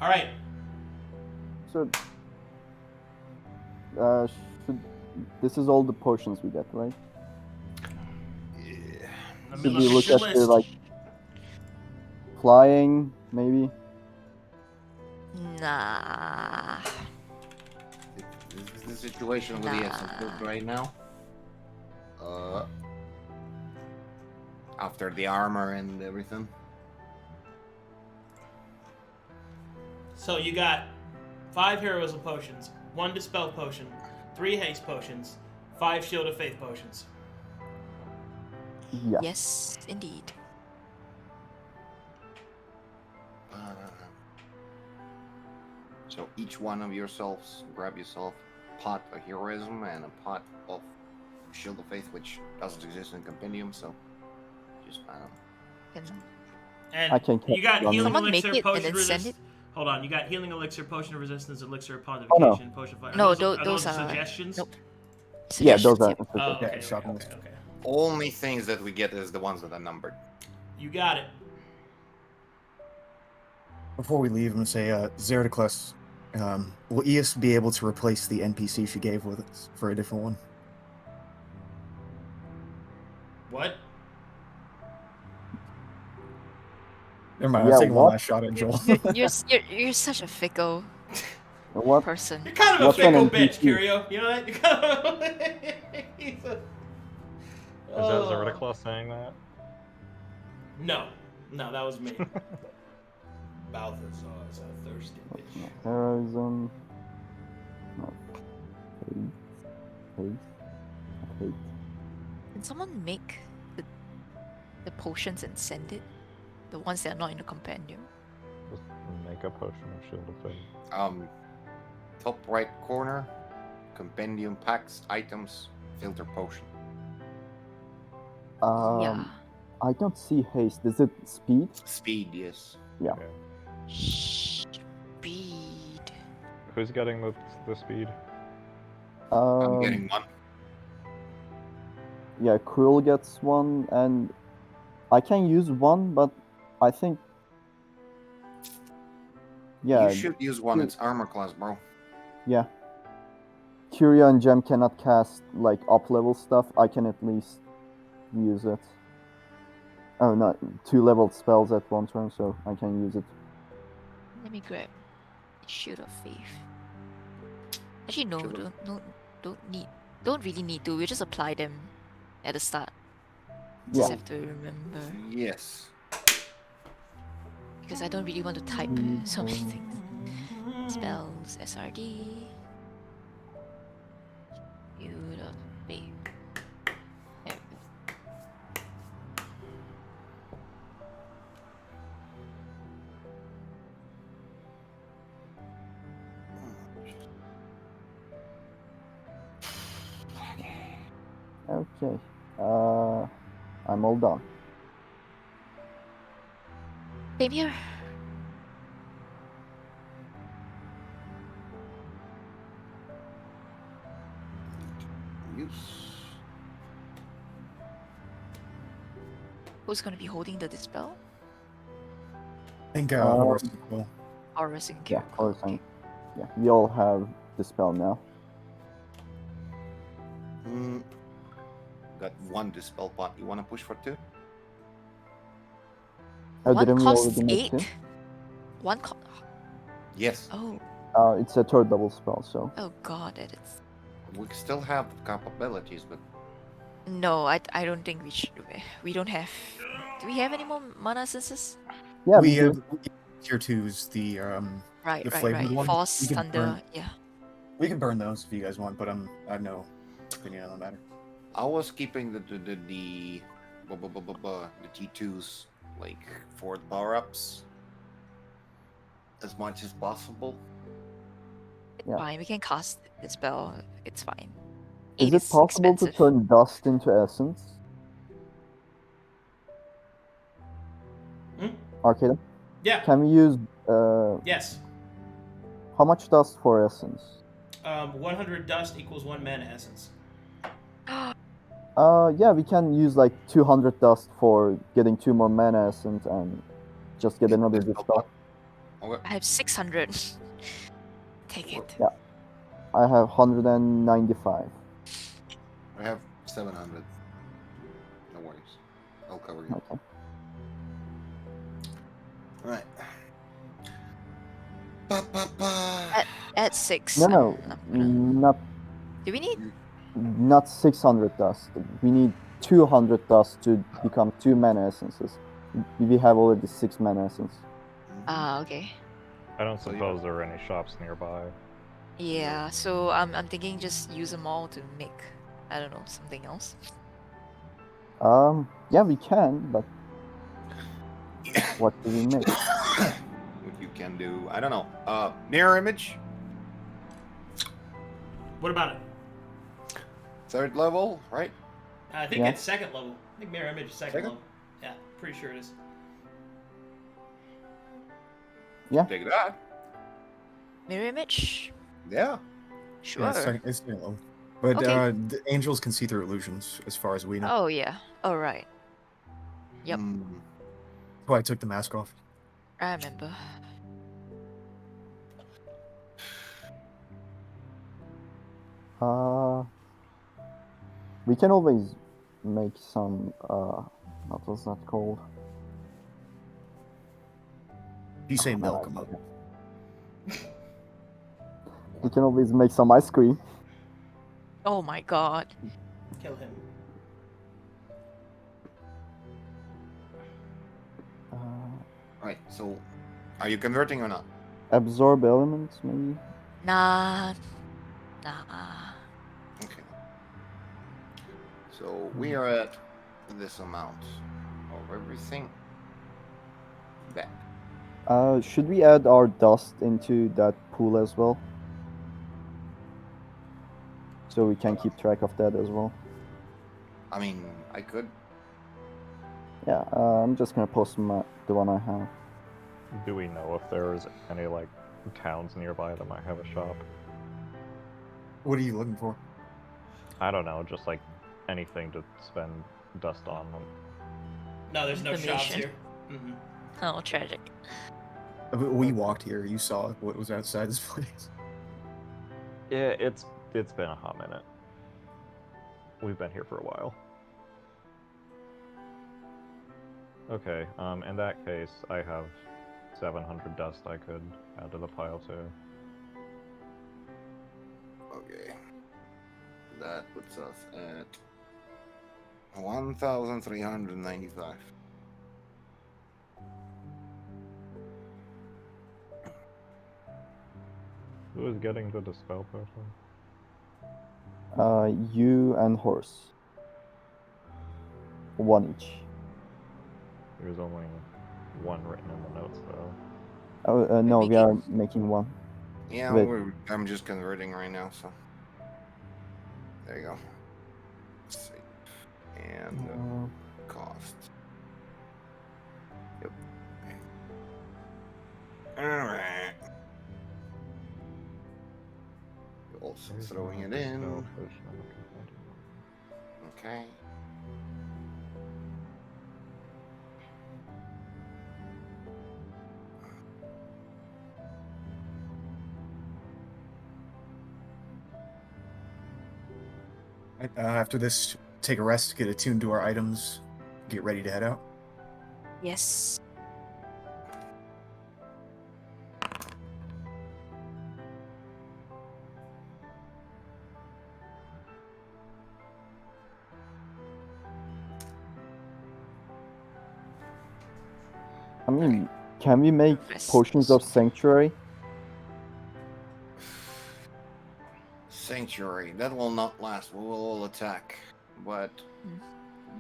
All right. So, this is all the potions we get, right? Let me Should look we at look your at the list. like flying, maybe? Nah. This is the situation with the Essence right now. After the armor and everything. So you got 5 heroism potions, 1 dispel potion, 3 haste potions, 5 shield of faith potions. Yeah. Yes, indeed. So each one of yourselves grab yourself a pot of heroism and a pot of shield of faith, which doesn't exist in compendium. So just Can And I can you got catch healing someone make elixir, it and potion then send resist. Hold on, you got healing elixir, potion of resistance, elixir of Oh, no. pontification, potion of fire. No, are those those are- suggestions. nope. Yeah, those Suggestions, are. yep. Oh, Yeah, okay, okay, shocking. okay, okay. only things that we get is the ones that are numbered. You got it. Before we leave, I'm gonna say, Zeradiclus, will Eos be able to replace the NPC she gave with us for a different one? What? Never mind, I Yeah, was taking one what? last shot at Joel. You're such a fickle What? person. You're kind of a What's an fickle bitch, NPC? Curio. You know that? You're kind of... He's a... Is that Zerdiclus saying that? No, that was me. Balthazar is a thirsty bitch. Heroism. No. Haste. Can someone make the potions and send it? The ones that are not in the compendium. Just make a potion of shield of faith. Top right corner, compendium packs, items, filter potion. Yeah. I don't see haste. Is it speed? Speed, yes. Speed. Who's getting the speed? I'm getting one. Yeah, Quill gets one, and I can use one, but I think. Yeah, You should use one. It's armor class, bro. yeah. Curio and Gem cannot cast like up level stuff. I can at least use it. Oh, not 2 leveled spells at one turn, so I can use it. Let me grab Shield of Faith. Actually, no, Shield of- don't really need to. We just apply them at the start. Yeah. Just have to remember Yes. because I don't really want to type so many things. Spells, SRD. Shield of Faith. There we go. Okay. I'm all done. Same here. Use. Who's gonna be holding the dispel? I think Horus will. Horus and Yeah, Curio. Horus and- Yeah, we all have the spell now. Got 1 dispel pot. You want to push for 2? Didn't One we costs already make 8. two? One Yes. Oh, It's a third level spell, so. oh god, that is... We still have the capabilities, but No, I don't think we should. We don't have... Do we have any more mana essences? Yeah, we we do. have tier 2s, the Right, the right, flavored right. ones. Force, We can thunder, burn. yeah. We can burn those if you guys want, but I have no opinion on the matter. I was keeping the T2s like for the power-ups as much as possible. It's Yeah. fine, we can cast the spell. It's fine. Is 8 it possible expensive. to turn dust into essence? Hmm? Arcadum? Yeah. Can we use Yes. how much dust for essence? 100 dust equals 1 mana essence. Yeah, we can use like 200 dust for getting 2 more mana essence and just get another dispel. Okay. I have 600. Take it. Yeah. I have 195. I have 700. No worries. I'll cover you. Okay. Alright. Ba-ba-ba. At 6. No, I'm not Do we need... not 600 dust. We need 200 dust to become 2 mana essences. We have already 6 mana essence. Ah, okay. I don't So you- suppose there are any shops nearby. Yeah, so I'm thinking just use them all to make, I don't know, something else. Yeah, we can, but what do we make? What you can do, I don't know. Mirror image, What about it? 3rd level, right? I think Yeah. it's 2nd level. I think mirror image is 2nd Second? level. Yeah, pretty sure it is. Take that. Mirror image? Yeah. Sure. Yeah, it's second level. But Okay. the angels can see through illusions, as far as we know. Oh, yeah. Oh, right. Yep. Oh, I took the mask off. I remember. We can always make some what was that called? You say Oh, milk. I forgot. We can always make some ice cream. Oh my god. Kill him. Right. So, are you converting or not? Absorb elements, maybe? Nah. Nah. Okay. So we are at this amount of everything. Back. Should we add our dust into that pool as well? So we can keep track of that as well. I mean, I could. Yeah, I'm just gonna post the one I have. Do we know if there's any like towns nearby that might have a shop? What are you looking for? I don't know, just like anything to spend dust on. No, there's no shops Information. here. Mm-hmm. Oh, tragic. We walked here. You saw what was outside this place. Yeah, it's been a hot minute. We've been here for a while. Okay, in that case, I have 700 dust I could add to the pile too. Okay. That puts us at 1,395. Who is getting the dispel potion? You and Horus. One each. There's only one written in the notes though. Oh, no, we making- are making one. Yeah, Wait. I'm just converting right now, so. There you go. Let's see. And cost. Yep. Alright. Also throwing it in. Okay. After this, take a rest, get attuned to our items, get ready to head out. Yes. I mean, can we make Yes. potions of sanctuary? Sanctuary. That will not last. We will all attack. But Hmm.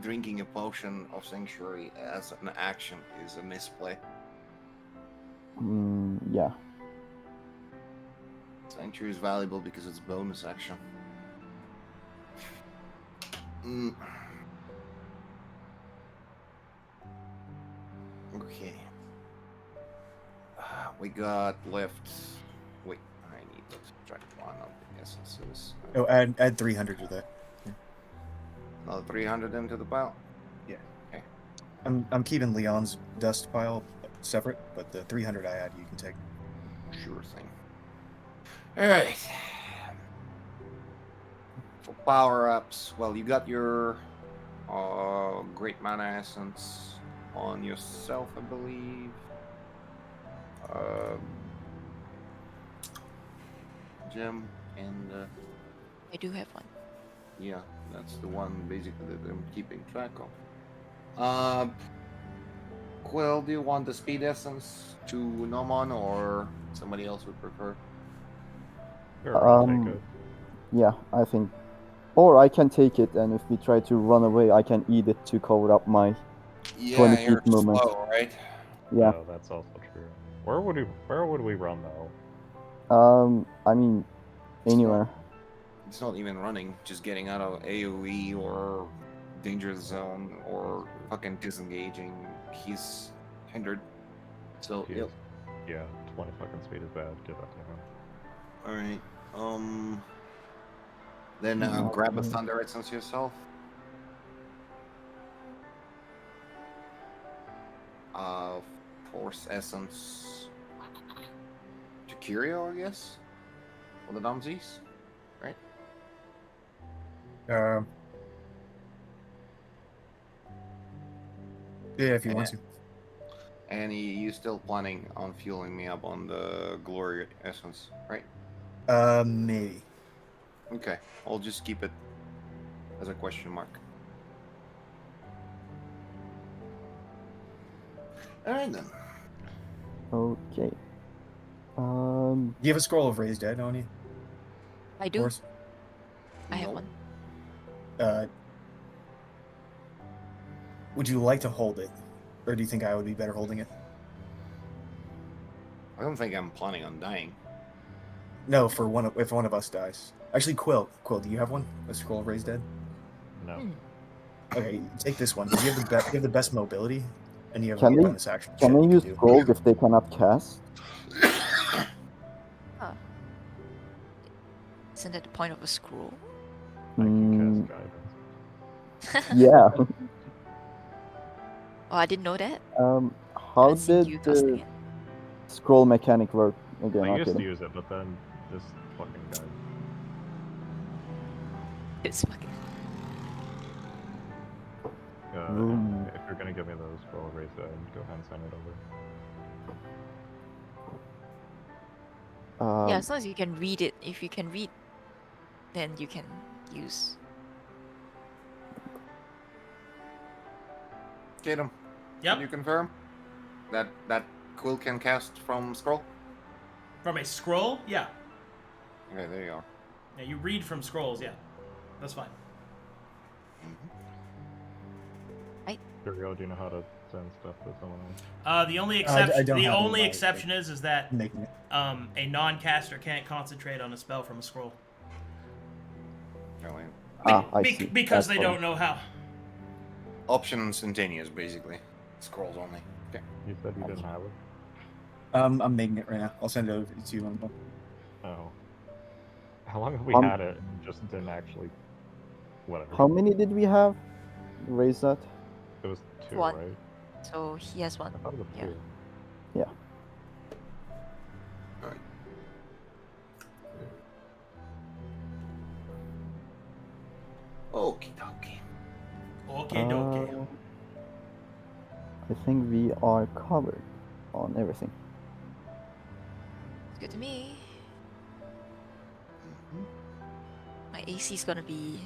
drinking a potion of sanctuary as an action is a misplay. Yeah. Sanctuary is valuable because it's bonus action. Okay. We got left. Wait, I need to subtract one of the essences. Oh, add 300 to that. Another 300 into the pile. I'm keeping Leon's dust pile separate, but the 300 I add, you can take. Sure thing. Alright. For power-ups, well, you got your Great Mana Essence on yourself, I believe. Gem, and I do have one. yeah, that's the one basically that I'm keeping track of. Quill, do you want the Speed Essence to Nomon, or somebody else would prefer? Sure, I'll take it. Yeah, I think. Or I can take it, and if we try to run away, I can eat it to cover up my 20 you're feet movement. slow, right? Yeah. No, that's also true. Where would we run though? I mean, anywhere. It's not even running, just getting out of AoE or danger zone or fucking disengaging. He's hindered. So, He yep. is- Yeah, 20 fucking speed is bad. Give that to him. Alright. Then grab a Thunder Essence yourself. Force Essence to Curio, I guess? For the Dumsies? Right? Yeah, if you want to. And you still planning on fueling me up on the Glory Essence, right? Maybe. Okay, I'll just keep it as a question mark. Alright then. Okay. You have a scroll of Raised Dead on you? I do. Horus? I have Nope. one. Would you like to hold it? Or do you think I would be better holding it? I don't think I'm planning on dying. No, if one of us dies. Actually, Quill, do you have one? A scroll of Raised Dead? No. Hmm. Okay, take this one. You have the best mobility, and you have Can a they- bonus action. Can shit they you use do. gold if they cannot cast? Isn't that the point of a scroll? I can Mm, cast guidance. yeah. Oh, I didn't know that. How Haven't seen did you casting the it. scroll mechanic work again? I used to Arcadum? use it, but then this fucking guy. It's fucking. Ooh. If you're gonna give me those scroll raise that, go ahead and send it over. Yeah, as long as you can read it. If you can read, then you can use. Tatum, Yep. can you confirm that Quill can cast from scroll? From a scroll? Yeah. Okay, there you are. Yeah, you read from scrolls, yeah. That's fine. Curio, do you know how to send stuff to someone else? The only I exception don't the have only any exception is that Making it. a non-caster can't concentrate on a spell from a scroll. Oh, wait. I see. Because That's they fine. don't know how. Option instantaneous, basically. Scrolls only. Okay. You said you didn't have it? I'm making it right now. I'll send it over to you on the phone. Oh. How long have we Um, had it and just didn't actually... Whatever. How many did we have? Raise that. It was 2, One. right? So he has one. I thought it was Yeah. 2. Yeah. Alright. Okie dokie. Okay, dokie. I think we are covered on everything. Good to me. Mhm. My AC is gonna be,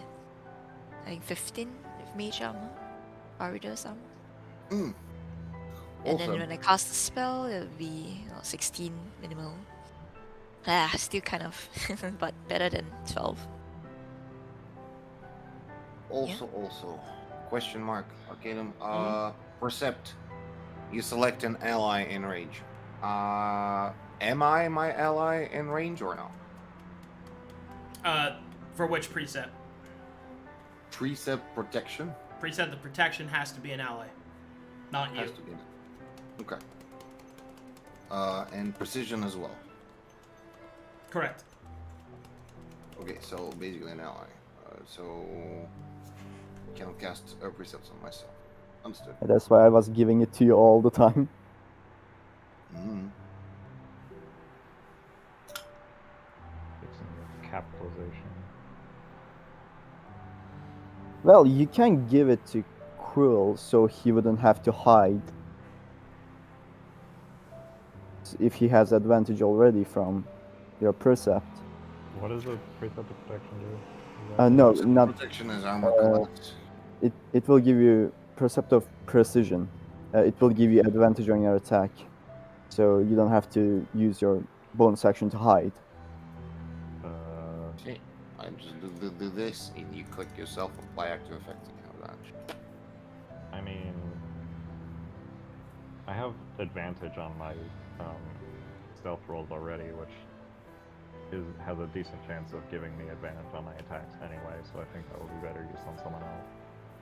I think, 15 with mage armor. Arida's armor. Mm. And then Also, when I cast the spell, it'll be 16 minimal. Ah, still kind of, but better than 12. also, question mark, Arcadum. Mhm. Percept. You select an ally in range. Am I my ally in range or no? For which precept? Precept protection Precept of protection has to be an ally, not you. has to be. Okay. And precision as well. Correct. Okay, so basically an ally. So can cast precepts on myself. Understood. And that's why I was giving it to you all the time. Mm. Fixing your capitalization. Well, you can give it to Quill so he wouldn't have to hide. If he has advantage already from your Percept. What does the precept of protection do? No, Precept not. protection is armor class. It will give you Percept of Precision. It will give you advantage on your attack. So you don't have to use your bonus action to hide. See, I just do this, and you click yourself, apply active effects, and you have that. I mean, I have advantage on my stealth rolls already, which has a decent chance of giving me advantage on my attacks anyway, so I think that would be better used on someone else.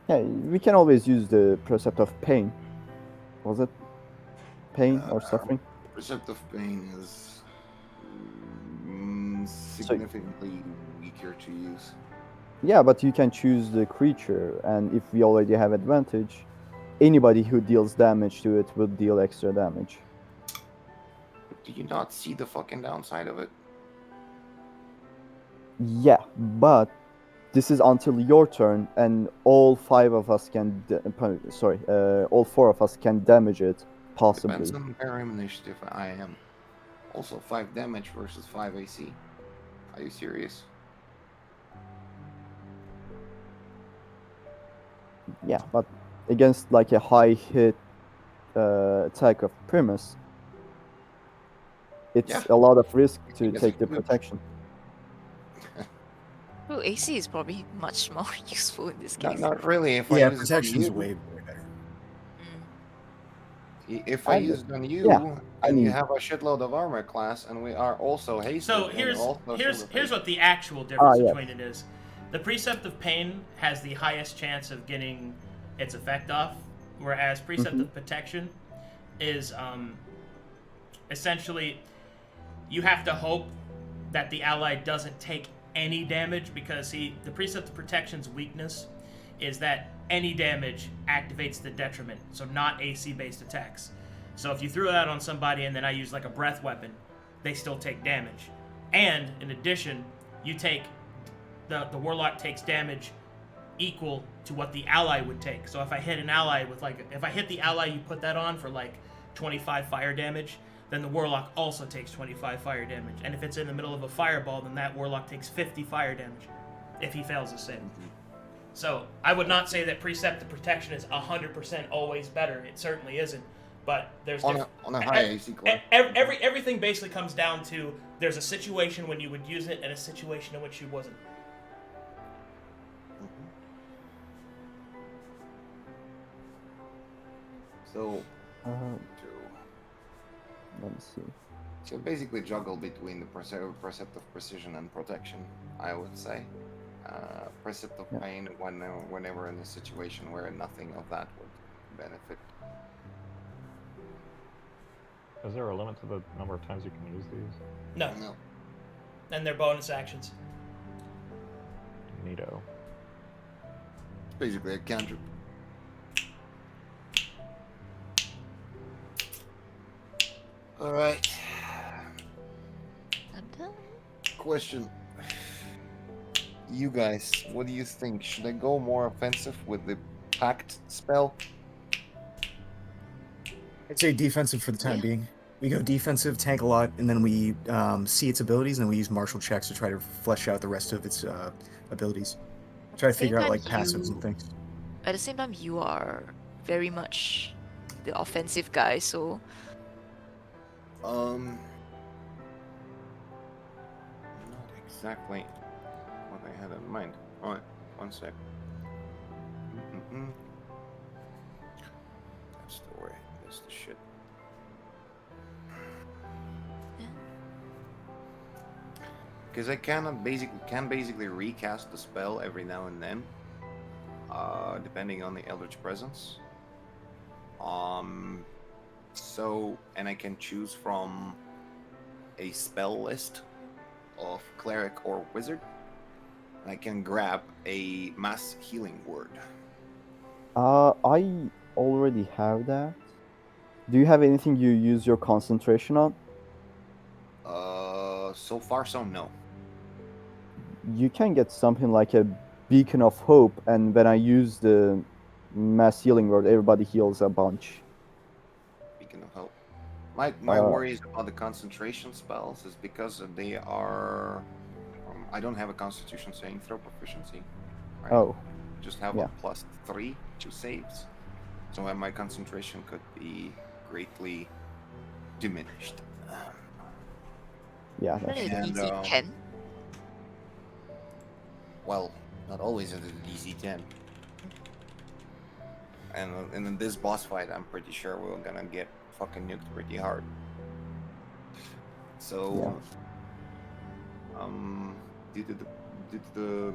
Yeah, we can always use the Percept of Pain. Was it pain or suffering? Percept of pain is significantly weaker to use. Yeah, but you can choose the creature, and if we already have advantage, anybody who deals damage to it will deal extra damage. Do you not see the fucking downside of it? Yeah, but this is until your turn, and all five of us can. All four of us can damage it, possibly. Depends on where initiative I am. Also, 5 damage versus 5 AC. Are you serious? Yeah, but against like a high hit attack of Primus, it's Yeah. a lot of risk to Yes, take the it would. protection. Oh, AC is probably much more useful in this case. Not really. If Yeah, I use it on protection's you, way better. if I And- use it on you, yeah, I and you mean- have a shitload of armor class, and we are also hasted. So and here's also here's what the actual difference yes. between it is. The Precept of Pain has the highest chance of getting its effect off, whereas Precept of Protection is essentially you have to hope that the ally doesn't take any damage, because the Precept of Protection's weakness is that any damage activates the detriment, so not AC based attacks. So if you threw that on somebody and then I use like a breath weapon, they still take damage. And in addition, you take the warlock takes damage equal to what the ally would take. So if I hit an ally with if I hit the ally you put that on for 25 fire damage, then the warlock also takes 25 fire damage. And if it's in the middle of a fireball, then that warlock takes 50 fire damage if he fails a save. So I would not say that Precept of Protection is 100% always better. It certainly isn't. But there's on a high AC class. everything basically comes down to there's a situation when you would use it and a situation in which you wasn't. So, Let me see. so basically juggle between the Percept of Precision and Protection, I would say. Percept of Pain whenever in a situation where nothing of that would benefit. Is there a limit to the number of times you can use these? No. No. And they're bonus actions. Neato. It's basically a cantrip. Alright. I'm done. Question. You guys, what do you think? Should I go more offensive with the pact spell? I'd say defensive for the time Yeah. being. We go defensive, tank a lot, and then we see its abilities, and then we use martial checks to try to flesh out the rest of its abilities. Try to Same figure out time like passives you- and things. At the same time, you are very much the offensive guy, so Not exactly what I had in mind. Alright, one sec. That's the way. That's the shit. Because I can basically recast the spell every now and then, depending on the Eldritch Presence. So, and I can choose from a spell list of cleric or wizard, and I can grab a mass healing word. I already have that. Do you have anything you use your concentration on? So far, so no. You can get something like a beacon of hope, and when I use the mass healing word, everybody heals a bunch. Beacon of hope. My worries about the concentration spells is because they are. I don't have a Constitution saving throw proficiency. Right? Oh, Just have yeah. a +3 to saves, so my concentration could be greatly diminished. Yeah, what that's is And, DC 10? Well, not always at the DC 10. And in this boss fight, I'm pretty sure we're gonna get fucking nuked pretty hard. So, due to the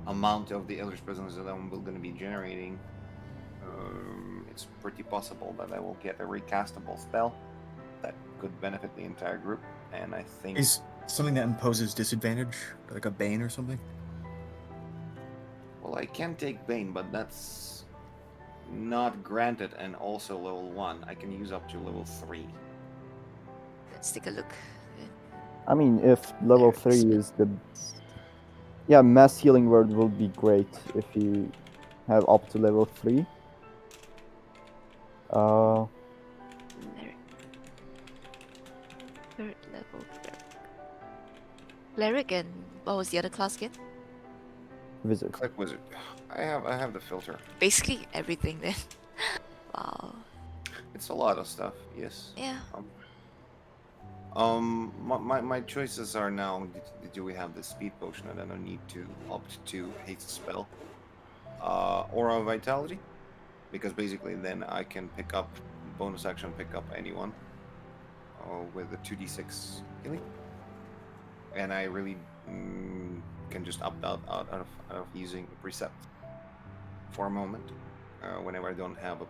amount of the Eldritch Presence that I'm gonna be generating, it's pretty possible that I will get a recastable spell that could benefit the entire group. And I think Is something that imposes disadvantage, like a bane or something? well, I can take Bane, but that's not granted, and also level 1. I can use up to level 3. Let's take a look. I mean, if level There it 3 is the... Yeah, mass healing word will be great if you have up to level 3. Cleric. Third level cleric. Cleric and what was the other class again? Wizard. Click Wizard. I have the filter. Basically everything then. Wow. It's a lot of stuff, yes. Yeah. My choices are now: do we have the speed potion, and then I need to opt to haste spell, Aura Vitality, because basically then I can pick up bonus action, pick up anyone, with a 2d6 healing, and I really can just opt out of using Precept for a moment, whenever I don't have a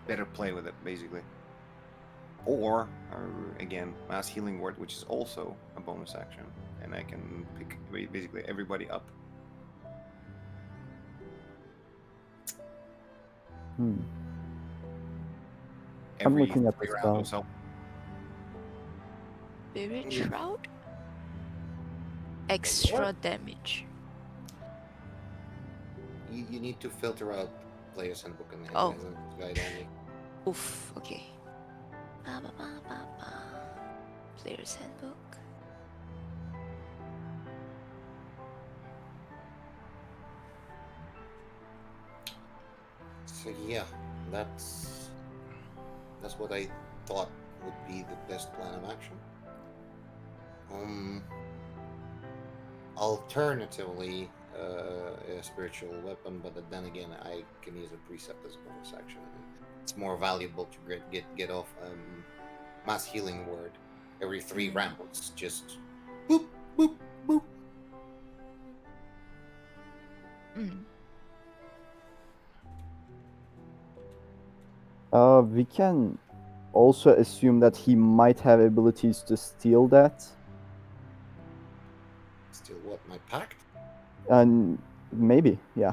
better play with it, basically. Or, again, Mass Healing Word, which is also a bonus action, and I can pick basically everybody up. I'm Every looking at 3 the rounds or spell. so. Spirit Shroud? Extra damage. You need to filter out Player's Handbook and Oh. Guide only. Oof, okay. Player's Handbook. So yeah, that's what I thought would be the best plan of action. Alternatively, a spiritual weapon, but then again, I can use a precept as a bonus action. It's more valuable to get off Mass Healing Word every 3 rounds. Just boop boop boop. We can also assume that he might have abilities to steal that. Still, what, my pact? And maybe, yeah.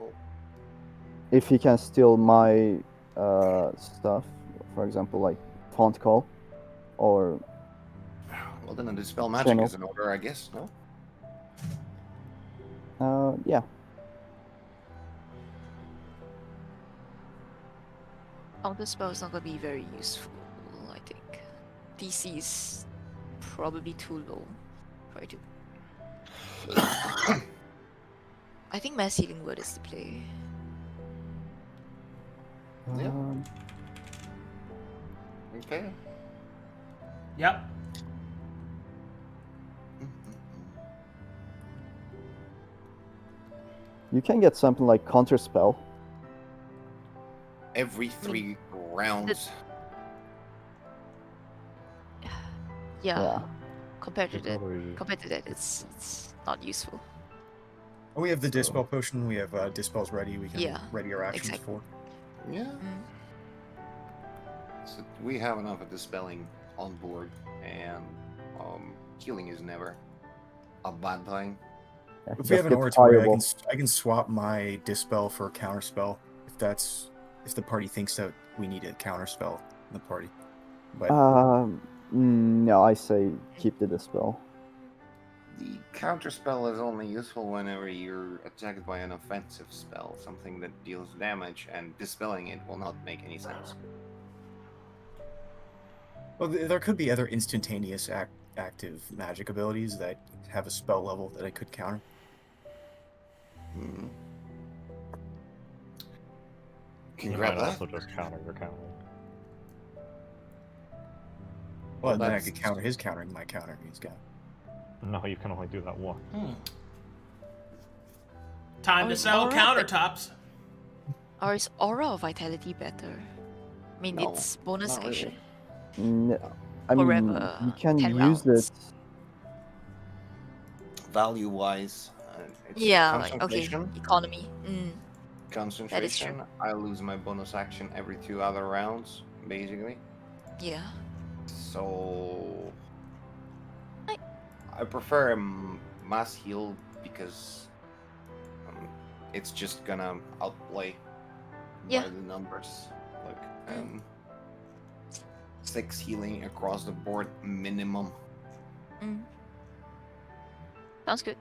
Oh. If he can steal my stuff, for example, like font call, or Well, then the Dispel Magic Channel. is in order, I guess, no? Yeah. Counter spell is not gonna be very useful, I think. DC is probably too low for it to. I think Mass Healing Word is the play. Yeah. Um, Okay. Yep. you can get something like Counter Spell. Every 3 rounds. Yeah. Yeah. Compared to that, Probably- it's not useful. Oh, we have the Dispel Potion, we have Dispels ready, we can Yeah, ready our actions exactly. for. Yeah. Mm. So we have enough of Dispelling on board, and healing is never a bad thing. Yeah, If we have just an get Oratory, Fireball. I can swap my Dispel for Counterspell if the party thinks that we need a Counterspell in the party. But No, I say keep the Dispel. The counter spell is only useful whenever you're attacked by an offensive spell, something that deals damage, and dispelling it will not make any sense. well, there could be other instantaneous active magic abilities that have a spell level that I could counter. Hmm. Can You grab might that. also just counter your counter. Well, and then I that's- could counter his countering my counter he's got. No, you can only do that once. Time to sell Alright. countertops. Or is Aura of Vitality better? I mean, No, it's bonus not really. action. I mean, Forever, you can 10 use rounds. it. Value-wise, it's Yeah, like, okay, concentration. economy. Concentration. I lose my bonus action every 2 other rounds, basically. Yeah. So I- I prefer a mass heal because it's just gonna outplay Yeah. by the numbers. Like 6 healing across the board minimum. Mm. Sounds good.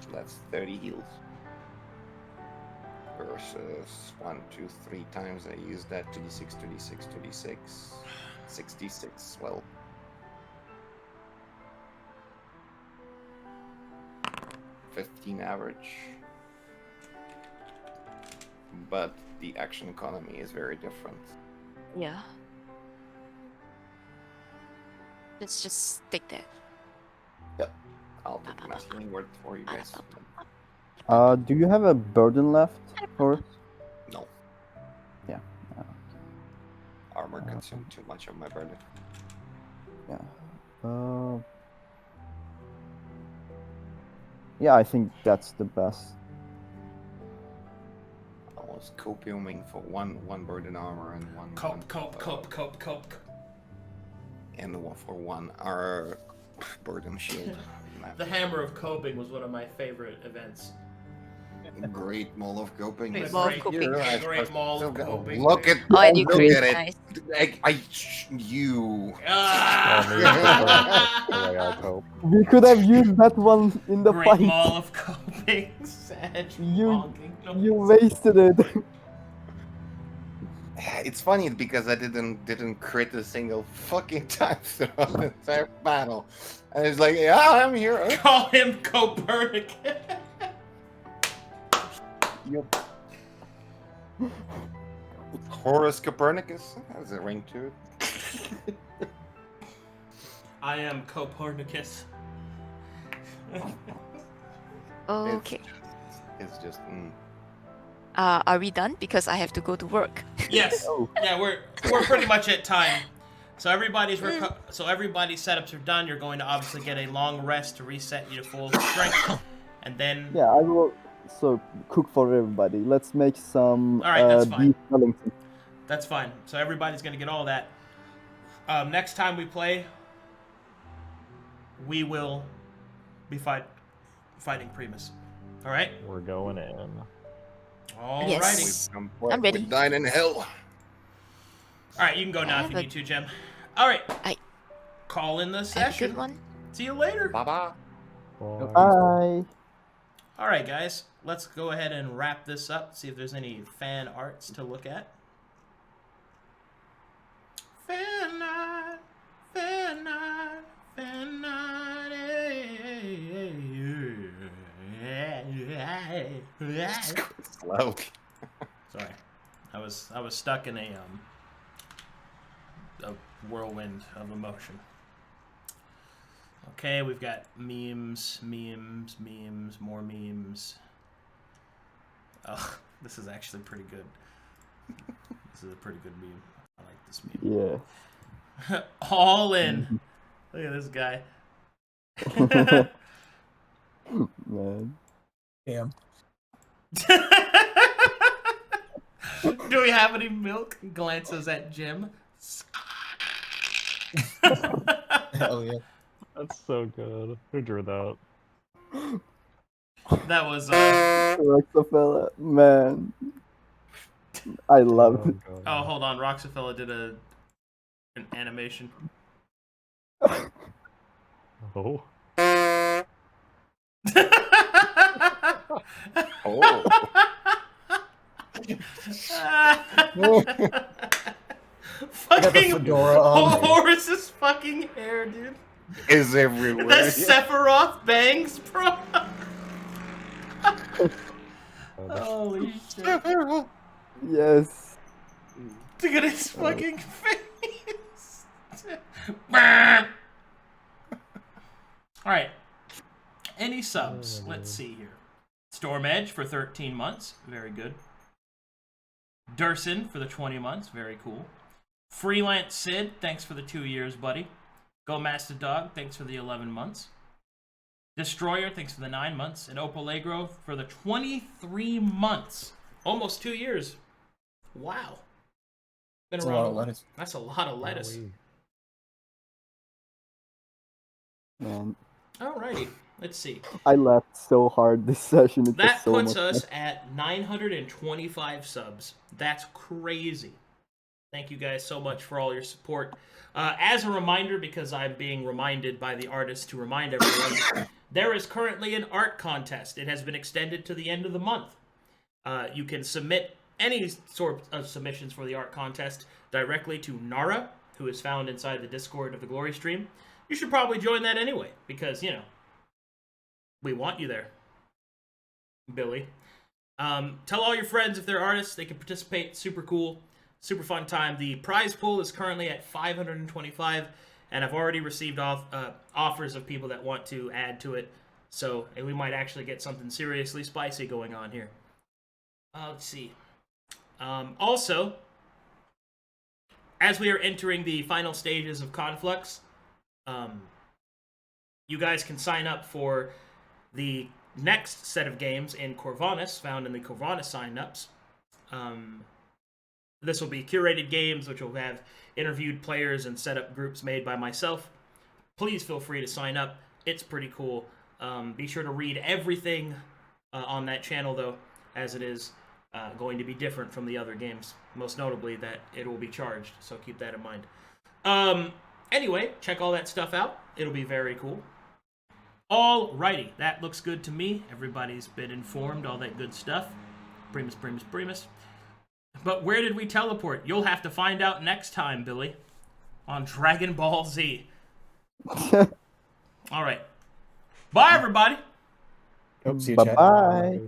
So that's 30 heals. Versus 1, 2, 3 times I use that 2d6, 2d6, 2d6, 66. Well, 15 average. But the action economy is very different. Yeah. Let's just take that. I'll take the mass healing word for you guys. Do you have a burden left, Horus? No. Yeah. Armor consumed too much of my burden. Yeah. Yeah, I think that's the best. I was copiuming for one burden armor and one Cope. and one for one burden shield. The Hammer of Coping was one of my favorite events. Great Mall of Coping. Great is Mall of right Coping. here. Great Mall still of got- Coping. Look at Oh, and you look crit. at it. Nice. You. Ah! The way I cope. We could have used that one in the Great fight. Mall of Coping. Sag You- bonking. You wasted it. It's funny because I didn't crit a single fucking time throughout the entire battle, and it's like, yeah, I'm here. Call him Copernicus. Yep. Horus Copernicus has a ring to it. I am Copernicus. Okay. It's just. Are we done? Because I have to go to work. Yes. Oh. Yeah, we're pretty much at time. So everybody's everybody's setups are done. You're going to obviously get a long rest to reset you to full strength, and then Yeah, I will. So cook for everybody. Let's make some Alright, that's fine. beef Wellington. that's fine. So everybody's gonna get all that. Next time we play, we will be fighting Primus. All right. We're going in. Alrighty. Yes. We've I'm ready. We died in hell. All right, you can go now if you but- need to, Jem. All right. Aye. Call in the Have a session. good one. See you later. Bye-bye. Bye. All right, guys. Let's go ahead and wrap this up. See if there's any fan arts to look at. Fan art, fan art, fan art. Slow. Sorry, I was stuck in a whirlwind of emotion. Okay, we've got memes, more memes. Oh, this is actually pretty good. This is a pretty good meme. I like this meme. Yeah. All in. Look at this guy. Man. Damn. Do we have any milk? Glances at Jim. Hell yeah. That's so good. Who drew that? That was Roxafella, man. I love it. God. oh, hold on. Roxafella did an animation. Oh. Oh. Fucking fedora on. Horus's fucking hair, dude. Is everywhere. The Sephiroth bangs, bro. Holy shit. Yes. Look at his fucking face. Alright. Any subs? Let's see here. Storm Edge for 13 months. Very good. Dursun for the 20 months. Very cool. Freelance Sid, thanks for the 2 years, buddy. Go Master Dog, thanks for the 11 months. Destroyer, thanks for the 9 months. And Opallegro for the 23 months. Almost 2 years. Wow. Been That's a around. lot of lettuce. That's a lot of lettuce. Man. Alrighty. Let's see. I laughed so hard this session. It That was so puts much us at 925 subs. That's crazy. Thank you guys so much for all your support. As a reminder, because I'm being reminded by the artist to remind everyone, there is currently an art contest. It has been extended to the end of the month. You can submit any sort of submissions for the art contest directly to Nara, who is found inside the Discord of the Glory Stream. You should probably join that anyway, because, you know, we want you there, Billy. Tell all your friends if they're artists, they can participate. Super cool. Super fun time. The prize pool is currently at 525, and I've already received offers of people that want to add to it. So, and we might actually get something seriously spicy going on here. Let's see. Also, as we are entering the final stages of Conflux, you guys can sign up for the next set of games in Corvinus, found in the Corvinus sign-ups. This will be curated games, which will have interviewed players and set up groups made by myself. Please feel free to sign up. It's pretty cool. Be sure to read everything on that channel, though, as it is going to be different from the other games. Most notably that it will be charged, so keep that in mind. Anyway, check all that stuff out. It'll be very cool. Alrighty, that looks good to me. Everybody's been informed, all that good stuff. Primus. But where did we teleport? You'll have to find out next time, Billy. On Dragon Ball Z. Alright. Bye, everybody! Hope see you, chat. Bye-bye.